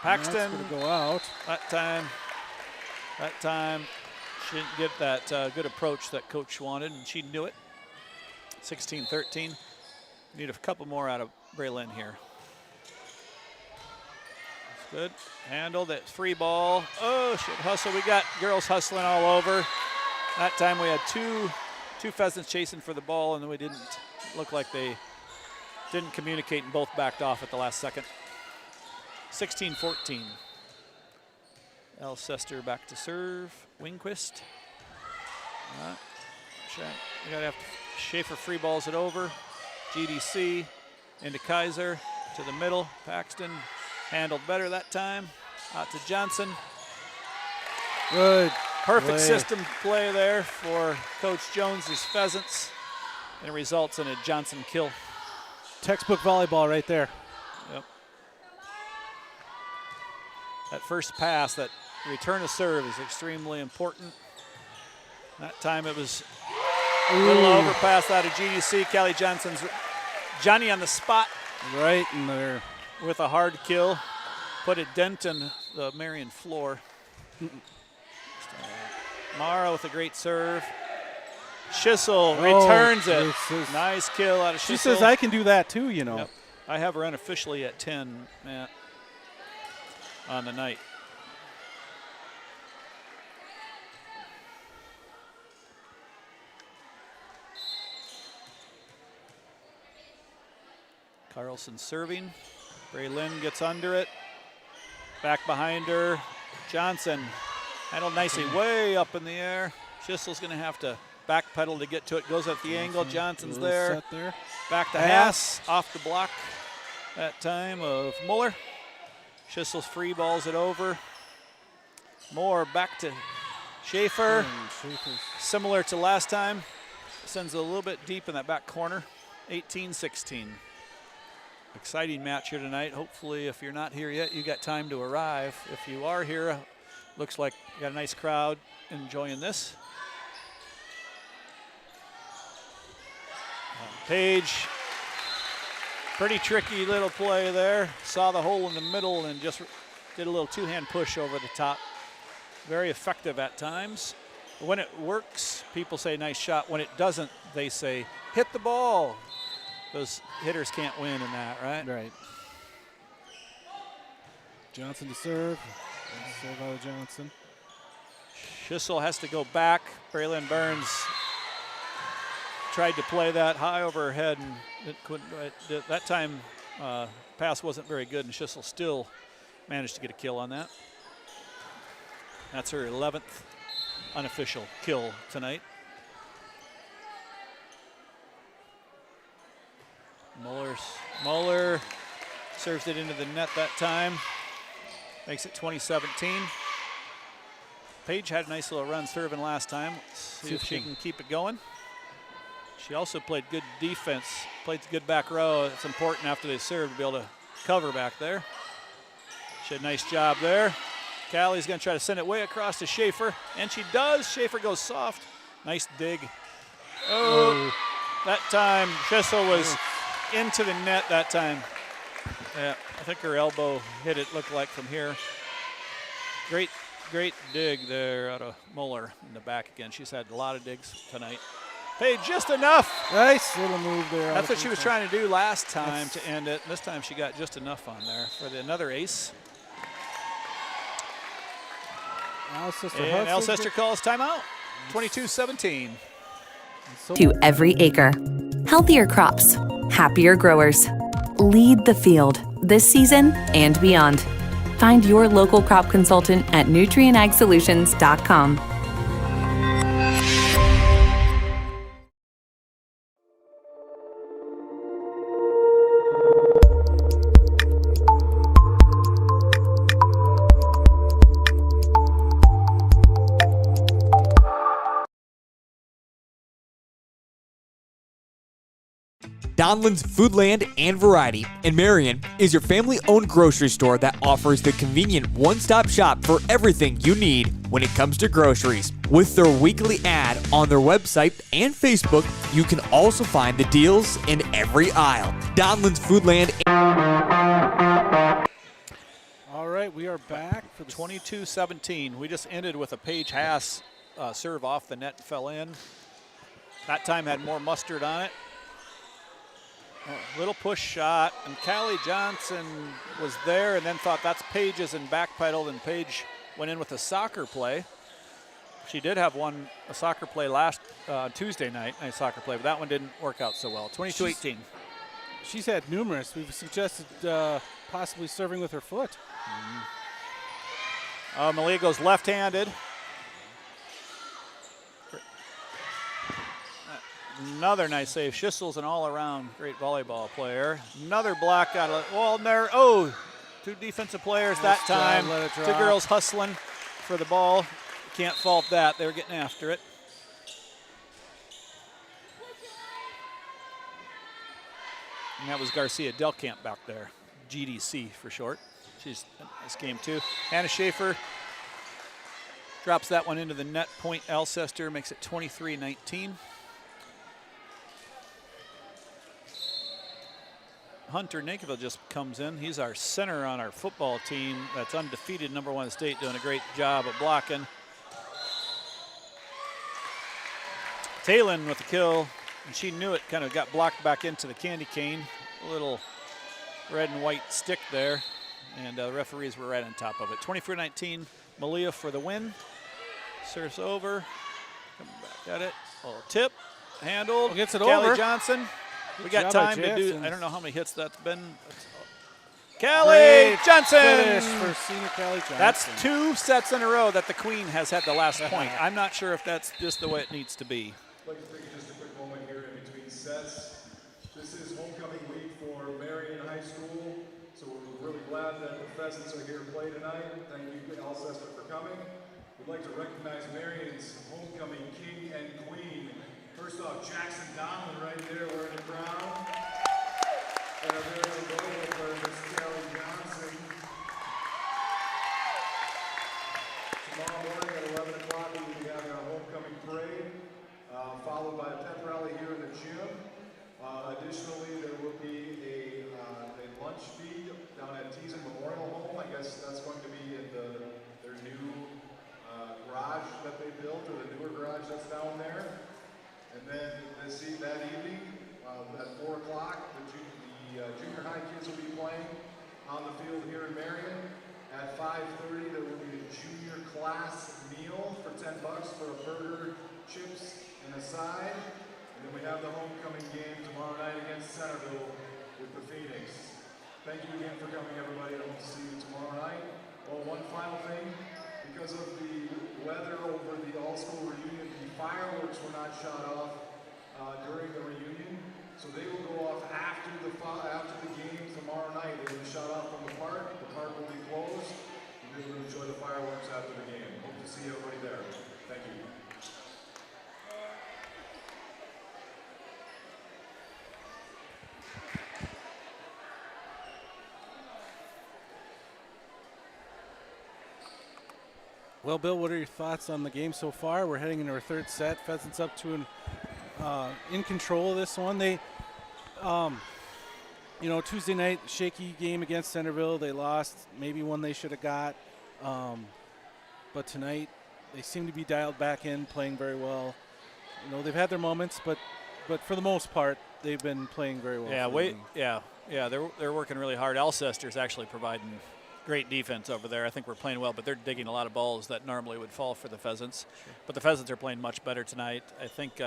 Paxton go out. That time she didn't get that good approach that coach wanted, and she knew it. 16-13. Need a couple more out of Braylon here. That's good. Handled. That's free ball. Oh, shit, hustle. We got girls hustling all over. That time we had two Pheasants chasing for the ball, and then we didn't look like they didn't communicate and both backed off at the last second. 16-14. Alcester back to serve. Wingquist. We gotta have Schaefer free balls it over. GDC into Kaiser to the middle. Paxton handled better that time. Out to Johnson. Good. Perfect play. System play there for Coach Jones's Pheasants, and it results in a Johnson kill. Textbook volleyball right there. Yep. That first pass, that return of serve is extremely important. That time it was a little overpass out of GDC. Callie Johnson's Johnny on the spot. Right in there. With a hard kill. Put a dent in the Marion floor. Mara with a great serve. Schissel returns it. Nice kill out of Schissel. She says, I can do that too, you know. Yep. I have her unofficially at 10, Matt, on the night. Carlson serving. Braylon gets under it. Back behind her. Johnson handled nicely way up in the air. Schissel's going to have to backpedal to get to it. Goes at the angle. Johnson's there. Back to Haas. Off the block that time of Muller. Schissel's free balls it over. Moore back to Schaefer. Similar to last time. Sends it a little bit deep in that back corner. 18-16. Exciting match here tonight. Hopefully, if you're not here yet, you got time to arrive. If you are here, looks like you got a nice crowd enjoying this. Page, pretty tricky little play there. Saw the hole in the middle and just did a little two-hand push over the top. Very effective at times. When it works, people say nice shot. When it doesn't, they say hit the ball. Those hitters can't win in that, right? Right. Johnson to serve. Serve out of Johnson. Schissel has to go back. Braylon Burns tried to play that high over her head, and it couldn't. That time, pass wasn't very good, and Schissel still managed to get a kill on that. That's her 11th unofficial kill tonight. Muller serves it into the net that time. Makes it 20-17. Paige had a nice little run serving last time. Let's see if she can keep it going. She also played good defense, played good back row. It's important after they serve to be able to cover back there. She had a nice job there. Callie's going to try to send it way across to Schaefer, and she does. Schaefer goes soft. Nice dig. Oh, that time Schissel was into the net that time. Yeah, I think her elbow hit it, looked like from here. Great dig there out of Muller in the back again. She's had a lot of digs tonight. Paige just enough. Nice little move there. That's what she was trying to do last time to end it. This time she got just enough on there for another ace. And Alcester calls timeout. 22-17. To every acre. Healthier crops, happier growers. Lead the field this season and beyond. Find your local crop consultant at nutrienagsolutions.com. Donlan's Foodland and Variety in Marion is your family-owned grocery store that offers the convenient one-stop shop for everything you need when it comes to groceries. With their weekly ad on their website and Facebook, you can also find the deals in every aisle. Donlan's Foodland. All right, we are back for the 22-17. We just ended with a Paige Haas serve off the net and fell in. That time had more mustard on it. Little push shot, and Callie Johnson was there and then thought that's Paige's and backpedaled, and Paige went in with a soccer play. She did have a soccer play last Tuesday night, nice soccer play, but that one didn't work out so well. 22-18. She's had numerous. We've suggested possibly serving with her foot. Malia goes left-handed. Another nice save. Schissel's an all-around great volleyball player. Another block out of Waldner. Oh, two defensive players that time. Two girls hustling for the ball. Can't fault that. They were getting after it. And that was Garcia Delcamp back there. GDC for short. She's in this game too. Hannah Schaefer drops that one into the net. Point Alcester makes it 23-19. Hunter Nankiville just comes in. He's our center on our football team that's undefeated, #1 in the state, doing a great job of blocking. Talon with the kill, and she knew it, kind of got blocked back into the candy cane. A little red and white stick there, and the referees were right on top of it. 24-19, Malia for the win. Serves over, coming back at it. Oh, tip, handled. Gets it Callie over. Johnson. Good We got job by time to do, Jackson. I don't know how many hits that's been. Callie Johnson! Finish for senior Callie Johnson. That's 2 sets in a row that the Queen has had the last point. I'm not sure if that's just the way it needs to be. I'd like to take just a quick moment here in between sets. This is homecoming week for Marion High School, so we're really glad that the Pheasants are here to play tonight. Thank you, Alcester, for coming. We'd like to recognize Marion's homecoming king and queen. First off, Jackson Donlan right there wearing the crown. And our very own volleyball player, Miss Callie Johnson. Tomorrow morning at 11 o'clock, we will be having our homecoming parade, followed by a pep rally here in the gym. Additionally, there will be a lunch feed down at Teason Memorial Home. I guess that's going to be in their new garage that they built, or the newer garage that's down there. And then that evening, at 4 o'clock, the junior high kids will be playing on the field here in Marion. At 5:30, there will be a junior class meal for $10 for a burger, chips, and a side. And then we have the homecoming game tomorrow night against Centerville with the Phoenix. Thank you again for coming, everybody. I hope to see you tomorrow night. Well, one final thing, because of the all-school reunion. The fireworks were not shot off during the reunion, so they will go off after the game tomorrow night. They will be shot off from the park. The park will be closed. We will enjoy the fireworks after the game. Hope to see everybody there. Thank you. Well, Bill, what are your thoughts on the game so far? We're heading into our third set. Pheasants up to in control of this one. They, Tuesday night, shaky game against Centerville. They lost, maybe one they should have got. But tonight, they seem to be dialed back in, playing very well. They've had their moments, but for the most part, they've been playing very well. They're working really hard. Alcester's actually providing great defense over there. I think we're playing well, but they're digging a lot of balls that normally would fall for the Pheasants. Sure. But the Pheasants are playing much better tonight. I think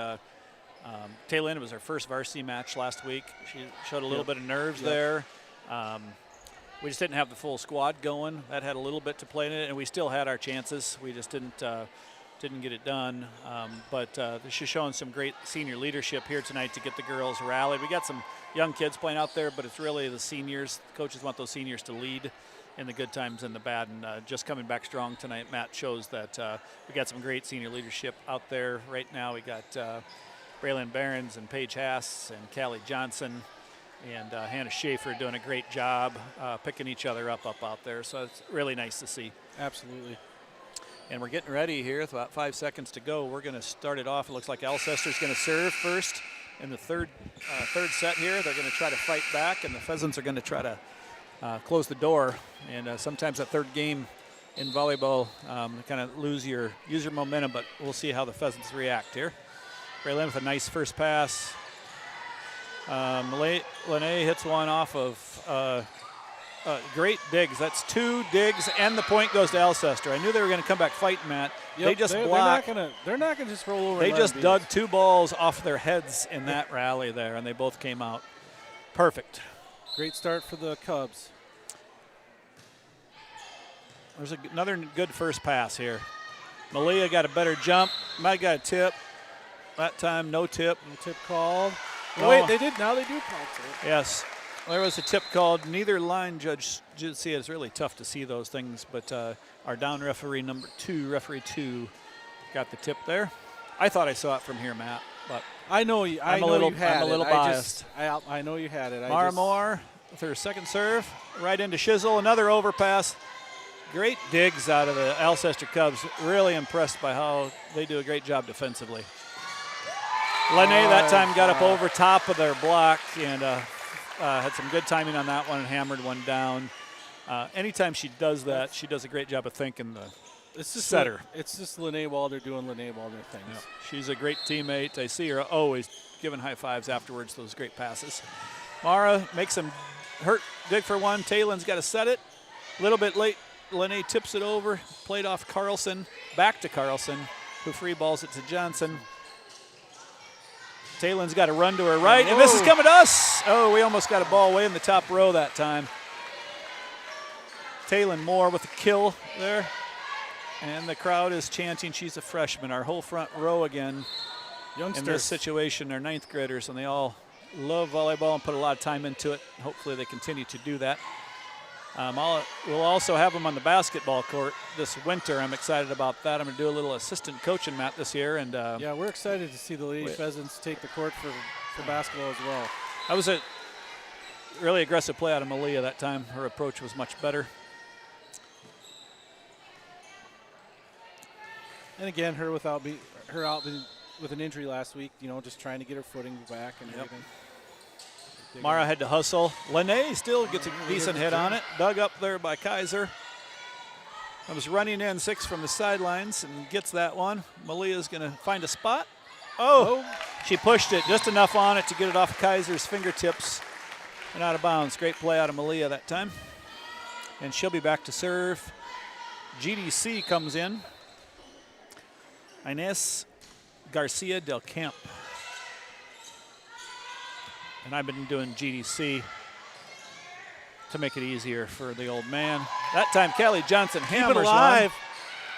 Taylor was her first varsity match last week. She showed a little bit of nerves there. We just didn't have the full squad going. That had a little bit to play in it, and we still had our chances. We just didn't get it done. But she's showing some great senior leadership here tonight to get the girls rallied. We got some young kids playing out there, but it's really the seniors. Coaches want those seniors to lead in the good times and the bad, and just coming back strong tonight. Matt shows that we got some great senior leadership out there right now. We got Braylon Behrens and Paige Haas and Callie Johnson and Hannah Schaefer doing a great job picking each other up out there. So it's really nice to see. Absolutely. And we're getting ready here with about 5 seconds to go. We're going to start it off. It looks like Alcester's going to serve first in the third set here. They're going to try to fight back, and the Pheasants are going to try to close the door. And sometimes that third game in volleyball, kind of lose your momentum, but we'll see how the Pheasants react here. Braylon with a nice first pass. Lene hits one off of great digs. That's 2 digs, and the point goes to Alcester. I knew they were going to come back fighting, Matt. Yep, they just blocked. They're not going to just roll over. They just dug 2 balls off their heads in that rally there, and they both came out perfect. Great start for the Cubs. There's another good first pass here. Malia got a better jump. Might got a tip. That time, no tip. No tip called. No. Wait, they did. Now they do call tip. Yes. There was a tip called. Neither line judge did see it. It's really tough to see those things, but our down referee, referee 2, got the tip there. I thought I saw it from here, Matt, but I'm a little biased. I know you had it. Mara Moore with her second serve, right into Shizzle. Another overpass. Great digs out of the Alcester Cubs. Really impressed by how they do a great job defensively. Lene that time got up over top of their block and had some good timing on that one and hammered one down. Anytime she does that, she does a great job of thinking the setter. It's just Lene Walder doing Lene Walder things. Yeah. She's a great teammate. I see her always giving high fives afterwards, those great passes. Mara makes him dig for one. Taylon's got to set it. A little bit late. Lene tips it over, played off Carlson, back to Carlson, who free balls it to Johnson. Taylon's got to run to her right, and this is coming to us. Oh, we almost got a ball way in the top row that time. Taylon Moore with a kill there. And the crowd is chanting she's a freshman. Our whole front row again. Youngsters. In this situation, they're 9th graders, and they all love volleyball and put a lot of time into it. Hopefully they continue to do that. We'll also have them on the basketball court this winter. I'm excited about that. I'm going to do a little assistant coaching, Matt, this year. And yeah, we're excited to see the Lady Pheasants take the court for basketball as well. That was a really aggressive play out of Malia that time. Her approach was much better. And again, her out with an injury last week, just trying to get her footing back and everything. Mara had to hustle. Lene still gets a decent hit on it. Dug up there by Kaiser. Comes running in 6 from the sidelines and gets that one. Malia's going to find a spot. Oh, she pushed it just enough on it to get it off Kaiser's fingertips and out of bounds. Great play out of Malia that time. And she'll be back to serve. GDC comes in. Inés Garcia del Camp. And I've been doing GDC to make it easier for the old man. That time, Callie Johnson hammers one.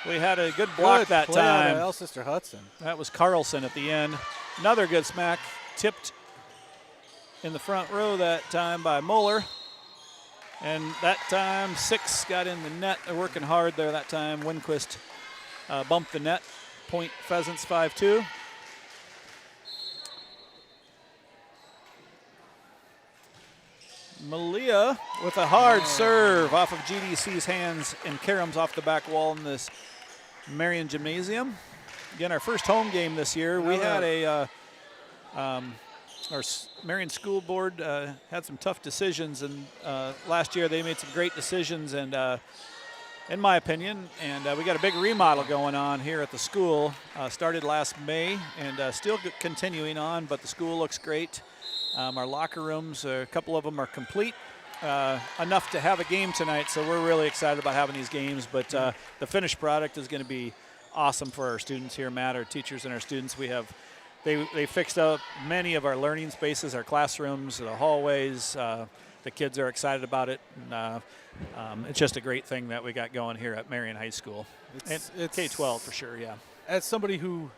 We had a good block that play out time. of Alcester Hudson. That was Carlson at the end. Another good smack, tipped in the front row that time by Muller. And that time, 6 got in the net. They're working hard there that time. Winquist bumped the net. Point Pheasants 5-2. Malia with a hard serve off of GDC's hands and caroms off the back wall in this Marion Gymnasium. Again, our first home game this year. We had our Marion School Board had some tough decisions, and last year they made some great decisions, and in my opinion, and we got a big remodel going on here at the school. Started last May and still continuing on, but the school looks great. Our locker rooms, a couple of them are complete, enough to have a game tonight, so we're really excited about having these games, but the finished product is going to be awesome for our students here, Matt, our teachers and our students. We have, they fixed up many of our learning spaces, our classrooms, the hallways. The kids are excited about it, and it's just a great thing that we got going here at Marion High School. It's K-12 for sure, yeah. As somebody who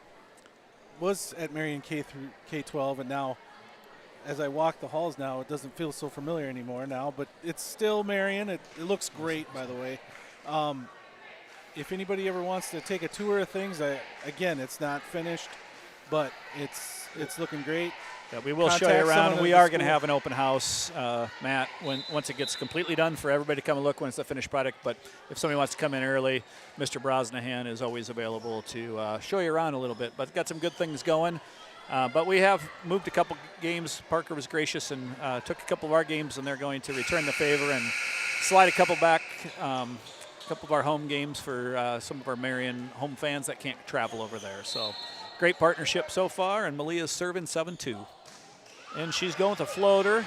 was at Marion K through K-12, and now as I walk the halls now, it doesn't feel so familiar anymore now, but it's still Marion. It looks great, by the way. If anybody ever wants to take a tour of things, again, it's not finished, but it's looking great. Yeah, we will show you around, and we are going to have an open house, Matt, once it gets completely done for everybody to come and look when it's the finished product. But if somebody wants to come in early, Mr. Brosnahan is always available to show you around a little bit. But got some good things going. But we have moved a couple games. Parker was gracious and took a couple of our games, and they're going to return the favor and slide a couple back, a couple of our home games for some of our Marion home fans that can't travel over there. So great partnership so far, and Malia's serving 7-2. And she's going with a floater.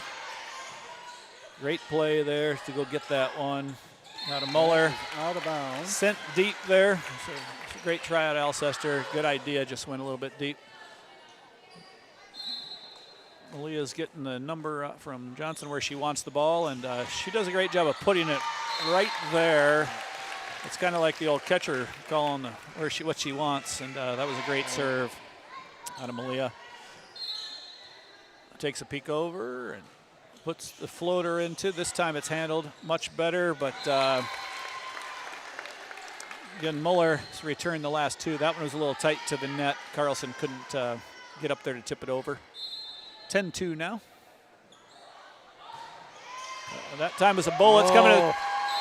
Great play there to go get that one. Out of Muller. Out of bounds. Sent deep there. It's a great try out of Alcester. Good idea, just went a little bit deep. Malia's getting the number from Johnson where she wants the ball, and she does a great job of putting it right there. It's kind of like the old catcher calling what she wants, and that was a great serve out of Malia. Takes a peek over and puts the floater into. This time it's handled much better, but again, Muller has returned the last two. That one was a little tight to the net. Carlson couldn't get up there to tip it over. 10-2 now. That time is a bullet. It's coming to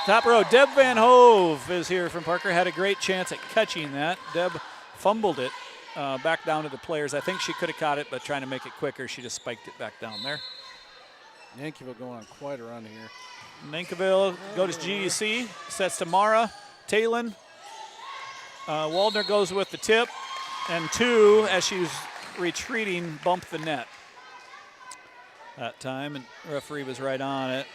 top row. Deb Van Hove is here from Parker. Had a great chance at catching that. Deb fumbled it back down to the players. I think she could have caught it, but trying to make it quicker, she just spiked it back down there. Yankeeville going on quite a run here. Yankeeville goes to GEC, sets to Mara. Talon. Waldner goes with the tip, and 2, as she's retreating, bumped the net that time, and the referee was right on it.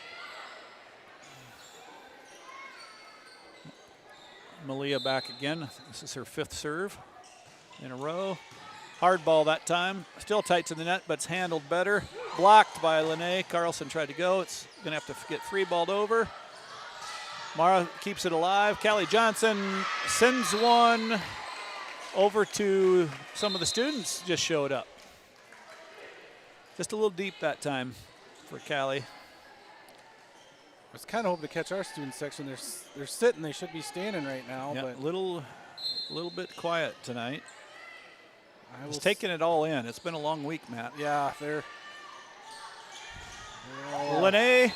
Malia back again. This is her 5th serve in a row. Hard ball that time. Still tight to the net, but it's handled better. Blocked by Lene. Carlson tried to go. It's going to have to get free balled over. Mara keeps it alive. Callie Johnson sends one over to some of the students just showed up. Just a little deep that time for Callie. I was kind of hoping to catch our student section. They're sitting. They should be standing right now. Yeah, but a little bit quiet tonight. I was taking it all in. It's been a long week, Matt. Yeah, they're Lene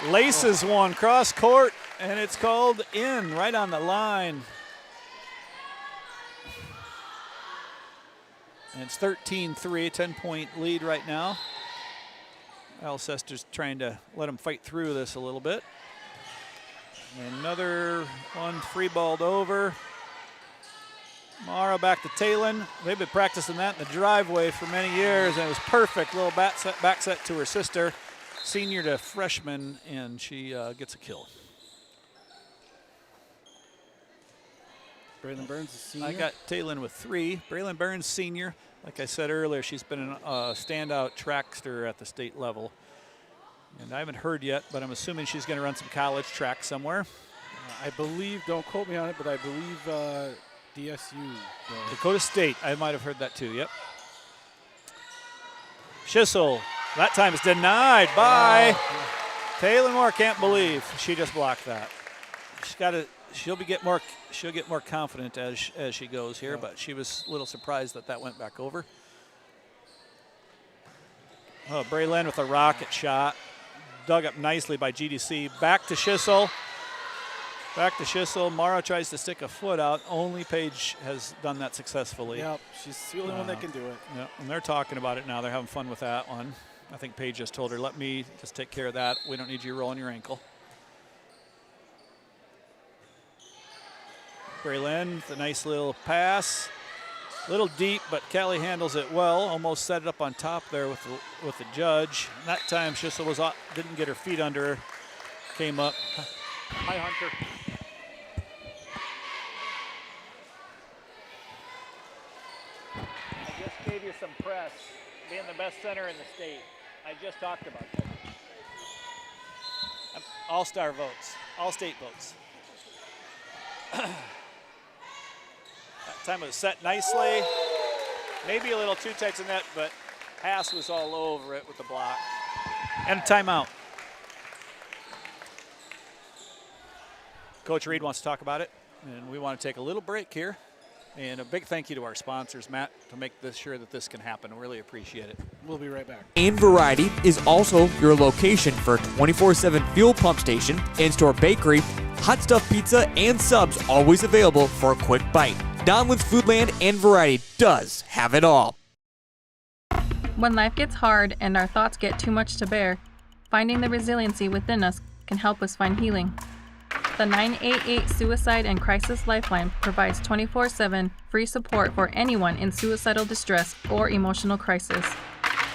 laces one cross court, and it's called in right on the line. And it's 13-3, 10-point lead right now. Alcester's trying to let them fight through this a little bit. Another one free-balled over. Mara back to Talon. They've been practicing that in the driveway for many years, and it was perfect. Little back set to her sister, senior to freshman, and she gets a kill. Braylon Burns is senior. I got Talon with 3. Braylon Burns, senior. Like I said earlier, she's been a standout trackster at the state level. And I haven't heard yet, but I'm assuming she's going to run some college track somewhere. I believe, don't quote me on it, but I believe DSU. Dakota State. I might have heard that too. Yep. Schissel. That time is denied by Taylor Moore. Can't believe she just blocked that. She'll get more confident as she goes here, but she was a little surprised that went back over. Oh, Braylon with a rocket shot. Dug up nicely by GDC. Back to Schissel. Morrow tries to stick a foot out. Only Paige has done that successfully. Yep, she's the only one that can do it. Yeah, and they're talking about it now. They're having fun with that one. I think Paige just told her, let me just take care of that. We don't need you rolling your ankle. Braylon, the nice little pass. A little deep, but Callie handles it well. Almost set it up on top there with the judge. And that time, Schissel didn't get her feet under her. Came up. Hi, Hunter. I just gave you some press, being the best center in the state. I just talked about that. All-star votes, all-state votes. That time it was set nicely. Maybe a little too tight to net, but Haas was all over it with the block. And a timeout. Coach Reed wants to talk about it, and we want to take a little break here. And a big thank you to our sponsors, Matt, to make sure that this can happen. We really appreciate it. We'll be right back. And Variety is also your location for a 24/7 fuel pump station, in-store bakery, hot stuff pizza, and subs always available for a quick bite. Donlin's Foodland and Variety does have it all. When life gets hard and our thoughts get too much to bear, finding the resiliency within us can help us find healing. The 988 Suicide and Crisis Lifeline provides 24/7 free support for anyone in suicidal distress or emotional crisis.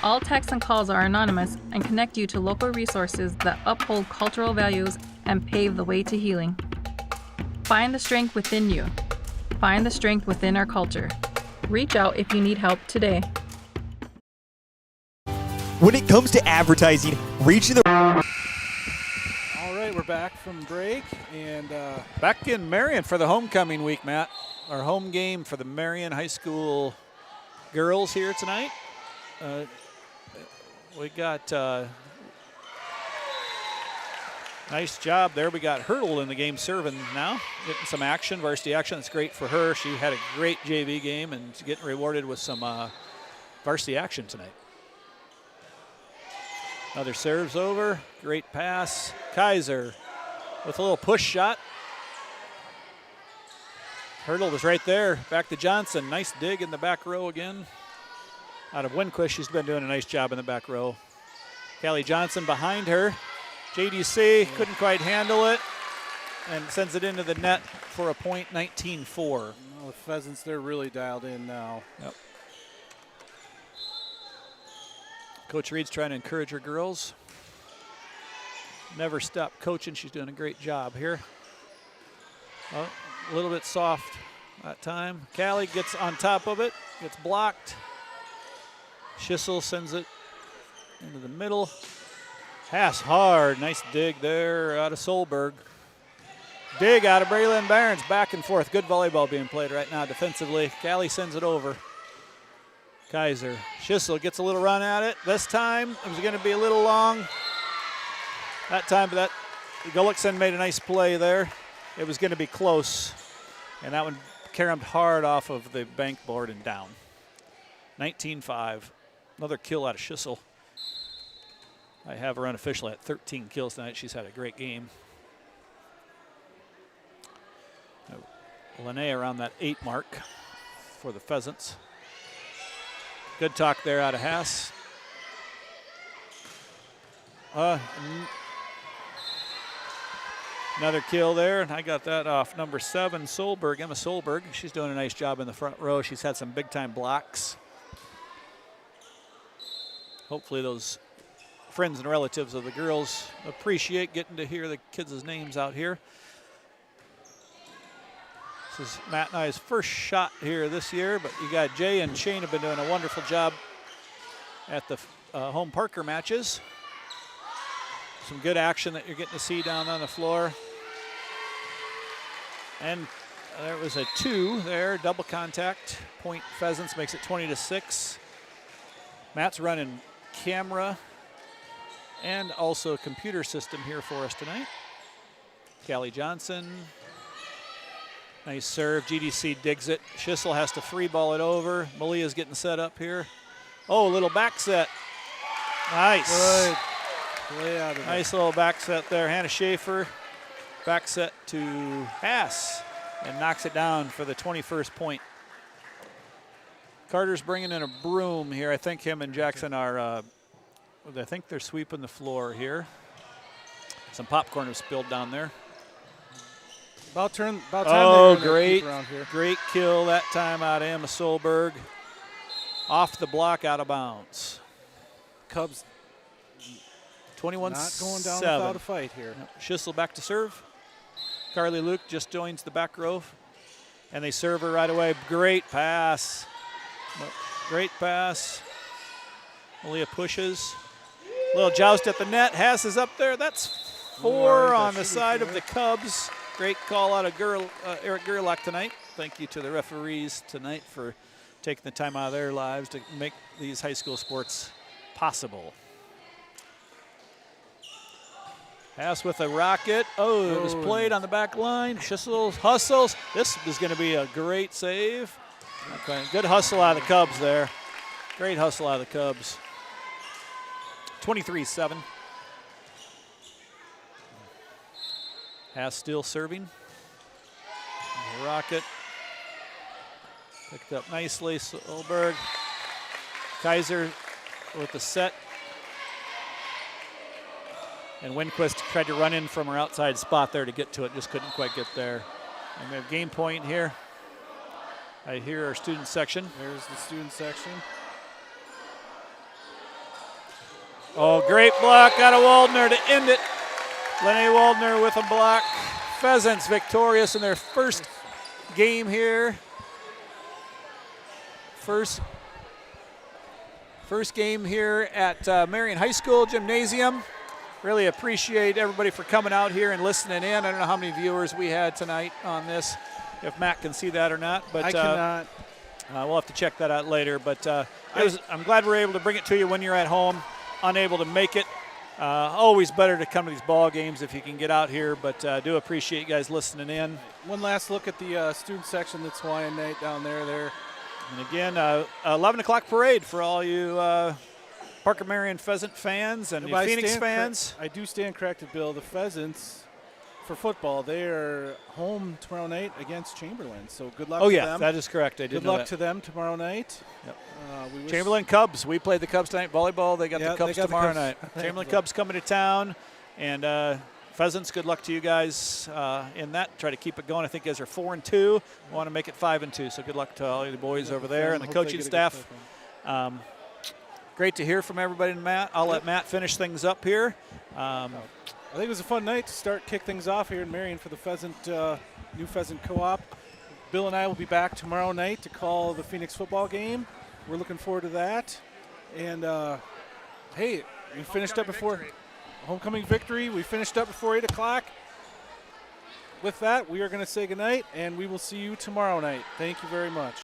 All texts and calls are anonymous and connect you to local resources that uphold cultural values and pave the way to healing. Find the strength within you. Find the strength within our culture. Reach out if you need help today. When it comes to advertising, reaching the... All right, we're back from break, and back in Marion for the homecoming week, Matt. Our home game for the Marion High School girls here tonight. We got nice job there. We got Hurdle in the game serving now, getting some action, varsity action. That's great for her. She had a great JV game and getting rewarded with some varsity action tonight. Another serves over. Great pass. Kaiser with a little push shot. Hurdle was right there. Back to Johnson. Nice dig in the back row again. Out of Winquist, she's been doing a nice job in the back row. Callie Johnson behind her. JDC couldn't quite handle it and sends it into the net for a point, 19-4. Well, the Pheasants, they're really dialed in now. Yep. Coach Reed's trying to encourage her girls. Never stop coaching. She's doing a great job here. Oh, a little bit soft that time. Callie gets on top of it, gets blocked. Schissel sends it into the middle. Pass hard. Nice dig there out of Solberg. Dig out of Braylon Barnes. Back and forth. Good volleyball being played right now defensively. Callie sends it over. Kaiser. Schissel gets a little run at it. This time it was going to be a little long. That time, but Gullickson made a nice play there. It was going to be close. And that one caromed hard off of the bank board and down. 19-5. Another kill out of Schissel. I have her unofficially at 13 kills tonight. She's had a great game. Lene around that 8 mark for the Pheasants. Good talk there out of Haas. Another kill there, and I got that off number 7, Solberg, Emma Solberg. She's doing a nice job in the front row. She's had some big-time blocks. Hopefully those friends and relatives of the girls appreciate getting to hear the kids' names out here. This is Matt and I's first shot here this year, but you got Jay and Shane have been doing a wonderful job at the home Parker matches. Some good action that you're getting to see down on the floor. And there was a 2 there, double contact. Point Pheasants makes it 20-6. Matt's running camera and also a computer system here for us tonight. Callie Johnson. Nice serve. GDC digs it. Schissel has to free ball it over. Malia's getting set up here. Oh, little back set. Nice. Good. Play out of nice little back set there. Hannah Schaefer. Back set to Haas and knocks it down for the 21st point. Carter's bringing in a broom here. I think him and Jackson are, I think they're sweeping the floor here. Some popcorn was spilled down there. About time great, around here. Great kill that time out of Emma Solberg. Off the block, out of bounds. Cubs 21-7. Not going down without a fight here. Schissel back to serve. Carly Luke just joins the back row. And they serve her right away. Great pass. Great pass. Malia pushes. Little joust at the net. Haas is up there. That's 4 on the side of the Cubs. Great call out of Eric Gerlach tonight. Thank you to the referees tonight for taking the time out of their lives to make these high school sports possible. Pass with a rocket. Oh, it was played on the back line. Schissel hustles. This is going to be a great save. Okay, good hustle out of the Cubs there. Great hustle out of the Cubs. 23-7. Haas still serving. Rocket. Picked up nicely. Solberg. Kaiser with the set. And Winquist tried to run in from her outside spot there to get to it. Just couldn't quite get there. And we have game point here. I hear our student section. There's the student section. Oh, great block out of Waldner to end it. Lenny Waldner with a block. Pheasants victorious in their first game here. First game here at Marion High School Gymnasium. Really appreciate everybody for coming out here and listening in. I don't know how many viewers we had tonight on this, if Matt can see that or not. But I cannot. We'll have to check that out later. But I'm glad we're able to bring it to you when you're at home, unable to make it. Always better to come to these ball games if you can get out here, but do appreciate you guys listening in. One last look at the student section that's Hawaiian night down there. And again, 11 o'clock parade for all you Parker Marion Pheasant fans and Phoenix fans. I do stand corrected, Bill. The Pheasants, for football, they are home tomorrow night against Chamberlain. So good luck to them. Oh, yeah, that is correct. I did know that. Good luck to them tomorrow night. Yep. Chamberlain Cubs. We played the Cubs tonight. Volleyball, they got the Cubs tomorrow night. Chamberlain Cubs coming to town. And Pheasants, good luck to you guys in that. Try to keep it going. I think you guys are 4-2. Want to make it 5-2. So good luck to all the boys over there and the coaching staff. Great to hear from everybody and Matt. I'll let Matt finish things up here. I think it was a fun night to kick things off here in Marion for the Pheasant, new Pheasant Co-op. Bill and I will be back tomorrow night to call the Phoenix football game. We're looking forward to that. And, hey, we finished up before homecoming victory. We finished up before 8 o'clock. With that, we are going to say goodnight, and we will see you tomorrow night. Thank you very much.